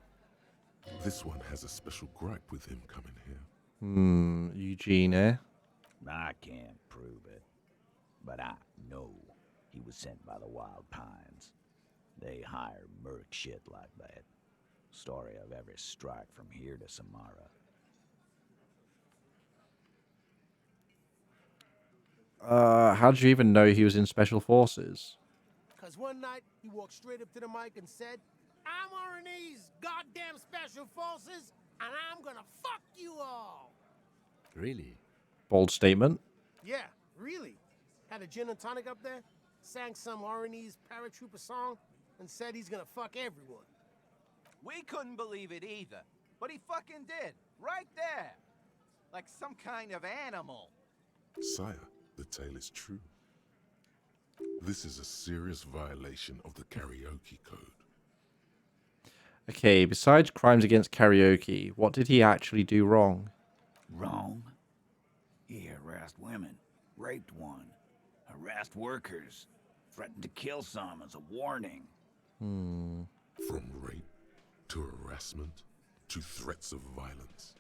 This one has a special gripe with him coming here. Eugene, eh? I can't prove it. But I know he was sent by the Wild Pines. They hire merc shit like that. Story of every strike from here to Samara. How did you even know he was in Special Forces? Cause one night he walked straight up to the mic and said, "I'm RNA's goddamn special forces, and I'm gonna fuck you all." Really? Bold statement. Yeah, really. Had a gin and tonic up there, sang some RNA's paratrooper song, and said he's gonna fuck everyone. We couldn't believe it either, but he fucking did, right there. Like some kind of animal. Sire, the tale is true. This is a serious violation of the karaoke code. Okay, besides crimes against karaoke, what did he actually do wrong? Wrong? He harassed women, raped one, harassed workers, threatened to kill some as a warning. From rape to harassment to threats of violence.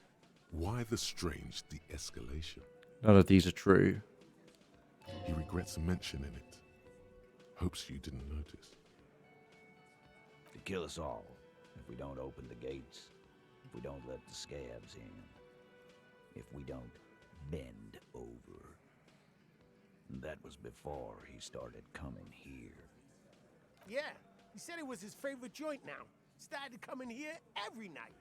Why the strange de-escalation? None of these are true. He regrets mentioning it. Hopes you didn't notice. To kill us all, if we don't open the gates, if we don't let the scabs in, if we don't bend over. That was before he started coming here. Yeah, he said it was his favorite joint now. Started coming here every night.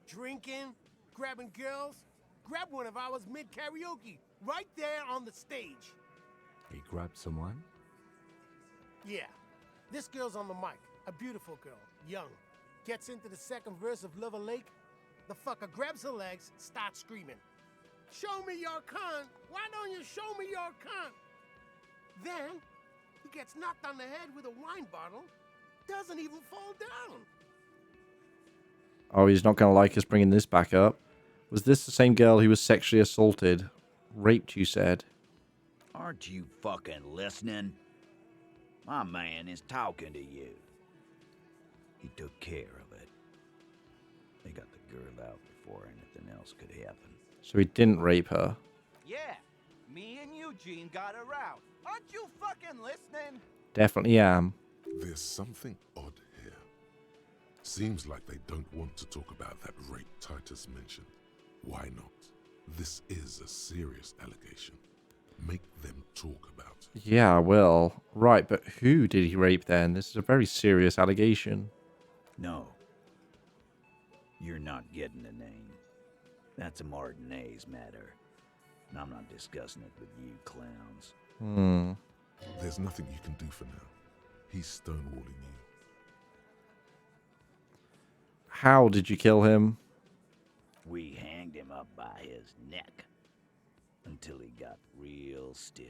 Drinking, grabbing girls. Grabbed one of ours mid-karaoke, right there on the stage. He grabbed someone? Yeah, this girl's on the mic. A beautiful girl, young. Gets into the second verse of Lover Lake. The fucker grabs her legs, starts screaming. "Show me your cunt! Why don't you show me your cunt?" Then, he gets knocked on the head with a wine bottle. Doesn't even fall down. Oh, he's not going to like us bringing this back up. Was this the same girl who was sexually assaulted? Raped, you said? Aren't you fucking listening? My man is talking to you. He took care of it. They got the girl out before anything else could happen. So he didn't rape her. Yeah, me and Eugene got her out. Aren't you fucking listening? Definitely am. There's something odd here. Seems like they don't want to talk about that rape Titus mentioned. Why not? This is a serious allegation. Make them talk about it. Yeah, I will. Right, but who did he rape then? This is a very serious allegation. No. You're not getting the name. That's a Martinez matter. And I'm not discussing it with you clowns. There's nothing you can do for now. He's stonewalling you. How did you kill him? We his neck. Until he got real still.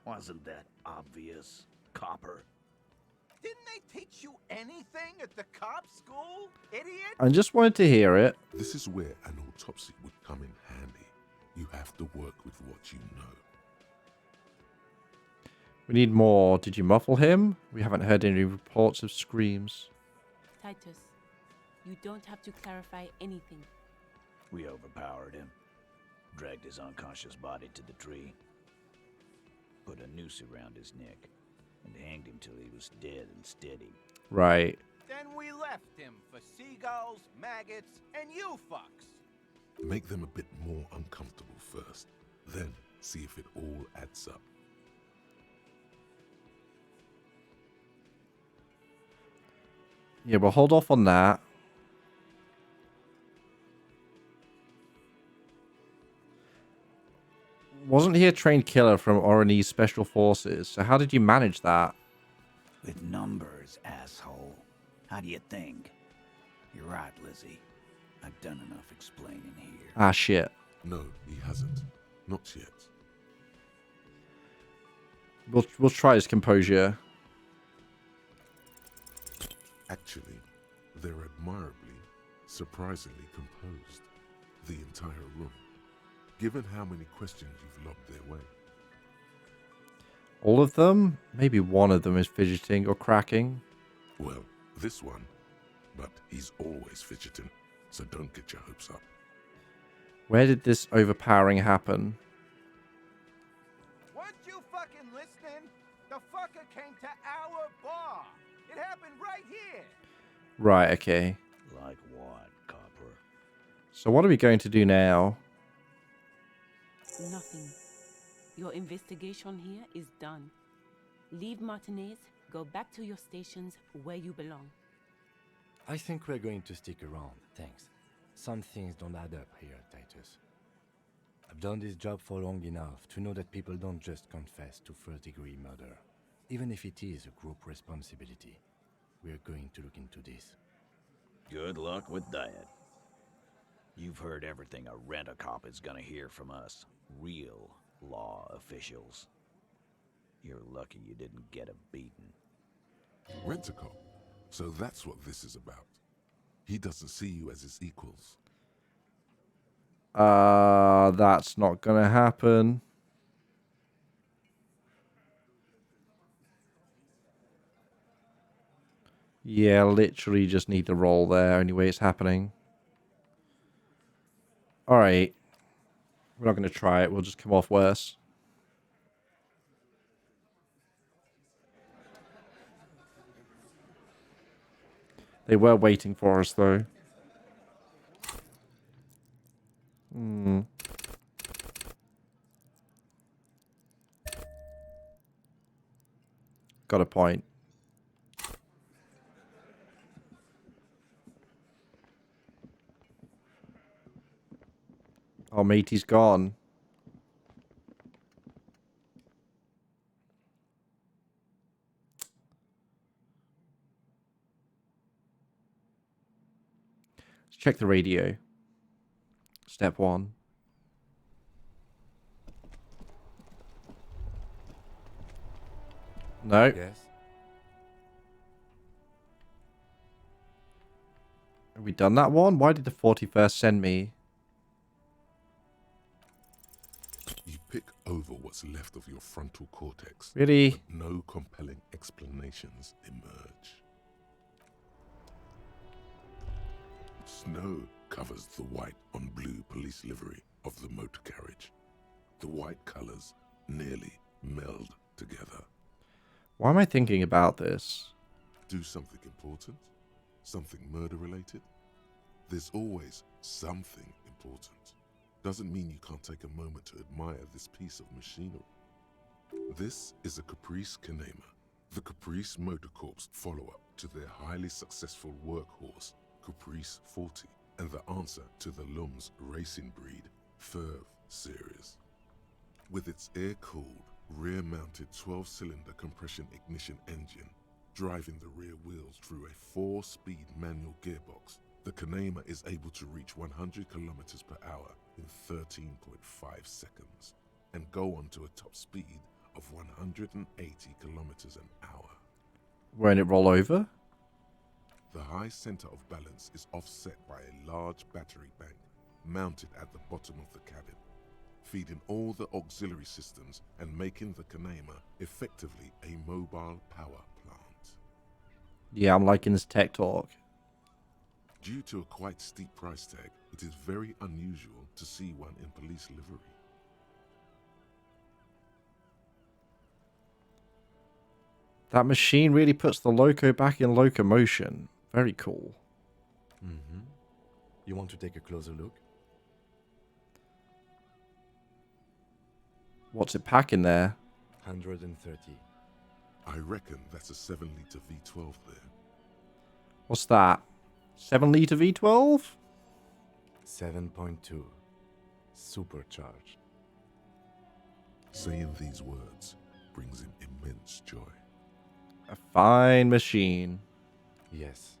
Wasn't that obvious, Copper? Didn't they teach you anything at the cop school, idiot? I just wanted to hear it. This is where an autopsy would come in handy. You have to work with what you know. We need more. Did you muffle him? We haven't heard any reports of screams. Titus, you don't have to clarify anything. We overpowered him. Dragged his unconscious body to the tree. Put a noose around his neck. And hanged him till he was dead and steady. Right. Then we left him for seagulls, maggots, and you fucks. Make them a bit more uncomfortable first. Then see if it all adds up. Yeah, we'll hold off on that. Wasn't he a trained killer from Orionese Special Forces? So how did you manage that? With numbers, asshole. How do you think? You're right, Lizzie. I've done enough explaining here. Ah, shit. No, he hasn't. Not yet. We'll try his composure. Actually, they're admirably, surprisingly composed. The entire room. Given how many questions you've lobbed their way. All of them? Maybe one of them is fidgeting or cracking. Well, this one. But he's always fidgeting, so don't get your hopes up. Where did this overpowering happen? Weren't you fucking listening? The fucker came to our bar. It happened right here. Right, okay. Like what, Copper? So what are we going to do now? Nothing. Your investigation here is done. Leave Martinez, go back to your stations where you belong. I think we're going to stick around, thanks. Some things don't add up here, Titus. I've done this job for long enough to know that people don't just confess to first-degree murder. Even if it is a group responsibility, we're going to look into this. Good luck with that. You've heard everything a rent-a-cop is gonna hear from us. Real law officials. You're lucky you didn't get a beating. Rent-a-cop? So that's what this is about. He doesn't see you as his equals. That's not gonna happen. Yeah, literally just need the roll there. Anyway, it's happening. Alright. We're not going to try it. We'll just come off worse. They were waiting for us, though. Got a point. Oh, matey's gone. Let's check the radio. Step 1. No. Yes. Have we done that one? Why did the 41st send me? You pick over what's left of your frontal cortex. Really? But no compelling explanations emerge. Snow covers the white on blue police livery of the motor carriage. The white colors nearly meld together. Why am I thinking about this? Do something important? Something murder-related? There's always something important. Doesn't mean you can't take a moment to admire this piece of machinery. This is a Caprice Canema, the Caprice Motor Corps follow-up to their highly successful workhorse, Caprice 40, and the answer to the Lum's racing breed, Ferv series. With its air-cooled, rear-mounted 12-cylinder compression ignition engine, driving the rear wheels through a 4-speed manual gearbox, The Kanema is able to reach 100 kilometers per hour in 13.5 seconds and go on to a top speed of 180 kilometers an hour. Won't it roll over? The high center of balance is offset by a large battery bank mounted at the bottom of the cabin, feeding all the auxiliary systems and making the Kanema effectively a mobile power plant. Yeah, I'm liking this tech talk. Due to a quite steep price tag, it is very unusual to see one in police livery. That machine really puts the loco back in locomotion. Very cool. Mm-hmm. You want to take a closer look? What's it packing there? 130. I reckon that's a 7-liter V12 there. What's that? 7-liter V12? 7.2. Supercharged. Saying these words brings him immense joy. A fine machine. Yes,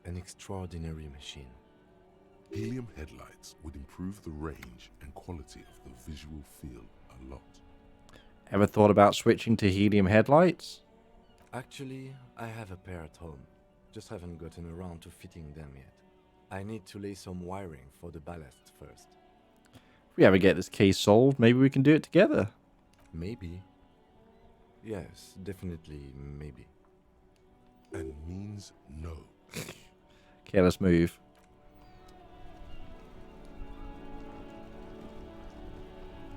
an extraordinary machine. Helium headlights would improve the range and quality of the visual field a lot. Ever thought about switching to helium headlights? Actually, I have a pair at home. Just haven't gotten around to fitting them yet. I need to lay some wiring for the ballast first. If we ever get this case solved, maybe we can do it together. Maybe. Yes, definitely maybe. And means no. Okay, let's move.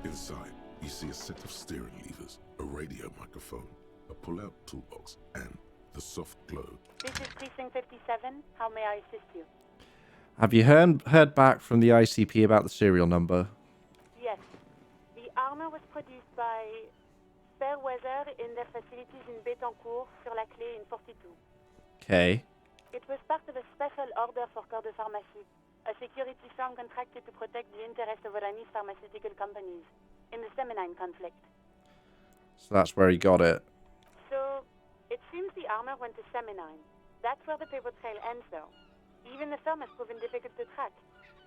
Inside, you see a set of steering levers, a radio microphone, a pull-out toolbox, and the soft glow. This is Precinct 57. How may I assist you? Have you heard back from the ICP about the serial number? Yes. The armor was produced by Fairweather in their facilities in Betancourt, sur la Clé in 42. Okay. It was part of a special order for Corps de Pharmacie, a security firm contracted to protect the interests of Oranese pharmaceutical companies in the Seminine conflict. So that's where he got it. So, it seems the armor went to Seminine. That's where the paper trail ends, though. Even the firm has proven difficult to track.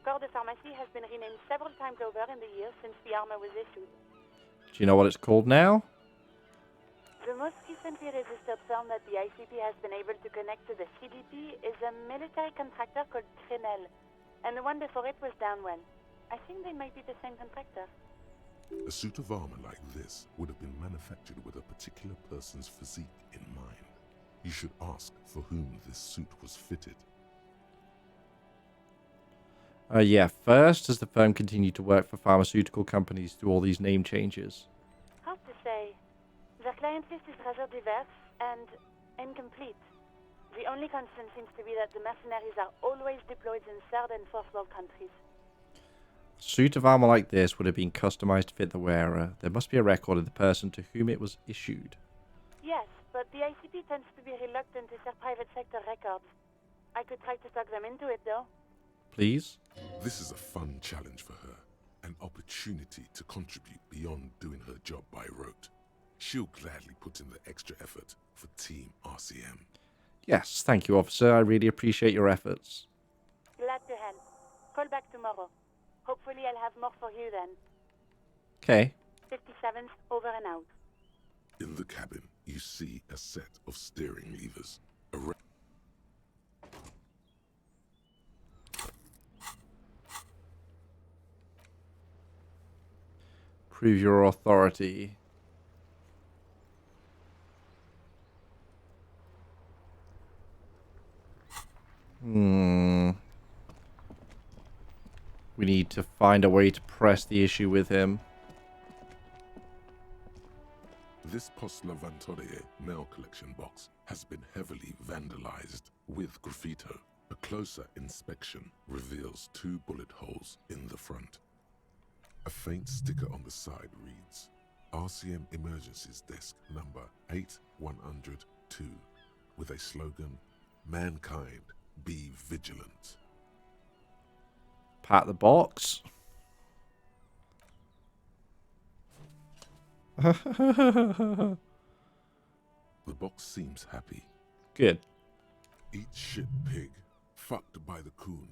Corps de Pharmacie has been renamed several times over in the years since the armor was issued. Do you know what it's called now? The most recently registered firm that the ICP has been able to connect to the CDP is a military contractor called Trinel, and the one before it was Downwell. I think they might be the same contractor. A suit of armor like this would have been manufactured with a particular person's physique in mind. You should ask for whom this suit was fitted. Yeah, first, does the firm continue to work for pharmaceutical companies through all these name changes? Hard to say. Their client list is rather diverse and incomplete. The only constant seems to be that the mercenaries are always deployed in third and fourth world countries. A suit of armor like this would have been customized to fit the wearer. There must be a record of the person to whom it was issued. Yes, but the ICP tends to be reluctant to share private sector records. I could try to talk them into it, though. Please? This is a fun challenge for her, an opportunity to contribute beyond doing her job by rote. She'll gladly put in the extra effort for Team RCM. Yes, thank you, officer. I really appreciate your efforts. Glad to help. Call back tomorrow. Hopefully I'll have more for you then. Okay. 57's over and out. In the cabin, you see a set of steering levers. Prove your authority. We need to find a way to press the issue with him. This Post Lavantorie mail collection box has been heavily vandalized with graffito. A closer inspection reveals 2 bullet holes in the front. A faint sticker on the side reads, RCM Emergencies Desk number 8102, with a slogan, Mankind, be vigilant. Pat the box. The box seems happy. Good. Eat shit, pig. fucked by the coon,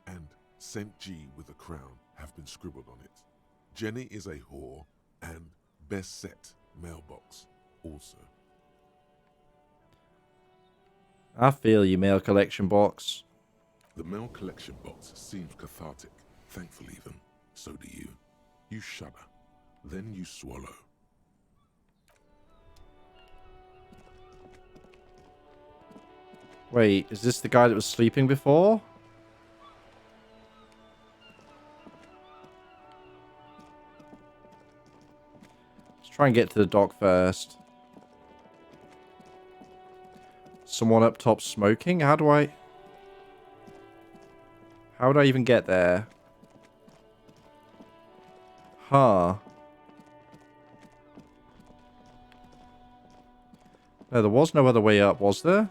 and St. G with a crown have been scribbled on it. Jenny is a whore, and best set mailbox also. I feel you, mail collection box. The mail collection box seems cathartic, thankful even. So do you. You shudder, then you swallow. Wait, is this the guy that was sleeping before? Let's try and get to the dock first. Someone up top smoking? How would I even get there? Huh. No, there was no other way up, was there?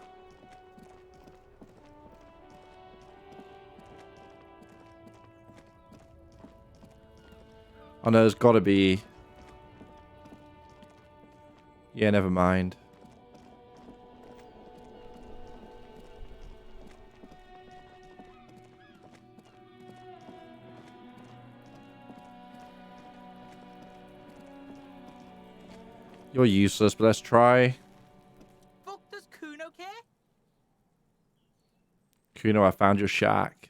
Oh no, there's gotta be... Yeah, never mind. You're useless, but let's try. Fuck does Kuno care? Kuno, I found your shack.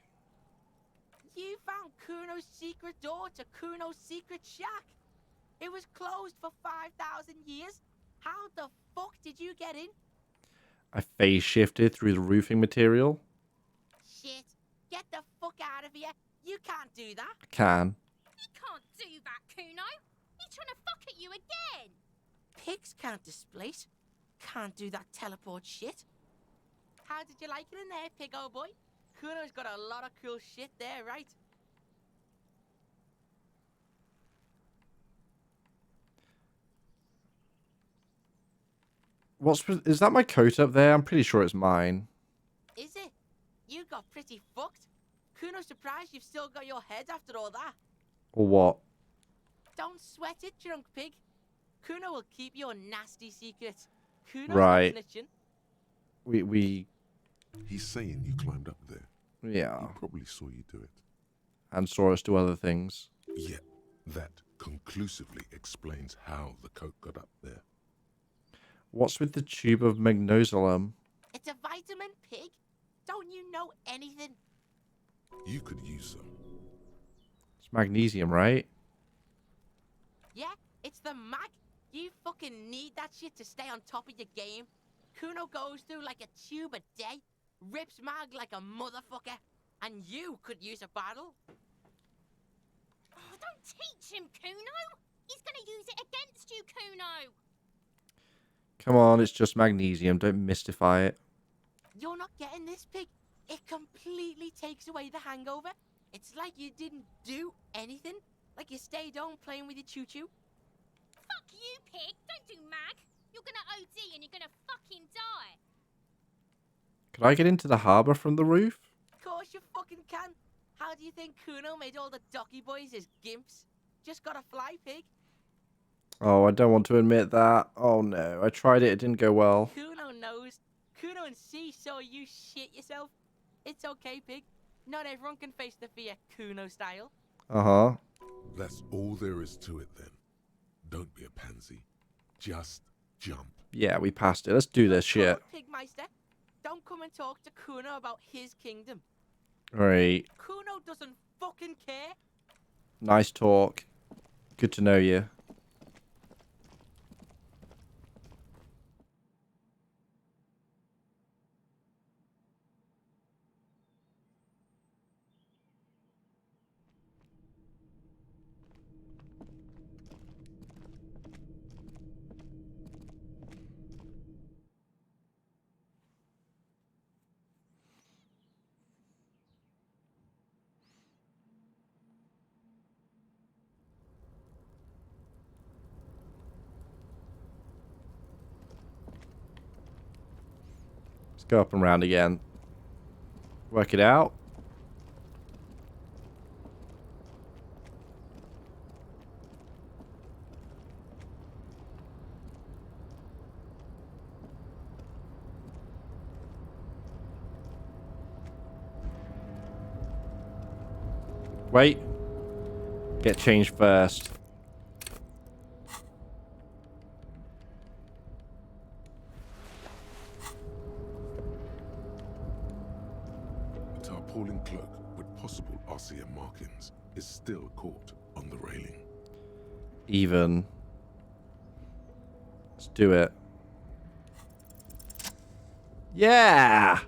You found Kuno's secret door to Kuno's secret shack. It was closed for 5,000 years. How the fuck did you get in? I phase shifted through the roofing material. Shit. Get the fuck out of here. You can't do that. I can. He can't do that, Kuno. He's trying to fuck at you again. Pigs can't displace. Can't do that teleport shit. How did you like it in there, pig old boy? Kuno's got a lot of cool shit there, right? Is that my coat up there? I'm pretty sure it's mine. Is it? You got pretty fucked. Kuno's surprised you've still got your head after all that. Or what? Don't sweat it, drunk pig. Kuno will keep your nasty secrets. Kuno's Right. not snitching. We... He's saying you climbed up there. Yeah. He probably saw you do it. And saw us do other things. Yet, that conclusively explains how the coat got up there. What's with the tube of magnosolum? It's a vitamin, pig. Don't you know anything? You could use some. It's magnesium, right? Yeah, it's the mag. You fucking need that shit to stay on top of your game. Kuno goes through like a tube a day, rips mag like a motherfucker, and you could use a bottle. Oh, don't teach him, Kuno. He's gonna use it against you, Kuno. Come on, it's just magnesium. Don't mystify it. You're not getting this, pig. It completely takes away the hangover. It's like you didn't do anything. Like you stayed home playing with your choo-choo. Fuck you, pig. Don't do mag. You're gonna OD and you're gonna fucking die. Can I get into the harbour from the roof? Of course you fucking can. How do you think Kuno made all the docky boys his gimps? Just gotta fly, pig. Oh, I don't want to admit that. Oh no, I tried it. It didn't go well. Kuno knows. Kuno and C saw you shit yourself. It's okay, pig. Not everyone can face the fear Kuno style. Uh-huh. That's all there is to it then. Don't be a pansy. Just jump. Yeah, we passed it. Let's do this shit. Pigmeister, don't come and talk to Kuno about his kingdom. Alright. Kuno doesn't fucking care. Nice talk. Good to know you. Let's go up and round again. Work it out. Wait. Get changed first. A tarpaulin cloak with possible RCM markings is still caught on the railing. Even. Let's do it. Yeah!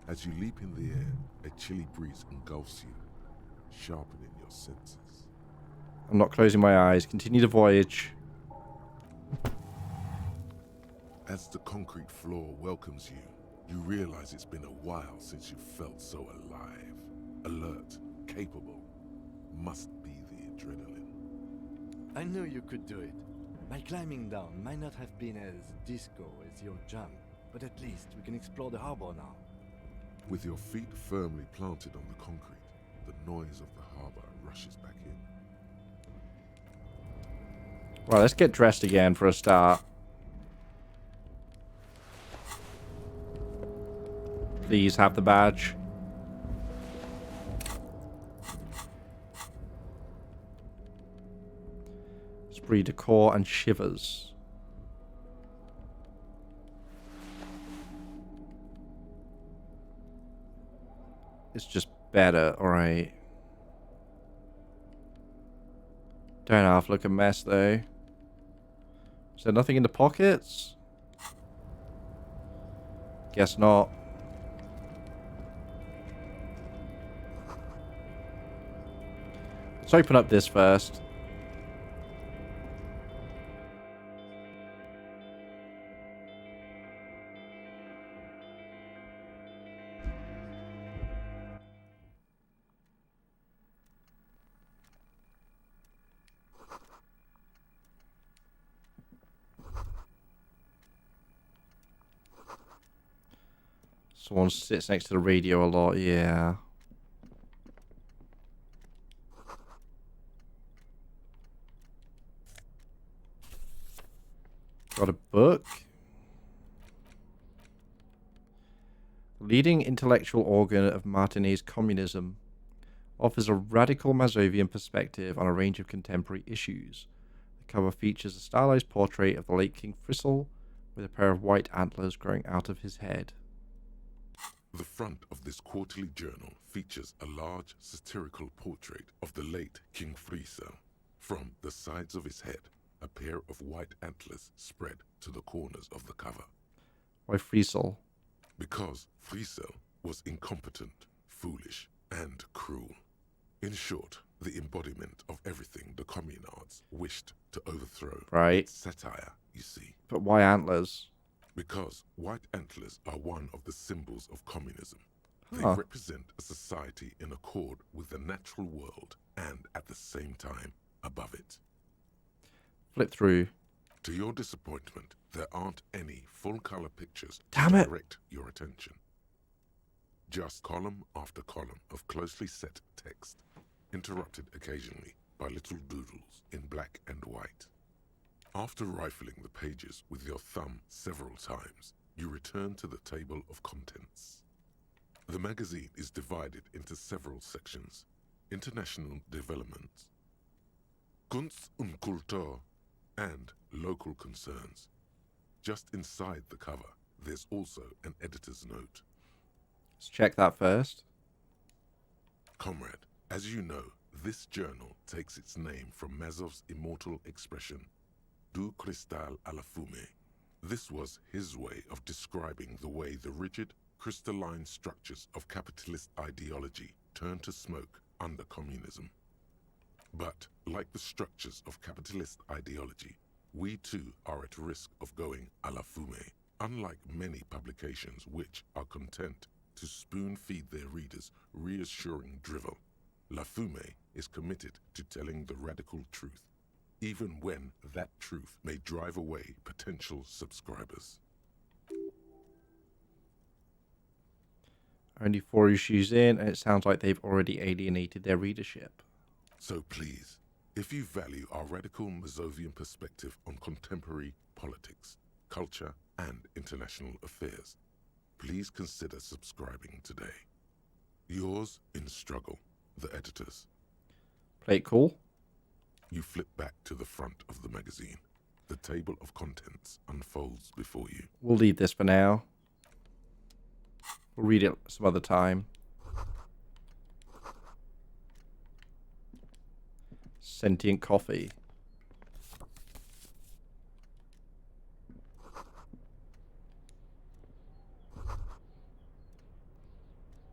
As you leap in the air, a chilly breeze engulfs you, sharpening your senses. I'm not closing my eyes. Continue the voyage. As the concrete floor welcomes you, you realize it's been a while since you felt so alive, alert, capable. Must be the adrenaline. I knew you could do it. My climbing down might not have been as disco as your jump, but at least we can explore the harbor now. With your feet firmly planted on the concrete, the noise of the harbor rushes back in. Right, let's get dressed again for a start. Please have the badge. Esprit de corps and shivers. It's just better, alright. Don't half look a mess though. Is there nothing in the pockets? Guess not. Let's open up this first. Someone sits next to the radio a lot, yeah. Got a book. Leading intellectual organ of Martinez communism offers a radical Mazovian perspective on a range of contemporary issues. The cover features a stylized portrait of the late King Frisel with a pair of white antlers growing out of his head. The front of this quarterly journal features a large satirical portrait of the late King Frisel. From the sides of his head, a pair of white antlers spread to the corners of the cover. Why Frisel? Because Frisel was incompetent, foolish, and cruel. In short, the embodiment of everything the communards wished to overthrow. Right. It's satire, you see. But why antlers? Because white antlers are one of the symbols of communism. They Huh. represent a society in accord with the natural world and at the same time above it. Flip through. To your disappointment, there aren't any full-color pictures Damn to it. direct your attention. Just column after column of closely set text, interrupted occasionally by little doodles in black and white. After rifling the pages with your thumb several times, you return to the table of contents. The magazine is divided into several sections: international development, Kunst und Kultur, and local concerns. Just inside the cover, there's also an editor's note. Let's check that first. Comrade, as you know, this journal takes its name from Mazov's immortal expression, du cristal à la fumée. This was his way of describing the way the rigid, crystalline structures of capitalist ideology turn to smoke under communism. But, like the structures of capitalist ideology, we too are at risk of going à la fumée, unlike many publications which are content to spoon-feed their readers reassuring drivel. La Fumée is committed to telling the radical truth, even when that truth may drive away potential subscribers. Only 4 issues in, and it sounds like they've already alienated their readership. So please, if you value our radical Mazovian perspective on contemporary politics, culture, and international affairs, please consider subscribing today. Yours in struggle, the editors. Play it cool. You flip back to the front of the magazine. The table of contents unfolds before you. We'll leave this for now. We'll read it some other time. Sentient coffee.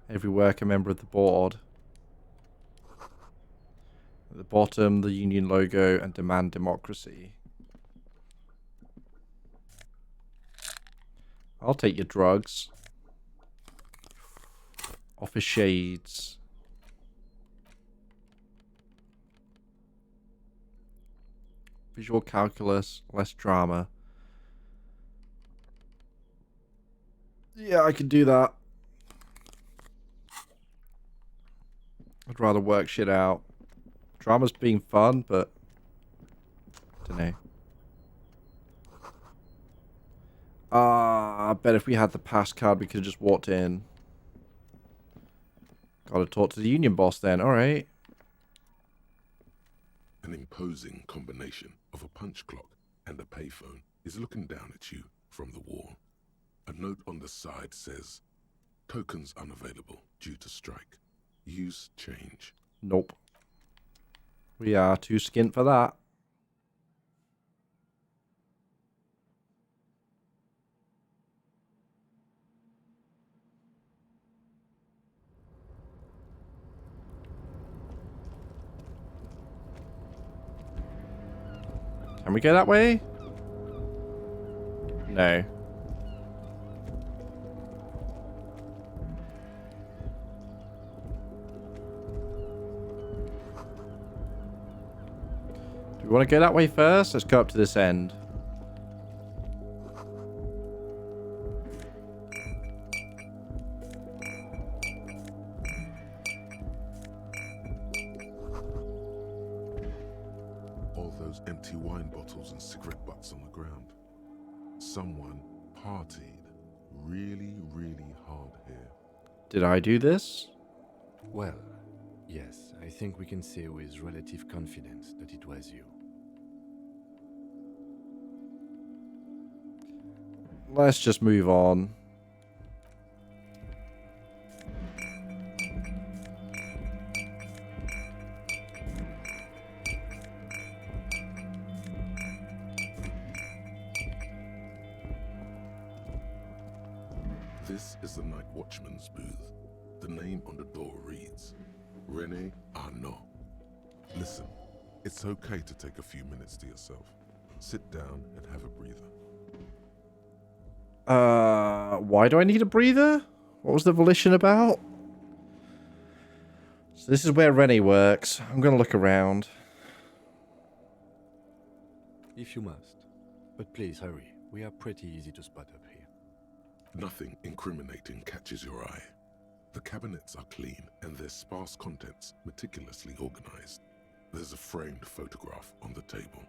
Every worker member of the board. At the bottom, the union logo and demand democracy. I'll take your drugs. Office shades. Visual calculus, less drama. Yeah, I can do that. I'd rather work shit out. Drama's being fun, but I don't know. I bet if we had the pass card, we could have just walked in. Gotta talk to the union boss then, alright. An imposing combination of a punch clock and a payphone is looking down at you from the wall. A note on the side says, tokens unavailable due to strike. Use change. Nope. We are too skint for that. Can we go that way? No. Do we want to go that way first? Let's go up to this end. All those empty wine bottles and cigarette butts on the ground. Someone partied really, really hard here. Did I do this? Well, yes, I think we can say with relative confidence that it was you. Let's just move on. This is the night watchman's booth. The name on the door reads, Rene Arnaud. Listen, it's okay to take a few minutes to yourself. Sit down and have a breather. Why do I need a breather? What was the volition about? So this is where Rene works. I'm gonna look around. If you must. But please hurry. We are pretty easy to spot up here. Nothing incriminating catches your eye. The cabinets are clean and their sparse contents meticulously organized. There's a framed photograph on the table.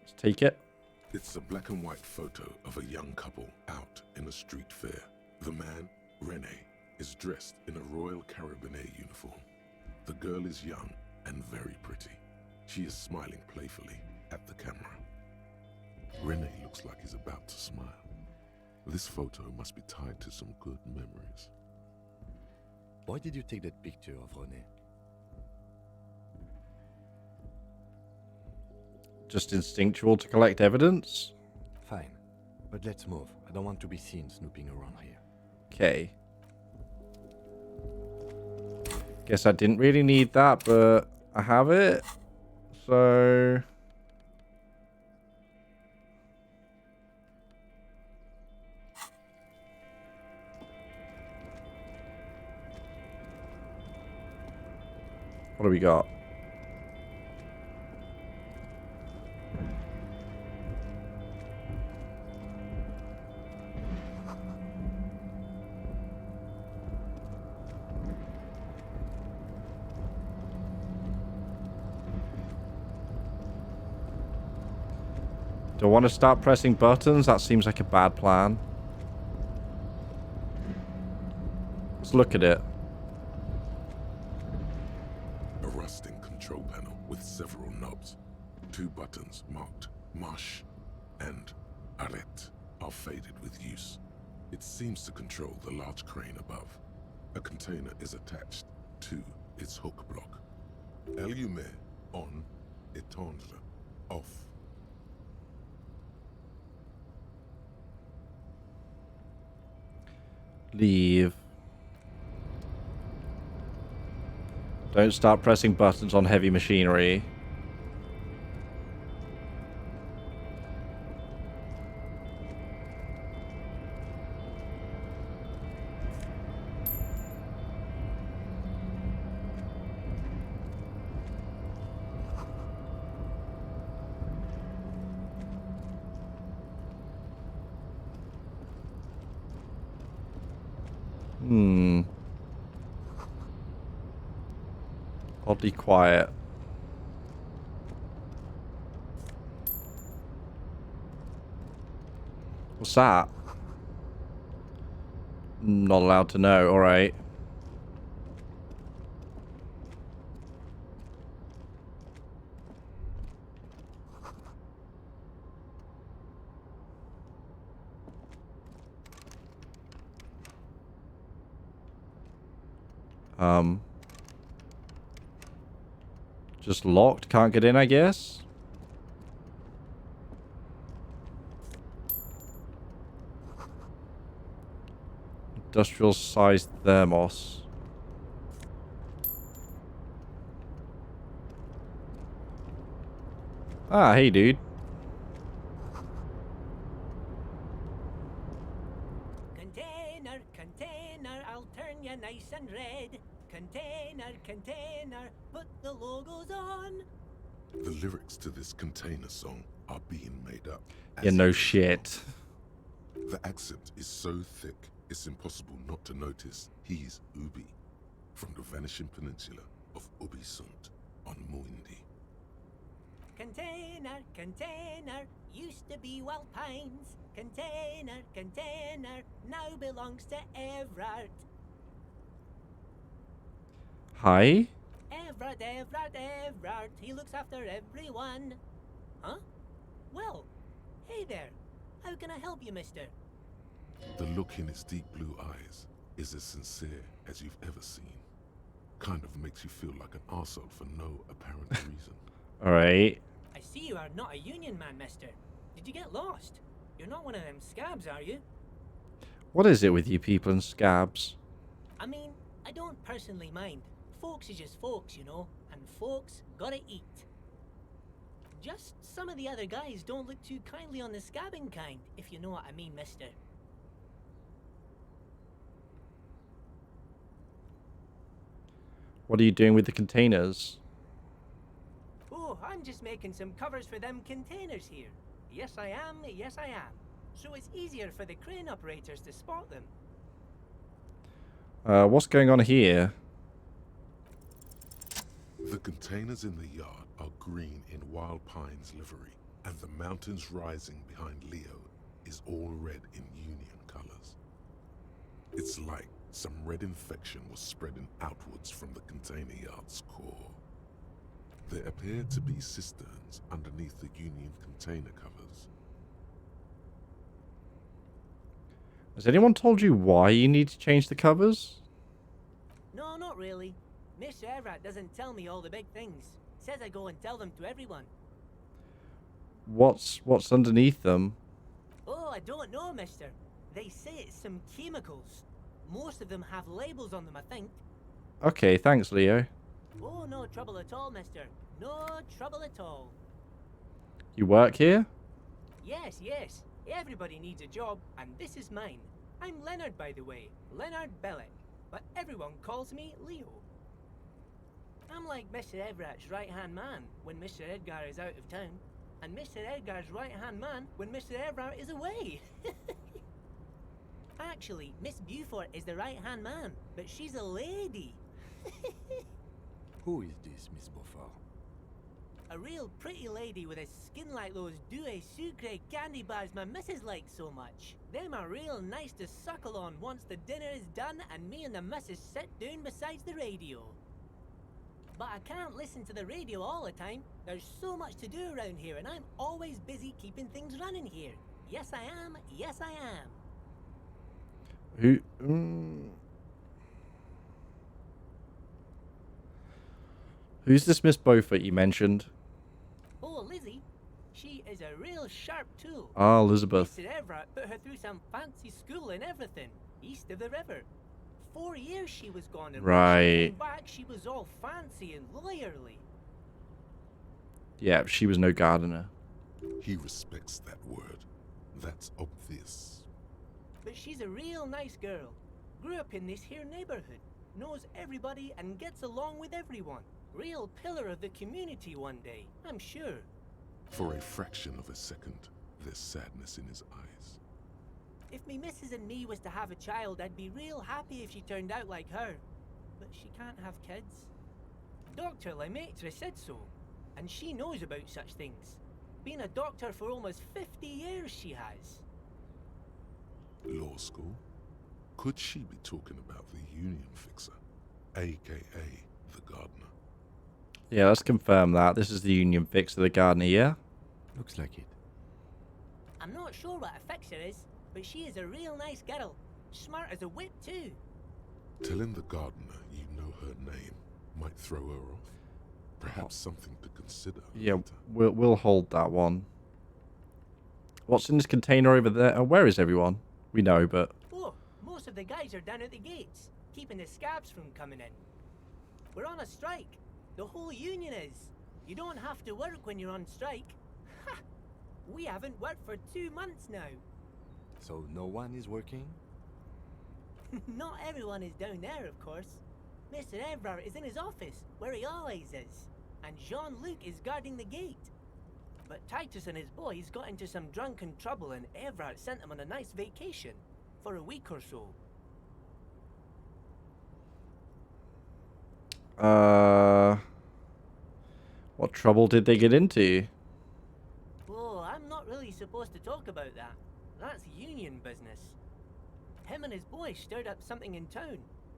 Let's take it. It's a black and white photo of a young couple out in a street fair. The man, Rene, is dressed in a Royal Carabinier uniform. The girl is young and very pretty. She is smiling playfully at the camera. Rene looks like he's about to smile. This photo must be tied to some good memories. Why did you take that picture of Rene? Just instinctual to collect evidence? Fine. But let's move. I don't want to be seen snooping around here. Okay. Guess I didn't really need that, but I have it. So... what do we got? Do I want to start pressing buttons? That seems like a bad plan. Let's look at it. control panel with several knobs. 2 buttons marked Marche and Arrête are faded with use. It seems to control the large crane above. A container is attached to its hook block. Allumer on, éteindre off. Leave. Don't start pressing buttons on heavy machinery. Oddly quiet. What's that? Not allowed to know, alright. Just locked, can't get in, I guess. Industrial sized thermos. Ah, hey dude. Container, container, I'll turn you nice and red. Container, container, put the logos on. The lyrics to this container song are being made up. Yeah, no shit. The accent is so thick, it's impossible not to notice he's Ubi, from the vanishing peninsula of Ubisund on Muindi. Container, container, used to be Wild Pines. Container, container, now belongs to Everard. Hi? Everard, he looks after everyone. Huh? Well, hey there. How can I help you, mister? The look in its deep blue eyes is as sincere as you've ever seen. Kind of makes you feel like an arsehole for no apparent reason. Alright. I see you are not a union man, mister. Did you get lost? You're not one of them scabs, are you? What is it with you people and scabs? I mean, I don't personally mind. Folks is just folks, you know, and folks gotta eat. Just some of the other guys don't look too kindly on the scabbing kind, if you know what I mean, mister. What are you doing with the containers? Oh, I'm just making some covers for them containers here. Yes, I am. Yes, I am. So it's easier for the crane operators to spot them. What's going on here? The containers in the yard are green in Wild Pines livery, and the mountains rising behind Leo is all red in Union colors. It's like some red infection was spreading outwards from the container yard's core. There appear to be cisterns underneath the Union container covers. Has anyone told you why you need to change the covers? No, not really. Mr. Everett doesn't tell me all the big things. Says I go and tell them to everyone. What's underneath them? Oh, I don't know, mister. They say it's some chemicals. Most of them have labels on them, I think. Okay, thanks, Leo. Oh, no trouble at all, mister. No trouble at all. You work here? Yes, yes. Everybody needs a job, and this is mine. I'm Leonard, by the way. Leonard Bellick. But everyone calls me Leo. I'm like Mr. Everett's right-hand man when Mr. Edgar is out of town, and Mr. Edgar's right-hand man when Mr. Everett is away. Actually, Miss Beaufort is the right-hand man, but she's a lady. Who is this, Miss Beaufort? A real pretty lady with a skin like those Douai Sucre candy bars my missus likes so much. Them are real nice to suckle on once the dinner is done and me and the missus sit down beside the radio. But I can't listen to the radio all the time. There's so much to do around here, and I'm always busy keeping things running here. Yes, I am. Yes, I am. Who? Who's this Miss Beaufort you mentioned? Oh, Lizzie. She is a real sharp tool. Ah, Elizabeth. Mr. Everett put her through some fancy school and everything, east of the river. 4 years she was gone, and when she Right. came back, she was all fancy and lawyerly. Yeah, she was no gardener. He respects that word. That's obvious. But she's a real nice girl. Grew up in this here neighborhood, knows everybody and gets along with everyone. Real pillar of the community one day, I'm sure. For a fraction of a second, there's sadness in his eyes. If me missus and me was to have a child, I'd be real happy if she turned out like her. But she can't have kids. Dr. Lemaitre said so, and she knows about such things. Been a doctor for almost 50 years she has. Law school? Could she be talking about the union fixer, aka the gardener? Yeah, let's confirm that. This is the union fixer, the gardener, yeah? Looks like it. I'm not sure what a fixer is, but she is a real nice girl. Smart as a whip too. Telling the gardener you know her name might throw her off. Perhaps something to consider. Yeah, we'll hold that one. What's in this container over there? Oh, where is everyone? We know, but... Oh, most of the guys are down at the gates, keeping the scabs from coming in. We're on a strike. The whole union is. You don't have to work when you're on strike. Ha! We haven't worked for 2 months now. So no one is working? Not everyone is down there, of course. Mr. Everard is in his office, where he always is. And Jean-Luc is guarding the gate. But Titus and his boys got into some drunken trouble and Everard sent them on a nice vacation. For a week or so. What trouble did they get into? Oh, I'm not really supposed to talk about that. That's union business. Him and his boys stirred up something in town.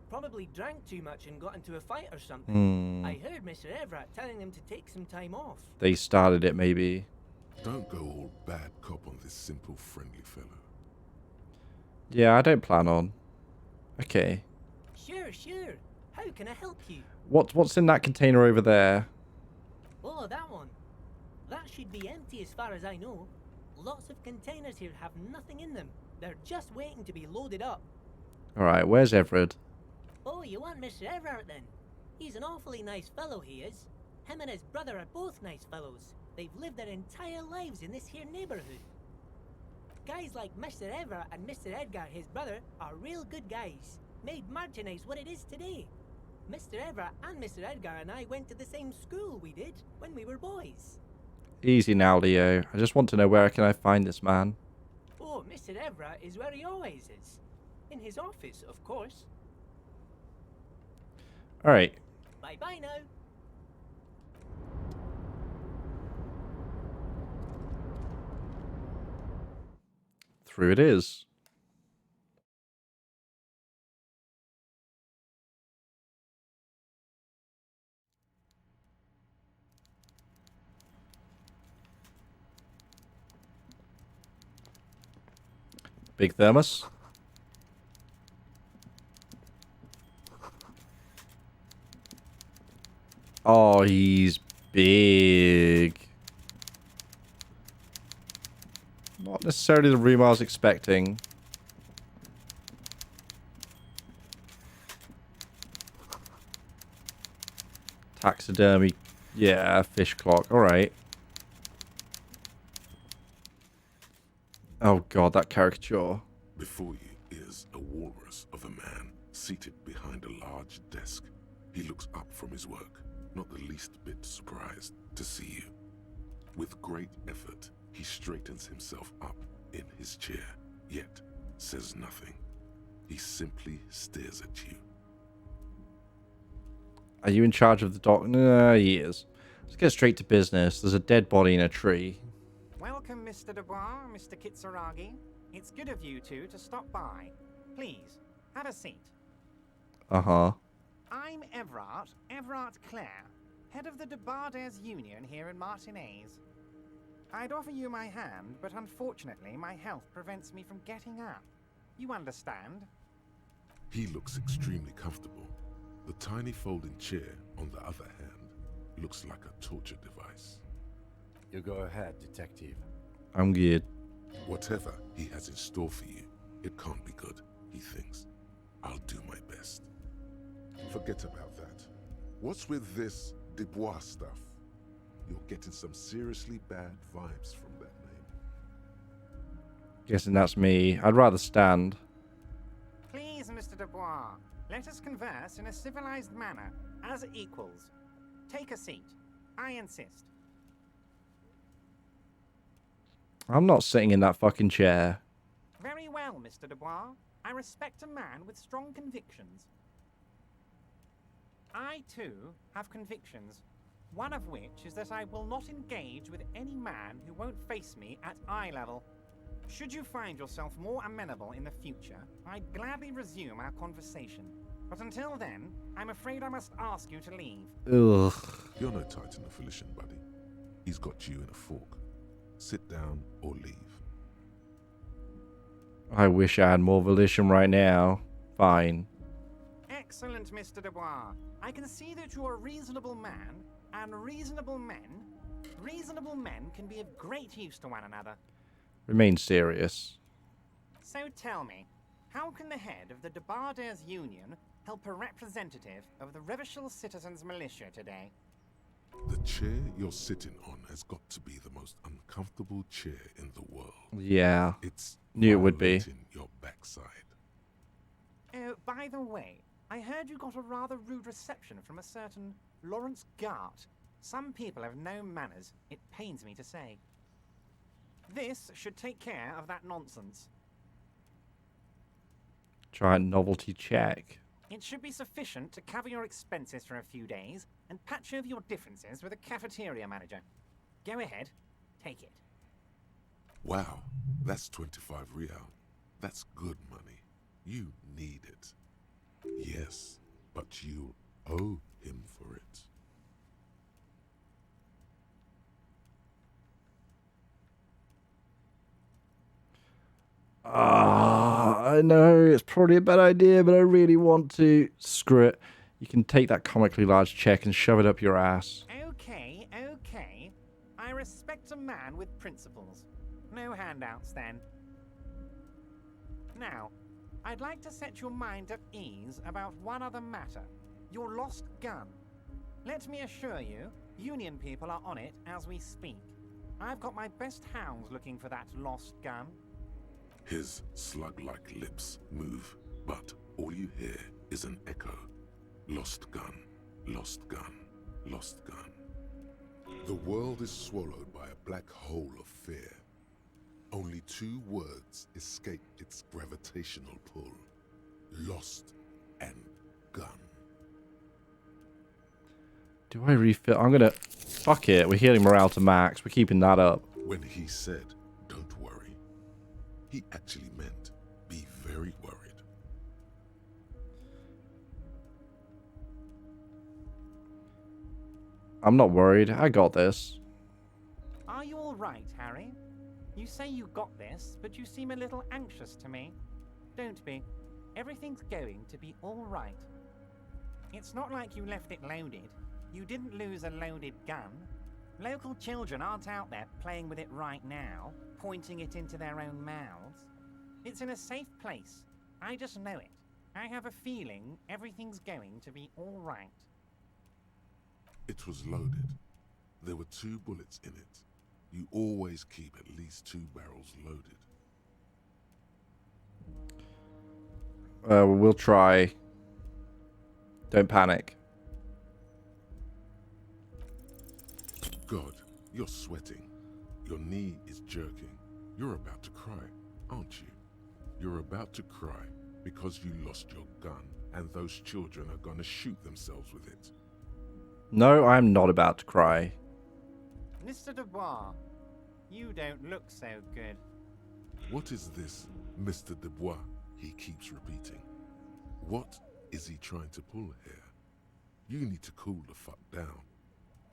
Probably drank too much and got into a fight or something. I heard Mr. Everett telling them to take some time off. They started it, maybe. Don't go all bad cop on this simple, friendly fellow. Yeah, I don't plan on. Okay. Sure, sure. How can I help you? What's in that container over there? Oh, that one. That should be empty as far as I know. Lots of containers here have nothing in them. They're just waiting to be loaded up. Alright, where's Everett? Oh, you want Mr. Everett then? He's an awfully nice fellow, he is. Him and his brother are both nice fellows. They've lived their entire lives in this here neighborhood. Guys like Mr. Everett and Mr. Edgar, his brother, are real good guys. Made Martinez what it is today. Mr. Everett and Mr. Edgar and I went to the same school we did when we were boys. Easy now, Leo. I just want to know where can I find this man. Oh, Mr. Everett is where he always is. In his office, of course. Alright. Bye-bye now. Through it is. Big thermos. Oh, he's big. Not necessarily the room I was expecting. Taxidermy. Yeah, fish clock. Alright. Oh god, that caricature. Before you is a walrus of a man seated behind a large desk. He looks up from his work, not the least bit surprised to see you. With great effort, he straightens himself up in his chair, yet says nothing. He simply stares at you. Are you in charge of the doc? No, he is. Let's get straight to business. There's a dead body in a tree. Welcome, Mr. Dubois, Mr. Kitsuragi. It's good of you two to stop by. Please, have a seat. Uh-huh. I'm Everard Clare, head of the Debarders Union here in Martinez. I'd offer you my hand, but unfortunately my health prevents me from getting up. You understand? He looks extremely comfortable. The tiny folding chair, on the other hand, looks like a torture device. You go ahead, detective. I'm good. Whatever he has in store for you, it can't be good, he thinks. I'll do my best. Forget about that. What's with this Dubois stuff? You're getting some seriously bad vibes from that name. Guessing that's me. I'd rather stand. Please, Mr. Dubois, let us converse in a civilized manner, as equals. Take a seat. I insist. I'm not sitting in that fucking chair. Very well, Mr. Dubois. I respect a man with strong convictions. I, too, have convictions. One of which is that I will not engage with any man who won't face me at eye level. Should you find yourself more amenable in the future, I'd gladly resume our conversation. But until then, I'm afraid I must ask you to leave. Ugh. You're no Titan of Elysium, buddy. He's got you in a fork. Sit down or leave. I wish I had more volition right now. Fine. Excellent, Mr. Dubois. I can see that you're a reasonable man, and reasonable men can be of great use to one another. Remain serious. So tell me, how can the head of the Debarders Union help a representative of the Revachol Citizens Militia today? The chair you're sitting on has got to be the most uncomfortable chair in the world. Yeah. It's knew it would be. violating your backside. Oh, by the way, I heard you got a rather rude reception from a certain Lawrence Gart. Some people have no manners, it pains me to say. This should take care of that nonsense. Try a novelty check. It should be sufficient to cover your expenses for a few days and patch over your differences with a cafeteria manager. Go ahead, take it. Wow, that's 25 real. That's good money. You need it. Yes, but you owe him for it. I know it's probably a bad idea, but I really want to. Screw it. You can take that comically large check and shove it up your ass. Okay. I respect a man with principles. No handouts, then. Now, I'd like to set your mind at ease about one other matter. Your lost gun. Let me assure you, Union people are on it as we speak. I've got my best hounds looking for that lost gun. His slug-like lips move, but all you hear is an echo. Lost gun, lost gun, lost gun. The world is swallowed by a black hole of fear. Only two words escape its gravitational pull. Lost and gun. Do I refill? I'm gonna... Fuck it. We're healing morale to max. We're keeping that up. When he said, "Don't worry," he actually meant, be very worried. I'm not worried. I got this. Are you all right, Harry? You say you got this, but you seem a little anxious to me. Don't be. Everything's going to be all right. It's not like you left it loaded. You didn't lose a loaded gun. Local children aren't out there playing with it right now, pointing it into their own mouths. It's in a safe place. I just know it. I have a feeling everything's going to be all right. It was loaded. There were 2 bullets in it. You always keep at least 2 barrels loaded. We'll try. Don't panic. God, you're sweating. Your knee is jerking. You're about to cry, aren't you? You're about to cry because you lost your gun and those children are gonna shoot themselves with it. No, I'm not about to cry. Mr. Dubois, you don't look so good. What is this, Mr. Dubois? He keeps repeating. What is he trying to pull here? You need to cool the fuck down.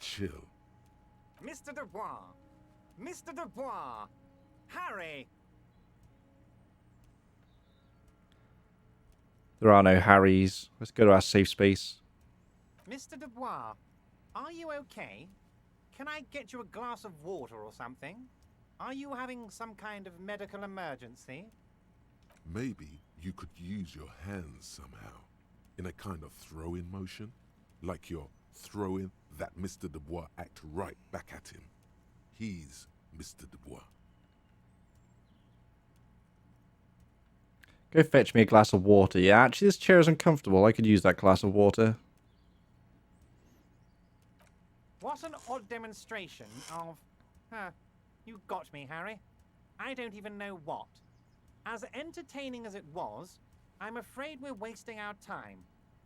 Chill. Mr. Dubois! Mr. Dubois! Harry! There are no Harrys. Let's go to our safe space. Mr. Dubois, are you okay? Can I get you a glass of water or something? Are you having some kind of medical emergency? Maybe you could use your hands somehow, in a kind of throw-in motion, like you're throwing that Mr. Dubois act right back at him. He's Mr. Dubois. Go fetch me a glass of water. Yeah, actually, this chair is uncomfortable. I could use that glass of water. What an odd demonstration of... you got me, Harry. I don't even know what. As entertaining as it was, I'm afraid we're wasting our time.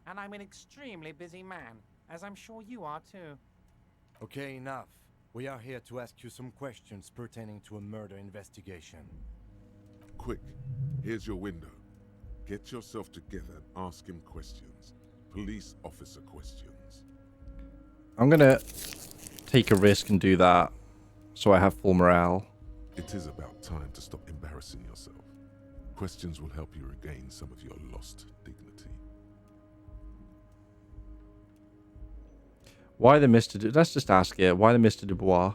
And I'm an extremely busy man, as I'm sure you are too. Okay, enough. We are here to ask you some questions pertaining to a murder investigation. Quick, here's your window. Get yourself together and ask him questions. Police officer questions. I'm gonna take a risk and do that, so I have full morale. It is about time to stop embarrassing yourself. Questions will help you regain some of your lost dignity. Why the Mr. Let's just ask it. Why the Mr. Dubois?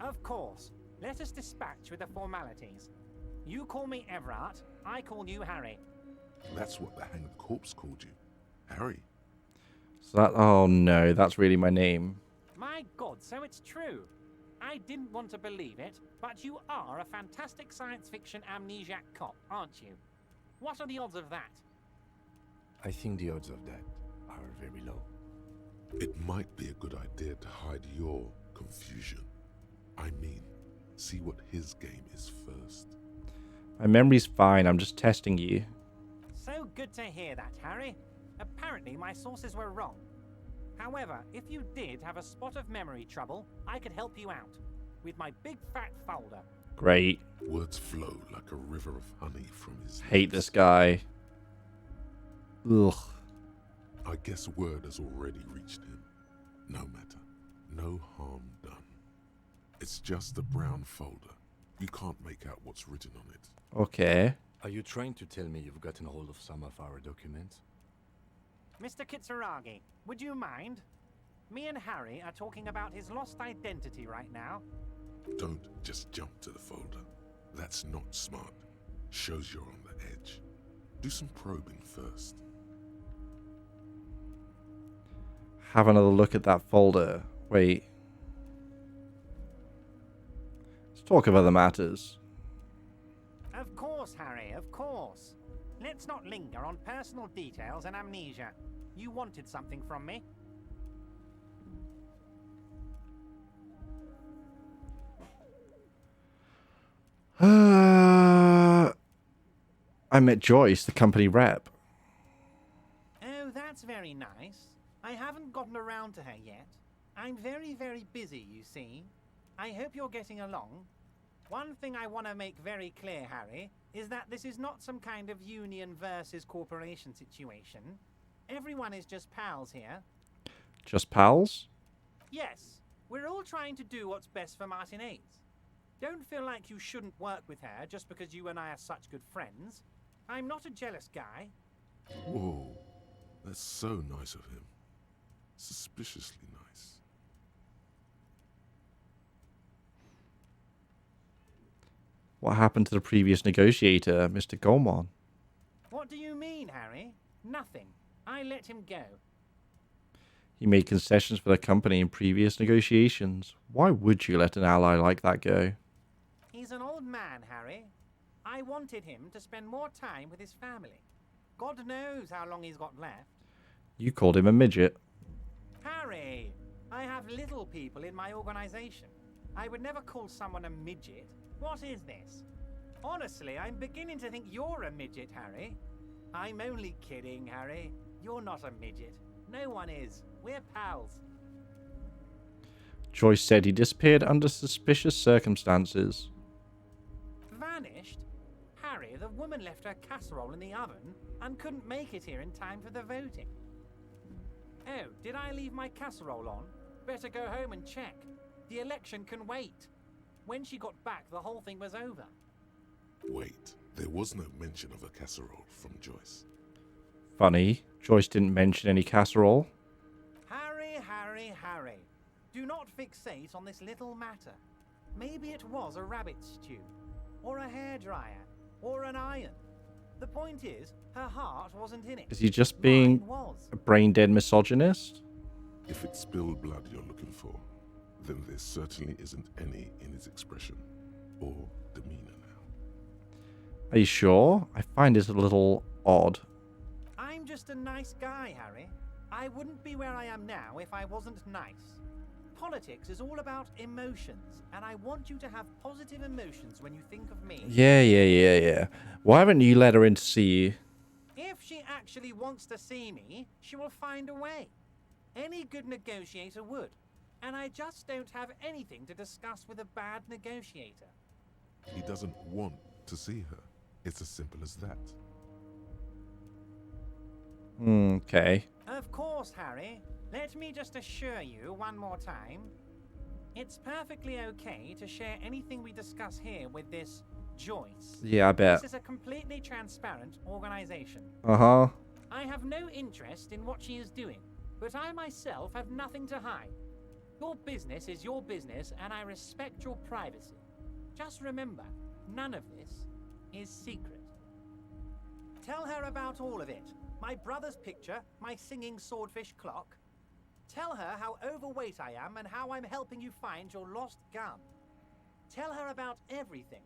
Of course. Let us dispatch with the formalities. You call me Everett, I call you Harry. That's what the hanged corpse called you. Harry. So that... Oh no, that's really my name. My God, so it's true. I didn't want to believe it, but you are a fantastic science fiction amnesiac cop, aren't you? What are the odds of that? I think the odds of that are very low. It might be a good idea to hide your confusion. I mean, see what his game is first. My memory's fine. I'm just testing you. So good to hear that, Harry. Apparently my sources were wrong. However, if you did have a spot of memory trouble, I could help you out with my big fat folder. Great. Words flow like a river of honey from his Hate this guy. Ugh. I guess word has already reached him. No matter. No harm done. It's just a brown folder. You can't make out what's written on it. Okay. Are you trying to tell me you've gotten hold of some of our documents? Mr. Kitsuragi, would you mind? Me and Harry are talking about his lost identity right now. Don't just jump to the folder. That's not smart. Shows you're on the edge. Do some probing first. Have another look at that folder. Wait. Let's talk of other matters. Of course, Harry, of course. Let's not linger on personal details and amnesia. You wanted something from me. I met Joyce, the company rep. Oh, that's very nice. I haven't gotten around to her yet. I'm very, very busy, you see. I hope you're getting along. One thing I want to make very clear, Harry, is that this is not some kind of union versus corporation situation. Everyone is just pals here. Just pals? Yes, we're all trying to do what's best for Martinez. Don't feel like you shouldn't work with her just because you and I are such good friends. I'm not a jealous guy. Whoa, that's so nice of him. Suspiciously nice. What happened to the previous negotiator, Mr. Goldman? What do you mean, Harry? Nothing. I let him go. He made concessions for the company in previous negotiations. Why would you let an ally like that go? He's an old man, Harry. I wanted him to spend more time with his family. God knows how long he's got left. You called him a midget. Harry, I have little people in my organization. I would never call someone a midget. What is this? Honestly, I'm beginning to think you're a midget, Harry. I'm only kidding, Harry. You're not a midget. No one is. We're pals. Joyce said he disappeared under suspicious circumstances. Vanished? Harry, the woman left her casserole in the oven and couldn't make it here in time for the voting. Oh, did I leave my casserole on? Better go home and check. The election can wait. When she got back, the whole thing was over. Wait, there was no mention of a casserole from Joyce. Funny, Joyce didn't mention any casserole. Harry, Harry, Harry. Do not fixate on this little matter. Maybe it was a rabbit stew, or a hairdryer, or an iron. The point is, her heart wasn't in it. Is he just being a brain-dead misogynist? If it's spilled blood you're looking for, then there certainly isn't any in his expression or demeanor now. Are you sure? I find it a little odd. I'm just a nice guy, Harry. I wouldn't be where I am now if I wasn't nice. Politics is all about emotions, and I want you to have positive emotions when you think of me. Yeah. Why haven't you let her in to see you? If she actually wants to see me, she will find a way. Any good negotiator would. And I just don't have anything to discuss with a bad negotiator. He doesn't want to see her. It's as simple as that. Okay. Of course, Harry. Let me just assure you one more time. It's perfectly okay to share anything we discuss here with this Joyce. Yeah, I bet. This is a completely transparent organization. Uh-huh. I have no interest in what she is doing, but I myself have nothing to hide. Your business is your business, and I respect your privacy. Just remember, none of this is secret. Tell her about all of it. My brother's picture, my singing swordfish clock. Tell her how overweight I am and how I'm helping you find your lost gun. Tell her about everything.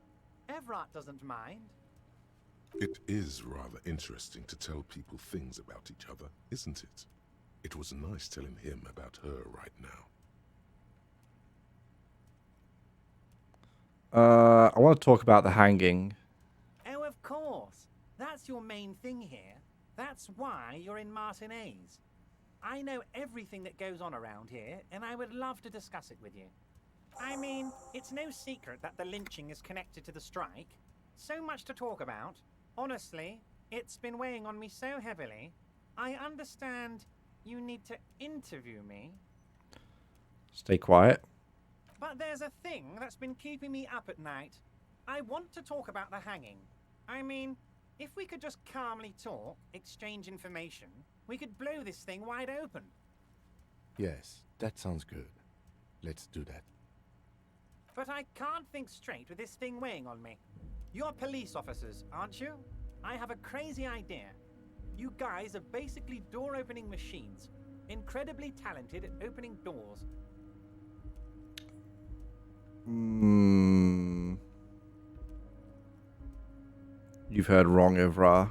Everett doesn't mind. It is rather interesting to tell people things about each other, isn't it? It was nice telling him about her right now. I want to talk about the hanging. Oh, of course. That's your main thing here. That's why you're in Martinez. I know everything that goes on around here, and I would love to discuss it with you. I mean, it's no secret that the lynching is connected to the strike. So much to talk about. Honestly, it's been weighing on me so heavily. I understand you need to interview me. Stay quiet. But there's a thing that's been keeping me up at night. I want to talk about the hanging. I mean, if we could just calmly talk, exchange information, we could blow this thing wide open. Yes, that sounds good. Let's do that. But I can't think straight with this thing weighing on me. You're police officers, aren't you? I have a crazy idea. You guys are basically door-opening machines. Incredibly talented at opening doors. You've heard wrong, Ivra.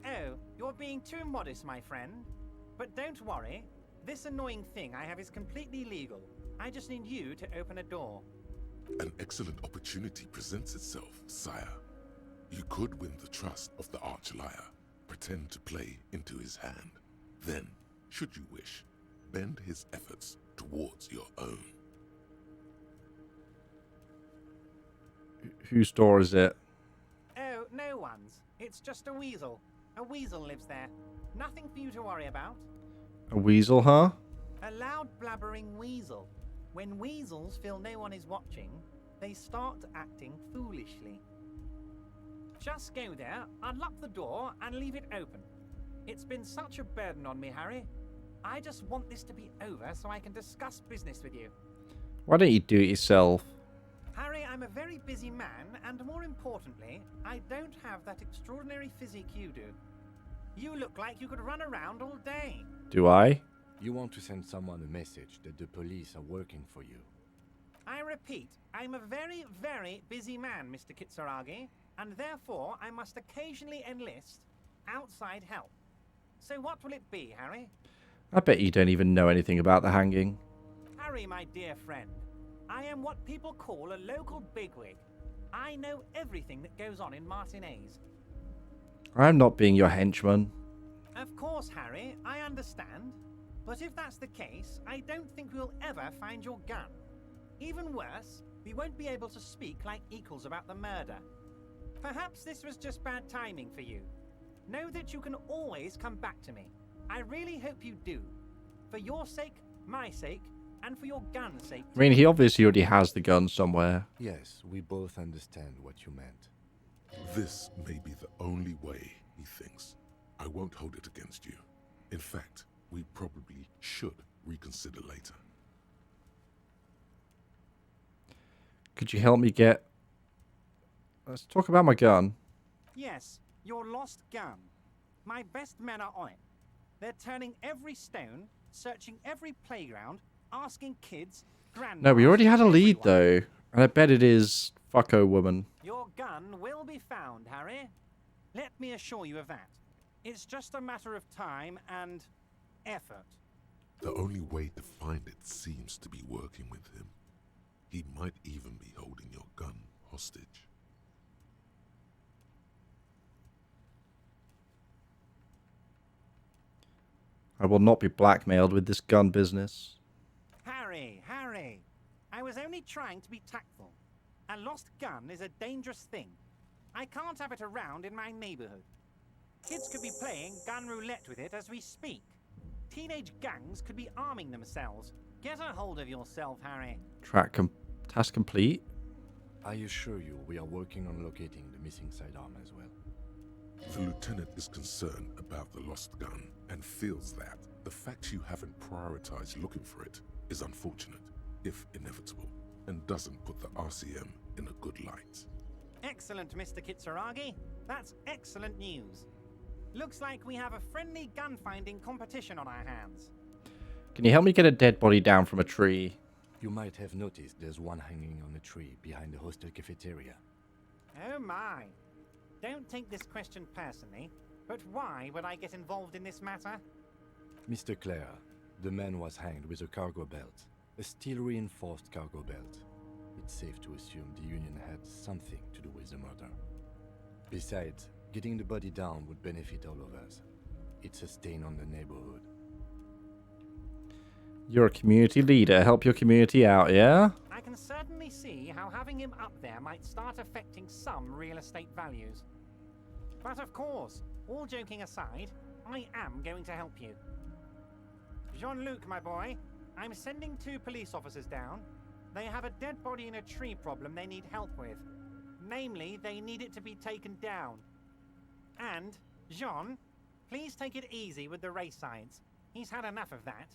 Oh, you're being too modest, my friend. But don't worry. This annoying thing I have is completely legal. I just need you to open a door. An excellent opportunity presents itself, sire. You could win the trust of the arch-liar, pretend to play into his hand. Then, should you wish, bend his efforts towards your own. Whose door is it? Oh, no one's. It's just a weasel. A weasel lives there. Nothing for you to worry about. A weasel, huh? A loud blabbering weasel. When weasels feel no one is watching, they start acting foolishly. Just go there, unlock the door, and leave it open. It's been such a burden on me, Harry. I just want this to be over so I can discuss business with you. Why don't you do it yourself? Harry, I'm a very busy man, and more importantly, I don't have that extraordinary physique you do. You look like you could run around all day. Do I? You want to send someone a message that the police are working for you. I repeat, I'm a very, very busy man, Mr. Kitsuragi, and therefore I must occasionally enlist outside help. So what will it be, Harry? I bet you don't even know anything about the hanging. Harry, my dear friend, I am what people call a local bigwig. I know everything that goes on in Martinez. I'm not being your henchman. Of course, Harry, I understand. But if that's the case, I don't think we'll ever find your gun. Even worse, we won't be able to speak like equals about the murder. Perhaps this was just bad timing for you. Know that you can always come back to me. I really hope you do. For your sake, my sake, and for your gun's sake. I mean, he obviously already has the gun somewhere. Yes, we both understand what you meant. This may be the only way, he thinks. I won't hold it against you. In fact, we probably should reconsider later. Could you help me get... Let's talk about my gun. Yes, your lost gun. My best men are on it. They're turning every stone, searching every playground, asking kids, grandmas... No, we already had a lead, everyone. though. And I bet it is fucko woman. Your gun will be found, Harry. Let me assure you of that. It's just a matter of time and effort. The only way to find it seems to be working with him. He might even be holding your gun hostage. I will not be blackmailed with this gun business. Harry, I was only trying to be tactful. A lost gun is a dangerous thing. I can't have it around in my neighborhood. Kids could be playing gun roulette with it as we speak. Teenage gangs could be arming themselves. Get a hold of yourself, Harry. Task complete. I assure you, we are working on locating the missing sidearm as well. The lieutenant is concerned about the lost gun and feels that the fact you haven't prioritized looking for it is unfortunate, if inevitable, and doesn't put the RCM in a good light. Excellent, Mr. Kitsuragi. That's excellent news. Looks like we have a friendly gun-finding competition on our hands. Can you help me get a dead body down from a tree? You might have noticed there's one hanging on a tree behind the hostel cafeteria. Oh my. Don't take this question personally, but why would I get involved in this matter? Mr. Clare, the man was hanged with a cargo belt. A steel-reinforced cargo belt. It's safe to assume the Union had something to do with the murder. Besides, getting the body down would benefit all of us. It's a stain on the neighborhood. You're a community leader. Help your community out, yeah? I can certainly see how having him up there might start affecting some real estate values. But of course, all joking aside, I am going to help you. Jean-Luc, my boy, I'm sending 2 police officers down. They have a dead body in a tree problem they need help with. Namely, they need it to be taken down. And, Jean, please take it easy with the race signs. He's had enough of that.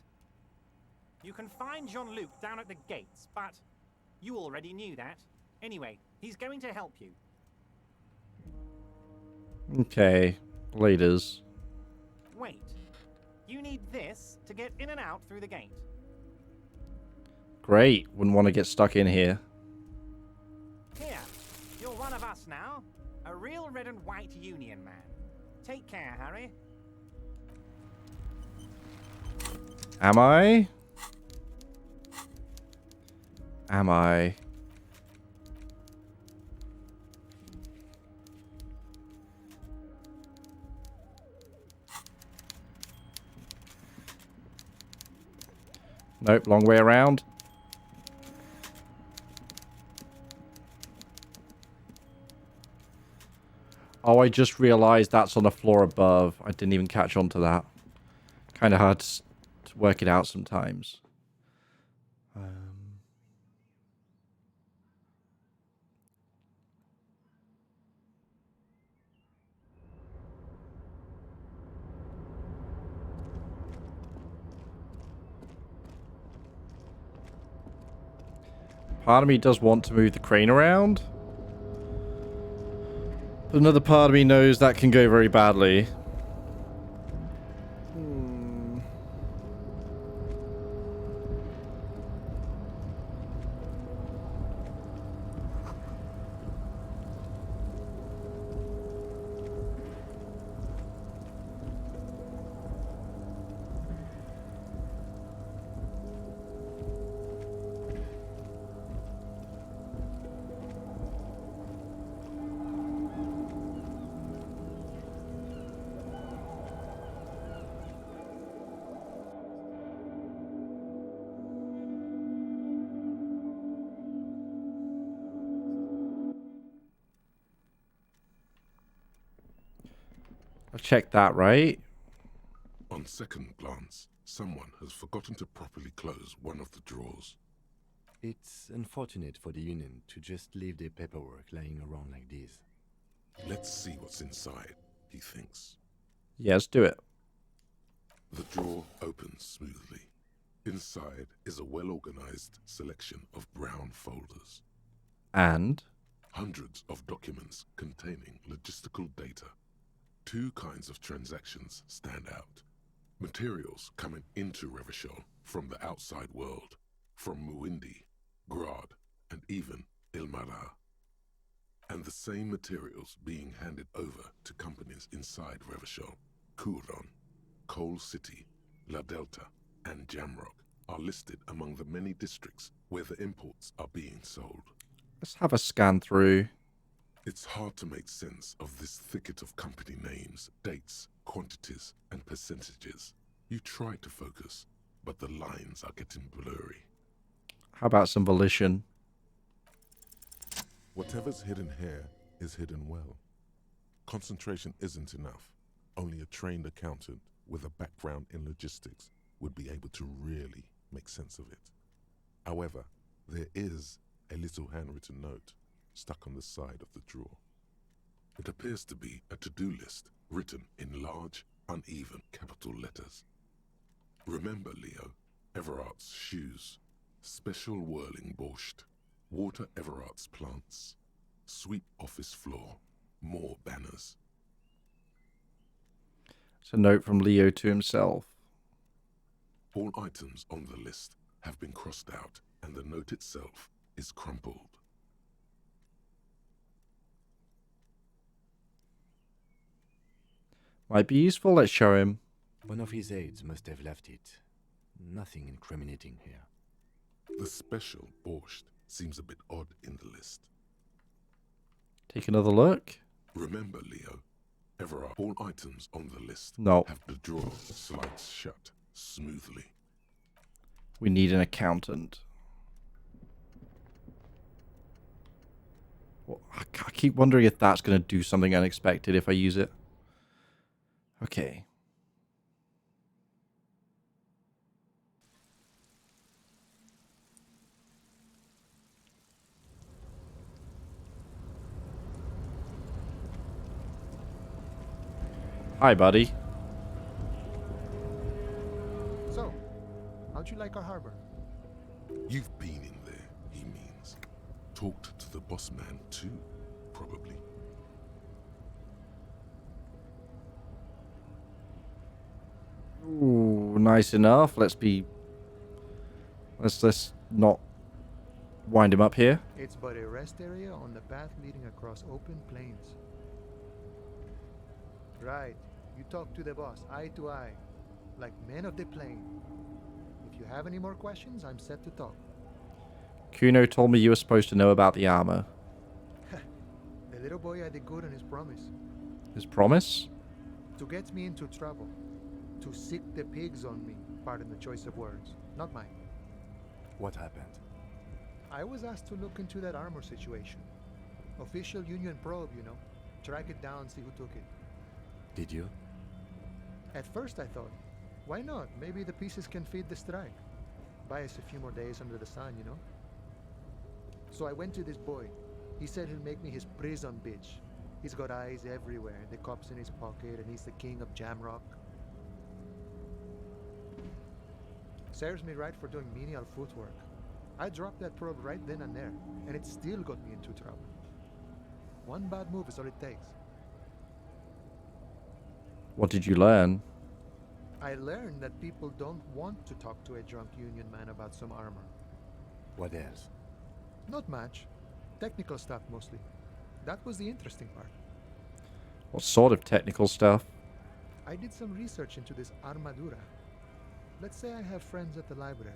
You can find Jean-Luc down at the gates, but you already knew that. Anyway, he's going to help you. Okay. Leaders. Wait. You need this to get in and out through the gate. Great. Wouldn't want to get stuck in here. Here, you're one of us now. A real red and white Union man. Take care, Harry. Am I? Am I? Nope, long way around. Oh, I just realized that's on the floor above. I didn't even catch on to that. Kind of hard to work it out sometimes. Part of me does want to move the crane around. But another part of me knows that can go very badly. I've checked that, right? On second glance, someone has forgotten to properly close one of the drawers. It's unfortunate for the Union to just leave their paperwork lying around like this. Let's see what's inside, he thinks. Yeah, let's do it. The drawer opens smoothly. Inside is a well-organized selection of brown folders. And? Hundreds of documents containing logistical data. Two kinds of transactions stand out. Materials coming into Revachol from the outside world, from Muindi, Grad, and even Ilmara. And the same materials being handed over to companies inside Revachol, Kuron, Coal City, La Delta, and Jamrock are listed among the many districts where the imports are being sold. Let's have a scan through. It's hard to make sense of this thicket of company names, dates, quantities, and percentages. You try to focus, but the lines are getting blurry. How about some volition? Whatever's hidden here is hidden well. Concentration isn't enough. Only a trained accountant with a background in logistics would be able to really make sense of it. However, there is a little handwritten note stuck on the side of the drawer. It appears to be a to-do list written in large, uneven capital letters. Remember, Leo, Everart's shoes, special whirling borscht, water Everart's plants, sweep office floor, more banners. It's a note from Leo to himself. All items on the list have been crossed out, and the note itself is crumpled. Might be useful, let's show him. One of his aides must have left it. Nothing incriminating here. The special borscht seems a bit odd in the list. Take another look. Remember, Leo, Everard, all items on the list have the drawer slides shut smoothly. We need an accountant. Well, I keep wondering if that's going to do something unexpected if I use it. Okay. Hi, buddy. So, how'd you like our harbor? You've been in there, he means. Talked to the boss man too, probably. Ooh, nice enough. Let's not wind him up here. It's but a rest area on the path leading across open plains. Right. You talk to the boss, eye to eye, like men of the plain. If you have any more questions, I'm set to talk. Kuno told me you were supposed to know about the armor. The little boy had a good on his promise. His promise? To get me into trouble. To sick the pigs on me. Pardon the choice of words. Not mine. What happened? I was asked to look into that armor situation. Official Union probe, you know. Track it down, see who took it. Did you? At first I thought, why not? Maybe the pieces can feed the strike. Buy us a few more days under the sun, you know? So I went to this boy. He said he'll make me his prison bitch. He's got eyes everywhere, the cops in his pocket, and he's the king of Jamrock. Serves me right for doing menial footwork. I dropped that probe right then and there, and it still got me into trouble. One bad move is all it takes. What did you learn? I learned that people don't want to talk to a drunk Union man about some armor. What else? Not much. Technical stuff mostly. That was the interesting part. What sort of technical stuff? I did some research into this armadura. Let's say I have friends at the library.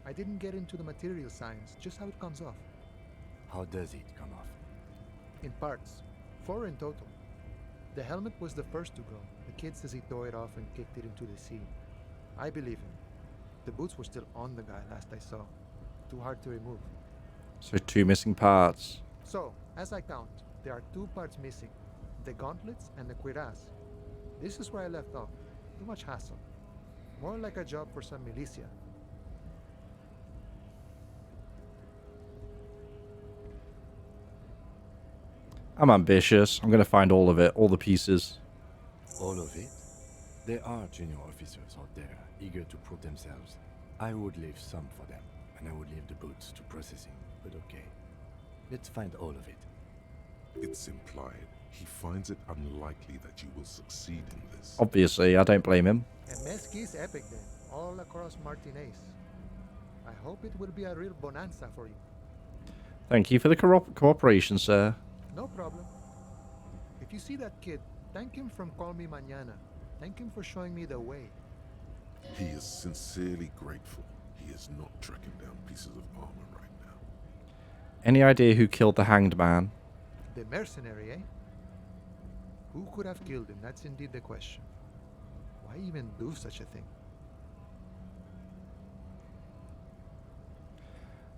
I didn't get into the material science, just how it comes off. How does it come off? In parts. 4 in total. The helmet was the first to go. The kid says he tore it off and kicked it into the sea. I believe him. The boots were still on the guy last I saw. Too hard to remove. So 2 missing parts. So, as I count, there are 2 parts missing. The gauntlets and the cuirass. This is where I left off. Too much hassle. More like a job for some militia. I'm ambitious. I'm going to find all of it, all the pieces. All of it? There are junior officers out there eager to prove themselves. I would leave some for them, and I would leave the boots to processing, but okay. Let's find all of it. It's implied. He finds it unlikely that you will succeed in this. Obviously, I don't blame him. And Mesqui's epic then, all across Martinez. I hope it will be a real bonanza for you. Thank you for the cooperation, sir. No problem. If you see that kid, thank him from Call Me Mañana. Thank him for showing me the way. He is sincerely grateful. He is not tracking down pieces of armor right now. Any idea who killed the hanged man? The mercenary, eh? Who could have killed him? That's indeed the question. Why even do such a thing?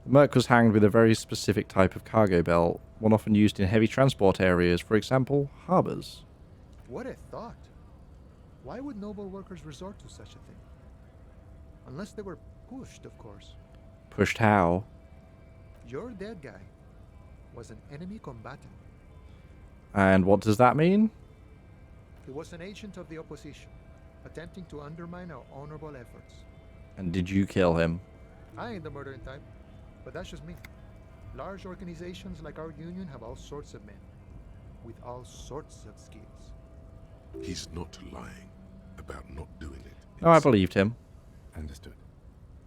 The merc was hanged with a very specific type of cargo belt, one often used in heavy transport areas, for example, harbors. What a thought. Why would noble workers resort to such a thing? Unless they were pushed, of course. Pushed how? Your dead guy was an enemy combatant. And what does that mean? He was an agent of the opposition, attempting to undermine our honorable efforts. And did you kill him? I ain't the murdering type, but that's just me. Large organizations like our union have all sorts of men, with all sorts of skills. He's not lying about not doing it. Oh, I believed him. Understood.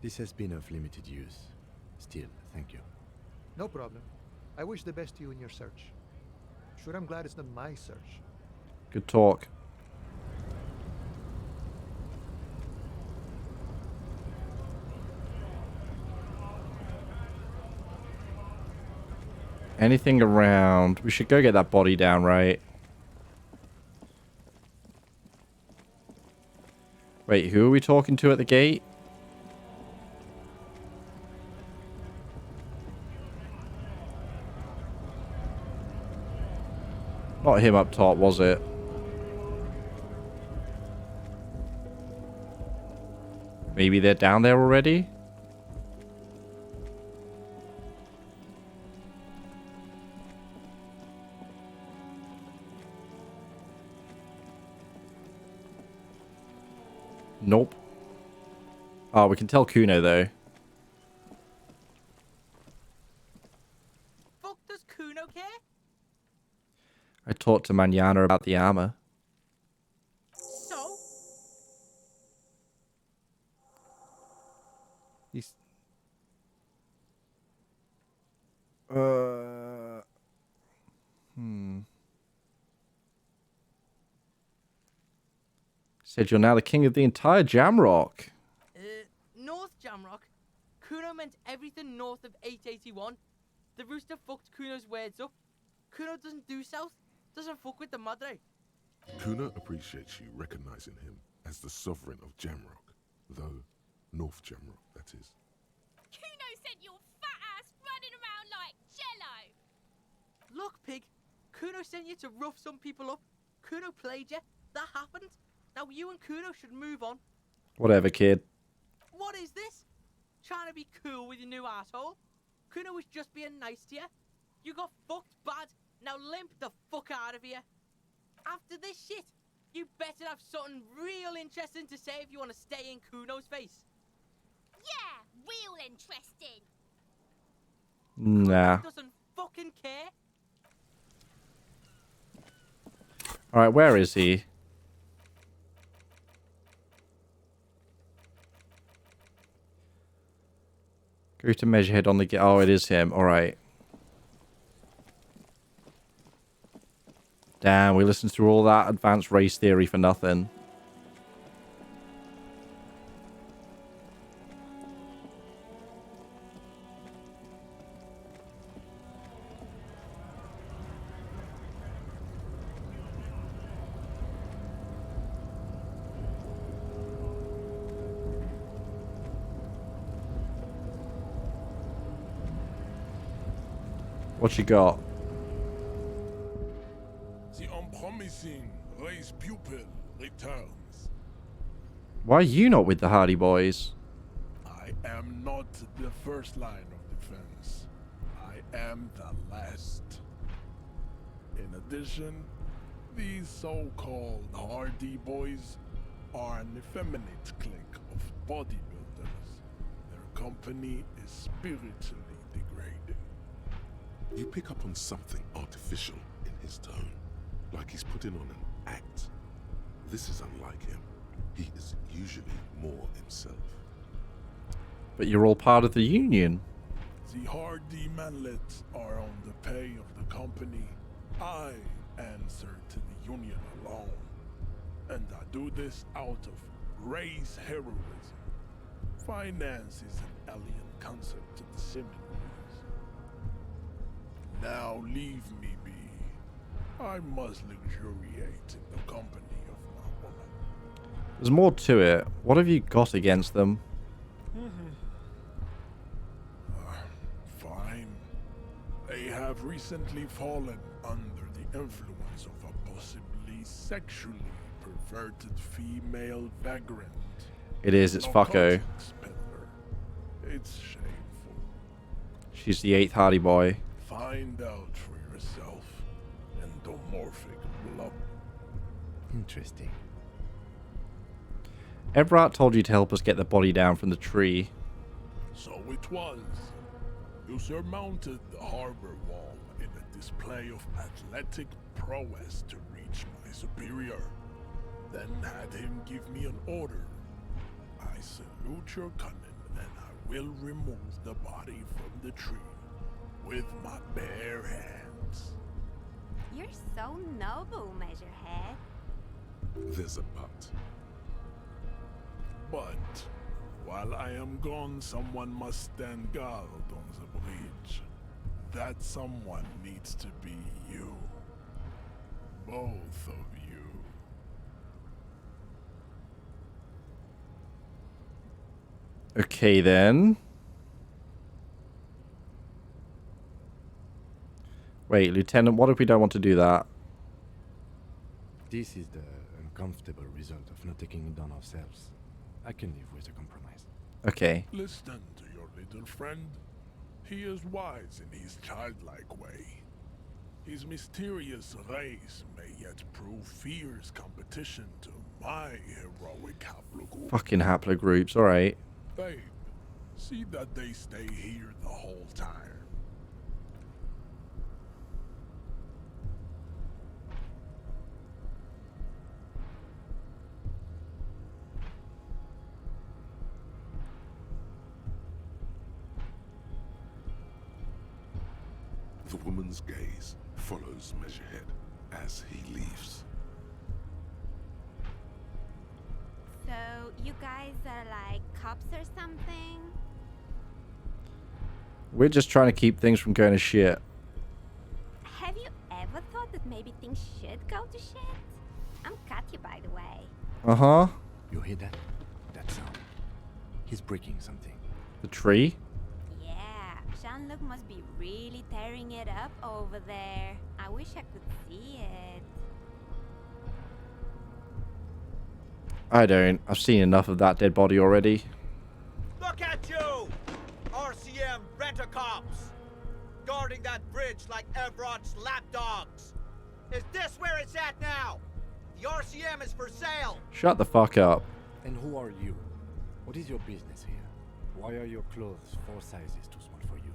This has been of limited use. Still, thank you. No problem. I wish the best to you in your search. Sure, I'm glad it's not my search. Good talk. Anything around? We should go get that body down, right? Wait, who are we talking to at the gate? Not him up top, was it? Maybe they're down there already? Nope. Oh, we can tell Kuno, though. Fuck does Kuno care? I talked to Manana about the armor. So? He's... Said you're now the king of the entire Jamrock. North Jamrock? Kuno meant everything north of 881. The rooster fucked Kuno's words up. Kuno doesn't do south, doesn't fuck with the madre. Kuna appreciates you recognizing him as the sovereign of Jamrock, though North Jamrock, that is. Kuno sent your fat ass running around like jello. Look, pig, Kuno sent you to rough some people up. Kuno played you. That happened. Now you and Kuno should move on. Whatever, kid. What is this? Trying to be cool with your new asshole? Kuno was just being nice to you. You got fucked bad. Now limp the fuck out of here. After this shit, you better have something real interesting to say if you want to stay in Kuno's face. Yeah, real interesting. Nah. Kuno doesn't fucking care. Alright, where is he? Go to Measurehead on the... Oh, it is him. Alright. Damn, we listened through all that advanced race theory for nothing. What you got? The unpromising race pupil returns. Why are you not with the Hardy Boys? I am not the first line of defense. I am the last. In addition, these so-called Hardy Boys are an effeminate clique of bodybuilders. Their company is spiritually degrading. You pick up on something artificial in his tone, like he's putting on an act. This is unlike him. He is usually more himself. But you're all part of the union. The Hardy manlets are on the pay of the company. I answer to the union alone. And I do this out of race heroism. Finance is an alien concept to the Seminoles. Now leave me be. I must luxuriate in the company of my woman. There's more to it. What have you got against them? Fine. They have recently fallen under the influence of a possibly sexually perverted female vagrant. It is, it's fucko. It's shameful. She's the 8th Hardy Boy. Find out for yourself. Endomorphic blood. Interesting. Everett told you to help us get the body down from the tree. So it was. You surmounted the harbor wall in a display of athletic prowess to reach my superior. Then had him give me an order. I salute your cunning, and I will remove the body from the tree with my bare hands. You're so noble, Measurehead. There's a but. But while I am gone, someone must stand guard on the bridge. That someone needs to be you. Both of you. Okay then. Wait, Lieutenant, what if we don't want to do that? This is the uncomfortable result of not taking it on ourselves. I can live with a compromise. Okay. Listen to your little friend. He is wise in his childlike way. His mysterious race may yet prove fierce competition to my heroic haplogroup. Fucking haplogroups, alright. Babe, see that they stay here the whole time. The woman's gaze follows Measurehead as he leaves. So, you guys are like cops or something? We're just trying to keep things from going to shit. Have you ever thought that maybe things should go to shit? I'm Katya, by the way. Uh-huh. You hear that? That sound. He's breaking something. The tree? Yeah, Jean-Luc must be really tearing it up over there. I wish I could see it. I don't. I've seen enough of that dead body already. Look at you! RCM rent-a-cops! Guarding that bridge like Everett's lapdogs! Is this where it's at now? The RCM is for sale! Shut the fuck up. And who are you? What is your business here? Why are your clothes 4 sizes too small for you?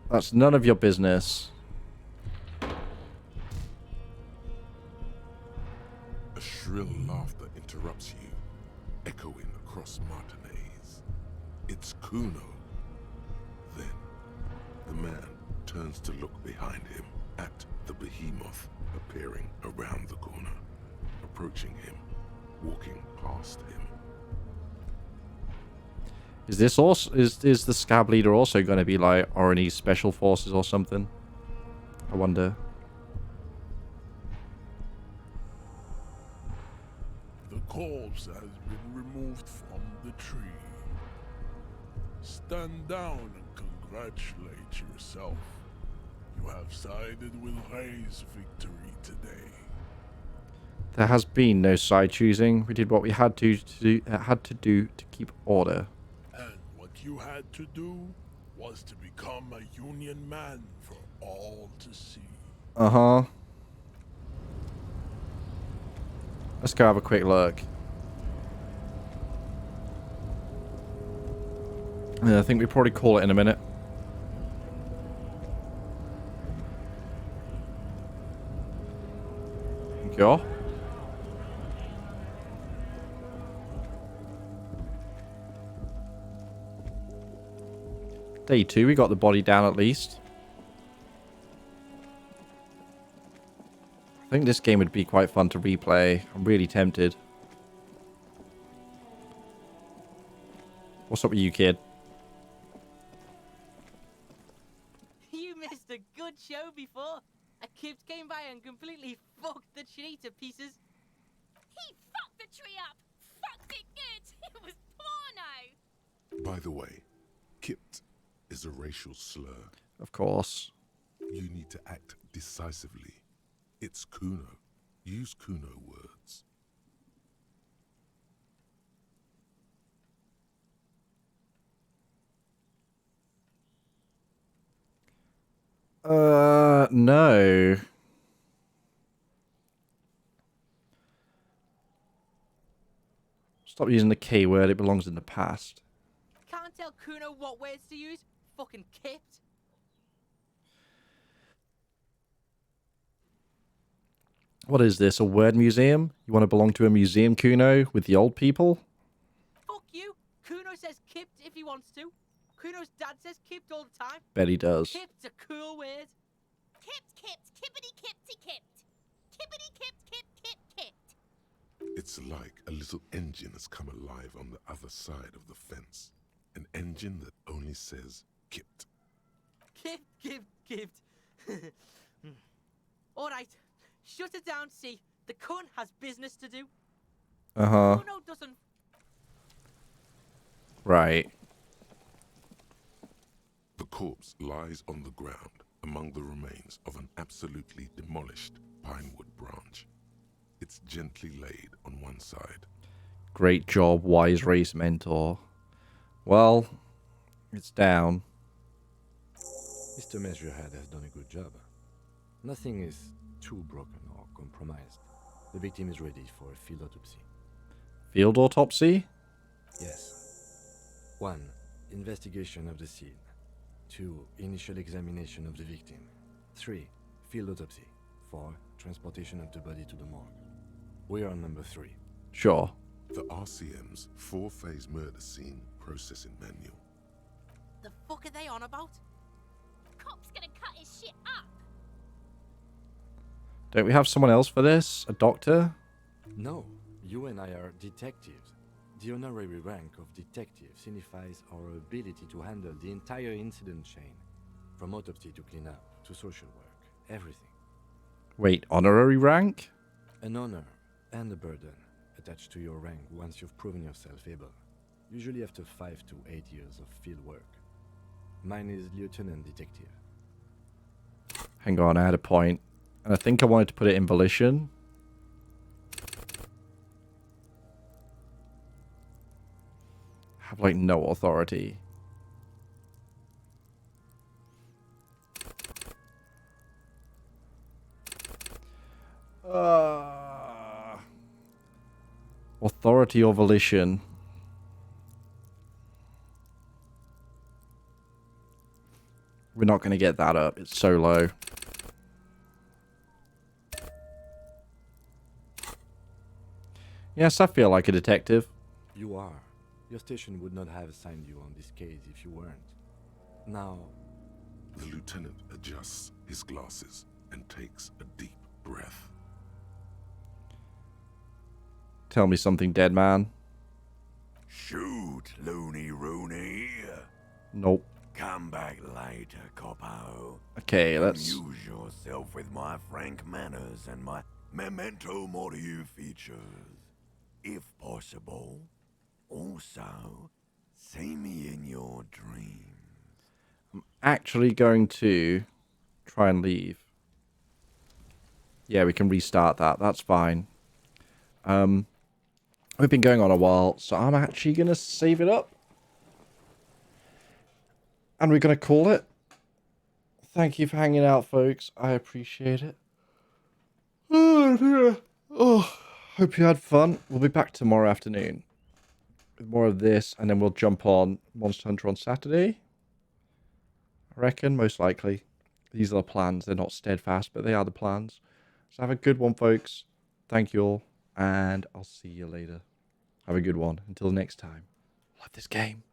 That's none of your business. A shrill laughter interrupts you, echoing across Martinez. It's Kuno. Then, the man turns to look behind him at the behemoth appearing around the corner, approaching him, walking past him. Is this also is the scab leader also going to be like RNE special forces or something? I wonder. The corpse has been removed from the tree. Stand down and congratulate yourself. You have sided with Ray's victory today. There has been no side choosing. We did what we had to do to keep order. And what you had to do was to become a Union man for all to see. Uh-huh. Let's go have a quick look. Yeah, I think we probably call it in a minute. Go. Day 2, we got the body down at least. I think this game would be quite fun to replay. I'm really tempted. What's up with you, kid? You missed a good show before. A kid came by and completely fucked the tree to pieces. He fucked the tree up! Fucked it good! It was porno! By the way, kipped is a racial slur. Of course. You need to act decisively. It's Kuno. Use Kuno words. No. Stop using the K word, it belongs in the past. Can't tell Kuno what words to use? Fucking kipped. What is this, a word museum? You want to belong to a museum, Kuno, with the old people? Fuck you. Kuno says kipped if he wants to. Kuno's dad says kipped all the time. Bet he does. Kipped's a cool word. Kipped, kipped, kippity, kippty, kipped. Kippity, kipped, kipped, kipped, kipped. It's like a little engine has come alive on the other side of the fence. An engine that only says kipped. Kipped. Alright. Shut it down, see. The cunt has business to do. Uh-huh. Kuno doesn't. Right. The corpse lies on the ground among the remains of an absolutely demolished pinewood branch. It's gently laid on one side. Great job, wise race mentor. Well, it's down. Mr. Measurehead has done a good job. Nothing is too broken or compromised. The victim is ready for a field autopsy. Field autopsy? Yes. 1. Investigation of the scene. 2. Initial examination of the victim. 3. Field autopsy. 4. Transportation of the body to the morgue. We are on number 3. Sure. The RCM's 4-phase murder scene processing manual. The fuck are they on about? Cop's gonna cut his shit up. Don't we have someone else for this? A doctor? No, you and I are detectives. The honorary rank of detective signifies our ability to handle the entire incident chain, from autopsy to cleanup to social work, everything. Wait, honorary rank? An honor and a burden attached to your rank once you've proven yourself able, usually after 5 to 8 years of field work. Mine is lieutenant detective. Hang on, I had a point. And I think I wanted to put it in volition. Have like no authority. Authority or volition? We're not going to get that up. It's so low. Yes, I feel like a detective. You are. Your station would not have assigned you on this case if you weren't. Now... The lieutenant adjusts his glasses and takes a deep breath. Tell me something, dead man. Shoot, loony rooney. Nope. Come back later, Coppo. Okay, let's... Amuse yourself with my frank manners and my memento mori features. If possible. Also, see me in your dreams. I'm actually going to try try and leave. Yeah, we can restart that. That's fine. We've been going on a while, so I'm actually going to save it up. And we're going to call it. Thank you for hanging out, folks. I appreciate it. Oh, dear. Oh, hope you had fun. We'll be back tomorrow afternoon with more of this, and then we'll jump on Monster Hunter on Saturday. I reckon, most likely. These are the plans. They're not steadfast, but they are the plans. So have a good one, folks. Thank you all, and I'll see you later. Have a good one. Until next time. Love this game.